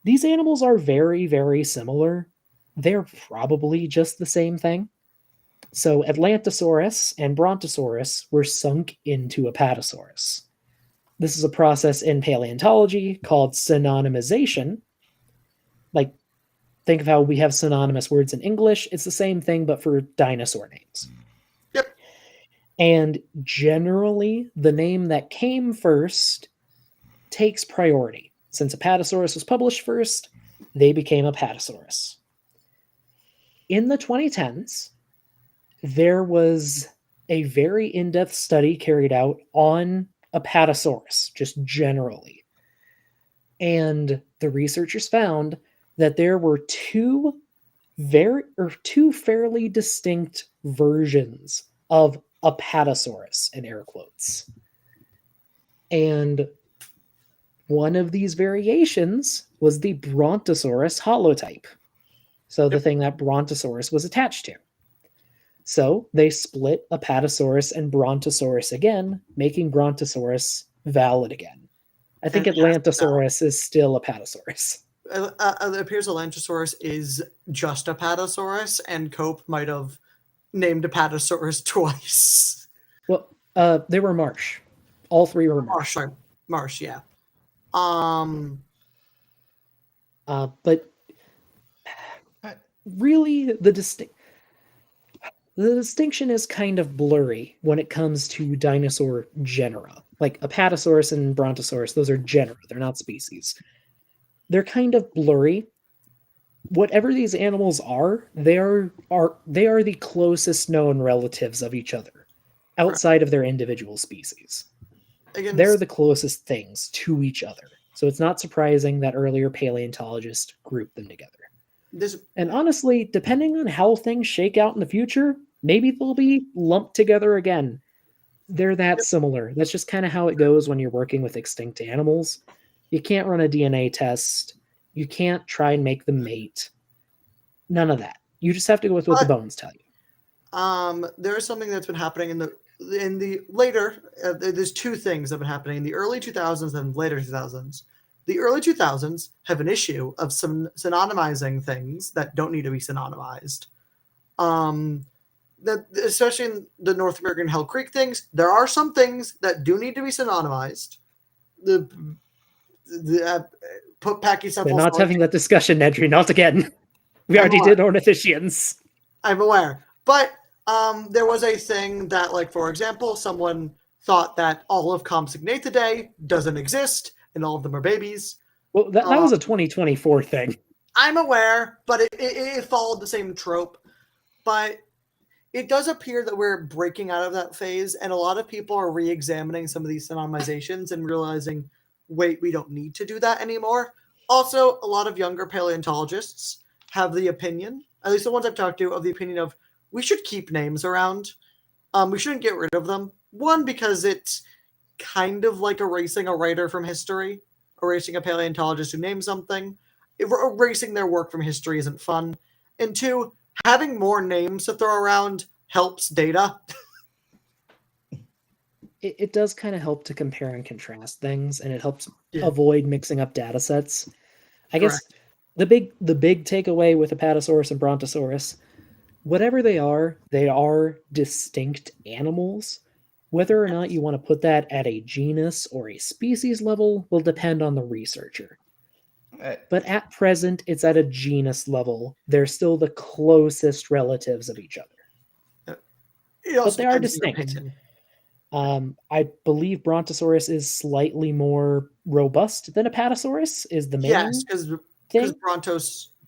these animals are very, very similar. They're probably just the same thing. So Atlantosaurus and Brontosaurus were sunk into Apatosaurus. This is a process in paleontology called synonymization. Like, think of how we have synonymous words in English. It's the same thing, but for dinosaur names. Yep. And generally, the name that came first takes priority. Since Apatosaurus was published first, they became Apatosaurus. In the 2010s, there was a very in-depth study carried out on Apatosaurus, just generally. And the researchers found that there were two fairly distinct versions of Apatosaurus, in air quotes. And one of these variations was the Brontosaurus holotype. So the thing that Brontosaurus was attached to. So they split Apatosaurus and Brontosaurus again, making Brontosaurus valid again. I think Atlantosaurus is still Apatosaurus. It appears Atlantosaurus is just Apatosaurus, and Cope might have named Apatosaurus twice. Well, they were Marsh. All three were Marsh. Marsh, yeah. But really, the distinction is kind of blurry when it comes to dinosaur genera. Like Apatosaurus and Brontosaurus, those are genera, they're not species. They're kind of blurry. Whatever these animals are, they are the closest known relatives of each other, outside of their individual species. Again, they're the closest things to each other. So it's not surprising that earlier paleontologists grouped them together. And honestly, depending on how things shake out in the future, maybe they'll be lumped together again. They're that similar. That's just kind of how it goes when you're working with extinct animals. You can't run a DNA test. You can't try and make them mate. None of that. You just have to go with what the bones tell you. There is something that's been happening in the later. There's two things that have been happening in the early 2000s and later 2000s. The early 2000s have an issue of some synonymizing things that don't need to be synonymized. That especially in the North American Hell Creek things, there are some things that do need to be synonymized. Put Pachycephals. We're not having that discussion, Nedry. Not again. We already did ornithischians. I'm aware, but there was a thing that, like, for example, someone thought that all of Compsognathidae doesn't exist and all of them are babies. Well, that was a 2024 thing. I'm aware, but it followed the same trope. But it does appear that we're breaking out of that phase, and a lot of people are re-examining some of these synonymizations and realizing, wait, we don't need to do that anymore. Also, a lot of younger paleontologists have the opinion, at least the ones I've talked to, of the opinion of we should keep names around. We shouldn't get rid of them. One, because it's kind of like erasing a writer from history, erasing a paleontologist who named something. Erasing their work from history isn't fun. And two, having more names to throw around helps data. It does kind of help to compare and contrast things, and it helps Yeah. avoid mixing up data sets. I guess Correct. the big takeaway with Apatosaurus and Brontosaurus, whatever they are distinct animals. Whether or not you want to put that at a genus or a species level will depend on the researcher. But at present, it's at a genus level. They're still the closest relatives of each other. It also But they are depends on your distinct. opinion. I believe Brontosaurus is slightly more robust than Apatosaurus, is the main Yes, because thing.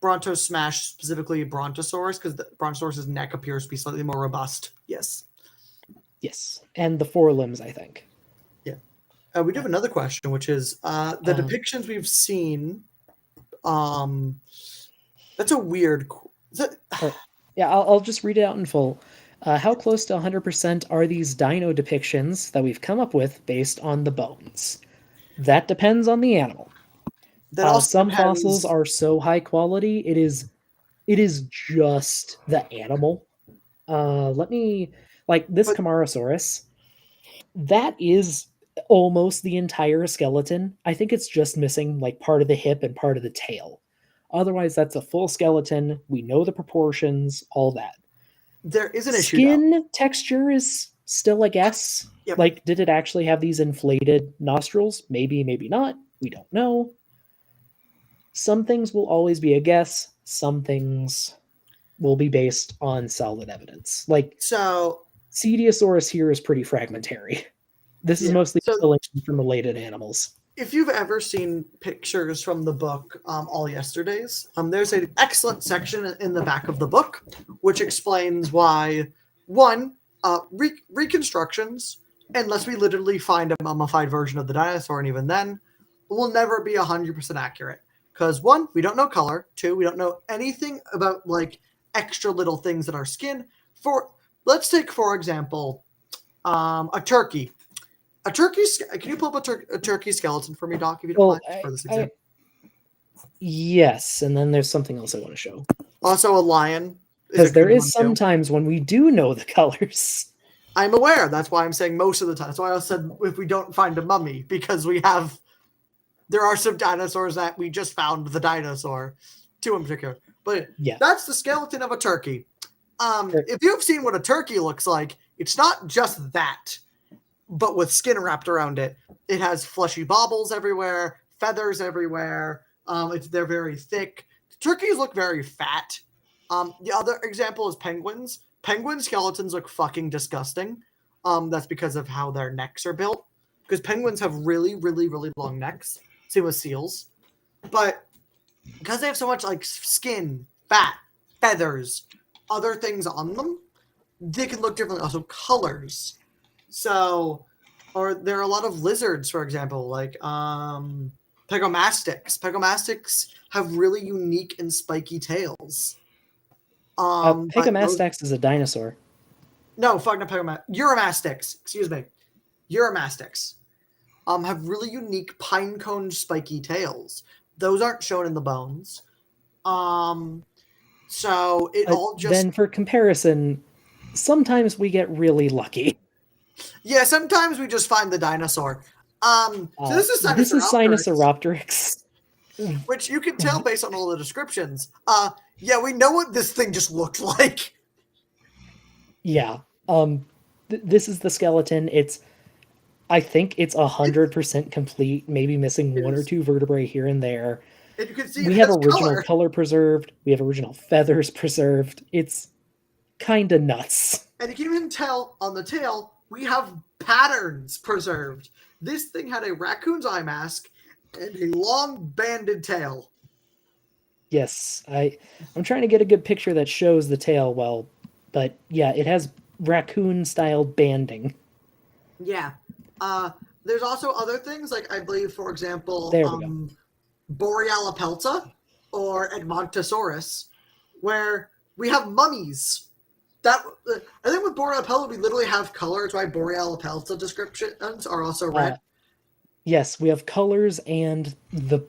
Brontos smash specifically Brontosaurus, because Brontosaurus's neck appears to be slightly more robust. Yes. Yes, and the forelimbs, I think. Yeah. We do have another question, which is the depictions we've seen. That's a weird. Yeah, I'll just read it out in full. How close to 100% are these dino depictions that we've come up with based on the bones? That depends on the animal. That also Some depends. fossils are so high quality, it is just the animal. Let me, like this Camarasaurus, that is almost the entire skeleton. I think it's just missing like part of the hip and part of the tail. Otherwise, that's a full skeleton. We know the proportions, all that. There is an issue. Skin texture is still a guess. Yep. Like, did it actually have these inflated nostrils? Maybe, maybe not. We don't know. Some things will always be a guess. Some things will be based on solid evidence. Like, so Cetiosaurus here is pretty fragmentary. This is mostly skeleton from related animals. If you've ever seen pictures from the book All Yesterdays, there's an excellent section in the back of the book which explains why, one, reconstructions, unless we literally find a mummified version of the dinosaur, and even then, will never be 100% accurate. Because one, we don't know color. Two, we don't know anything about like extra little things in our skin. Let's take, for example, a turkey. A turkey. Can you pull up a turkey skeleton for me, Doc? If you don't mind, for this example. Yes, and then there's something else I want to show. Also, a lion. Because there is sometimes when we do know the colors. I'm aware. That's why I'm saying most of the time. That's why I said if we don't find a mummy, because there are some dinosaurs that we just found the dinosaur, two in particular. But yeah, that's the skeleton of a turkey. If you've seen what a turkey looks like, it's not just that, but with skin wrapped around it. It has fleshy baubles everywhere, feathers everywhere. They're very thick. Turkeys look very fat. The other example is penguins. Penguin skeletons look fucking disgusting. That's because of how their necks are built. Because penguins have really, really, really long necks. Same with seals. But because they have so much like skin, fat, feathers, other things on them, they can look differently. Also colors. So, or there are a lot of lizards, for example, like pegomastics. Pegomastics have really unique and spiky tails. Pegomastax is a dinosaur. No, fuck no, Uromastics. Excuse me. Uromastics have really unique pine cone spiky tails. Those aren't shown in the bones. So it all just... Then for comparison, sometimes we get really lucky. Yeah, sometimes we just find the dinosaur. So this is Sinosauropteryx. Which you can tell based on all the descriptions. Yeah, we know what this thing just looked like. Yeah. This is the skeleton. I think it's 100% complete, maybe missing one or two vertebrae here and there. And you can see we have original color preserved. We have original feathers preserved. It's kind of nuts. And you can even tell on the tail, we have patterns preserved. This thing had a raccoon's eye mask and a long banded tail. Yes, I'm trying to get a good picture that shows the tail well, but yeah, it has raccoon-style banding. Yeah. There's also other things, like I believe, for example, Borealopelta or Edmontosaurus, where we have mummies. That I think with Borealopelta we literally have color. It's why Borealopelta descriptions are also red. Yes, we have colors and the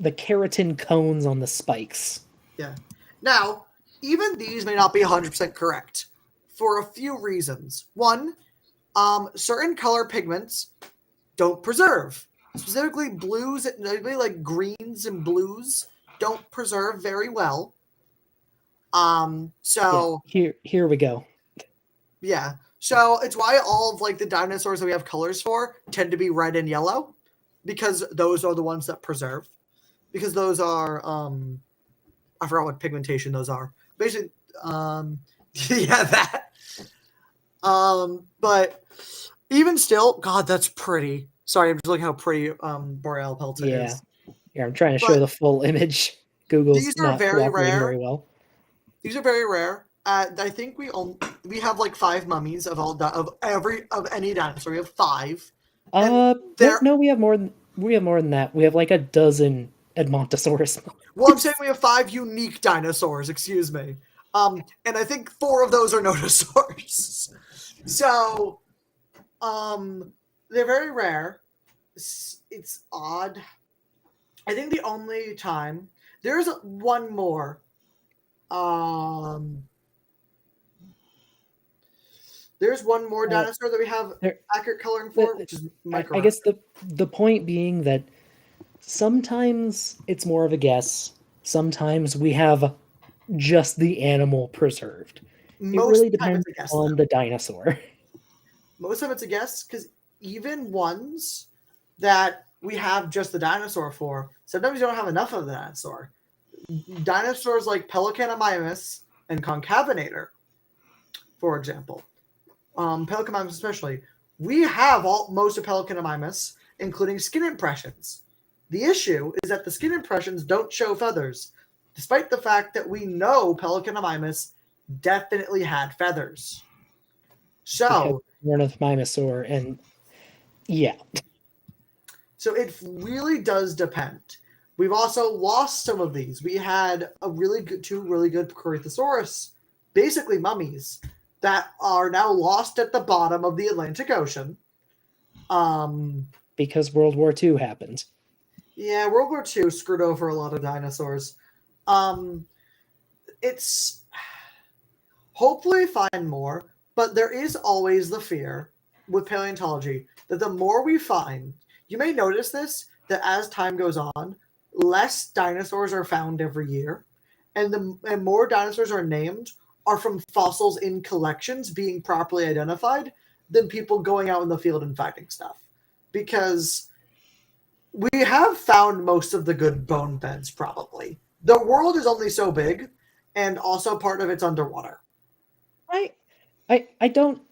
keratin cones on the spikes. Yeah. Now, even these may not be 100% correct for a few reasons. One, certain color pigments don't preserve. Specifically, blues, maybe like greens and blues, don't preserve very well. So here we go. Yeah. So it's why all of like the dinosaurs that we have colors for tend to be red and yellow, because those are the ones that preserve. Because those are I forgot what pigmentation those are. Basically, yeah, that. But even still, God, that's pretty. Sorry, I'm just looking how pretty Borealopelta is. Yeah, I'm trying to show But the full image. Google's these are not very cooperating rare. very well. These are very rare. I think we have like 5 mummies of any dinosaur. We have 5. No, we have more than that. We have like a dozen Edmontosaurus. Well, I'm saying we have 5 unique dinosaurs. Excuse me. And I think 4 of those are notosaurs. So, they're very rare. It's odd. I think the only time there's one more. There's one more dinosaur that we have accurate coloring for, which is Micro. I guess the point being that sometimes it's more of a guess. Sometimes we have just the animal preserved. It really depends on the dinosaur. Most of it's a guess, because even ones that we have just the dinosaur for, sometimes you don't have enough of the dinosaur. Dinosaurs like Pelecanomymus and Concavenator, for example. Pelecanomymus especially. We have most of Pelecanomymus, including skin impressions. The issue is that the skin impressions don't show feathers, despite the fact that we know Pelecanomymus definitely had feathers. So, one of Mimosaur, and yeah. So it really does depend. We've also lost some of these. We had two really good Corythosaurus, basically mummies, that are now lost at the bottom of the Atlantic Ocean. Because World War II happened. Yeah, World War II screwed over a lot of dinosaurs. It's hopefully find more, but there is always the fear with paleontology that the more we find, you may notice this, that as time goes on, less dinosaurs are found every year, and more dinosaurs are named are from fossils in collections being properly identified than people going out in the field and finding stuff. Because we have found most of the good bone beds, probably. The world is only so big, and also part of it's underwater. I don't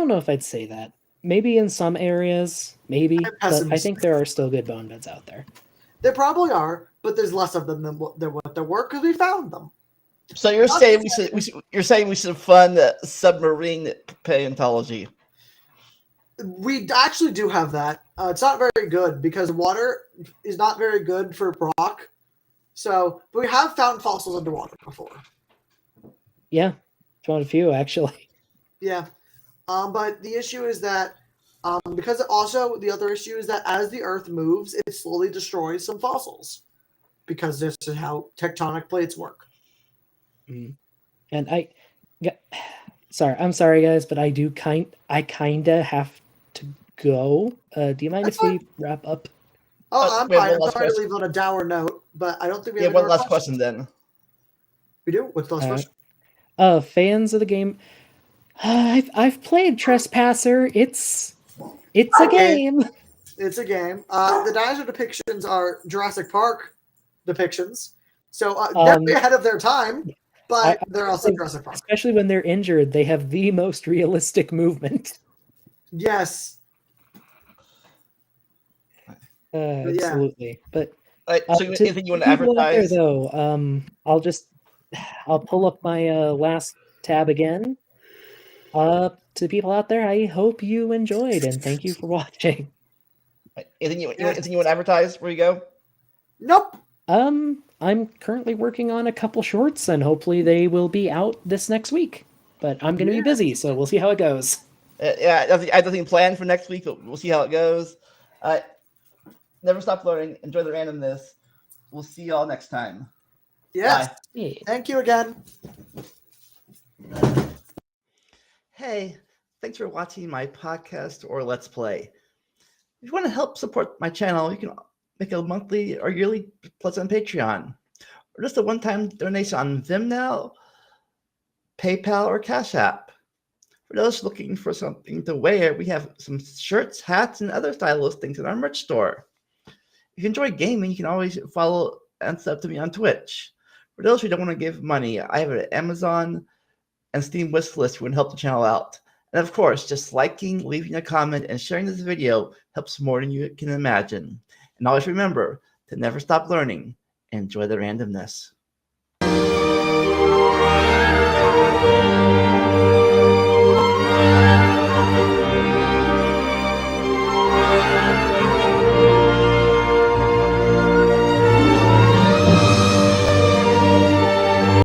know if I'd say that. Maybe in some areas, maybe, but I think there are still good bone beds out there. There probably are, but there's less of them than what there were because we found them. So you're saying we should fund submarine paleontology? We actually do have that. It's not very good because water is not very good for rock. So, but we have found fossils underwater before. Yeah, found a few actually. Yeah, but the issue is that because also the other issue is that as the Earth moves, it slowly destroys some fossils because this is how tectonic plates work. And I'm sorry guys, but I kinda have to go. Do you mind if we wrap up? Oh, I'm fine. I'm sorry to leave on a dour note, but I don't think we have one last question then. We do? What's the last question? Fans of the game. I've played Trespasser. It's a game. It's a game. The dinosaur depictions are Jurassic Park depictions, so definitely ahead of their time. But they're also Jurassic Park. Especially when they're injured, they have the most realistic movement. Yes. Absolutely. But so anything you want to advertise? There, though, I'll pull up my last tab again. To people out there, I hope you enjoyed and thank you for watching. Anything you want to advertise before you go? Nope. I'm currently working on a couple shorts, and hopefully they will be out this next week. But I'm going to be busy, so we'll see how it goes. Yeah, I have nothing planned for next week, but we'll see how it goes. Never stop learning. Enjoy the randomness. We'll see y'all next time. Yes. Bye. Yeah. Thank you again. Hey, thanks for watching my podcast or Let's Play. If you want to help support my channel, you can make a monthly or yearly pledge on Patreon, or just a one-time donation on Venmo, PayPal, or Cash App. For those looking for something to wear, we have some shirts, hats, and other stylish things in our merch store. If you enjoy gaming, you can always follow and sub to me on Twitch. For those who don't want to give money, I have an Amazon and Steam wish list who can help the channel out. And of course, just liking, leaving a comment, and sharing this video helps more than you can imagine. And always remember to never stop learning and enjoy the randomness.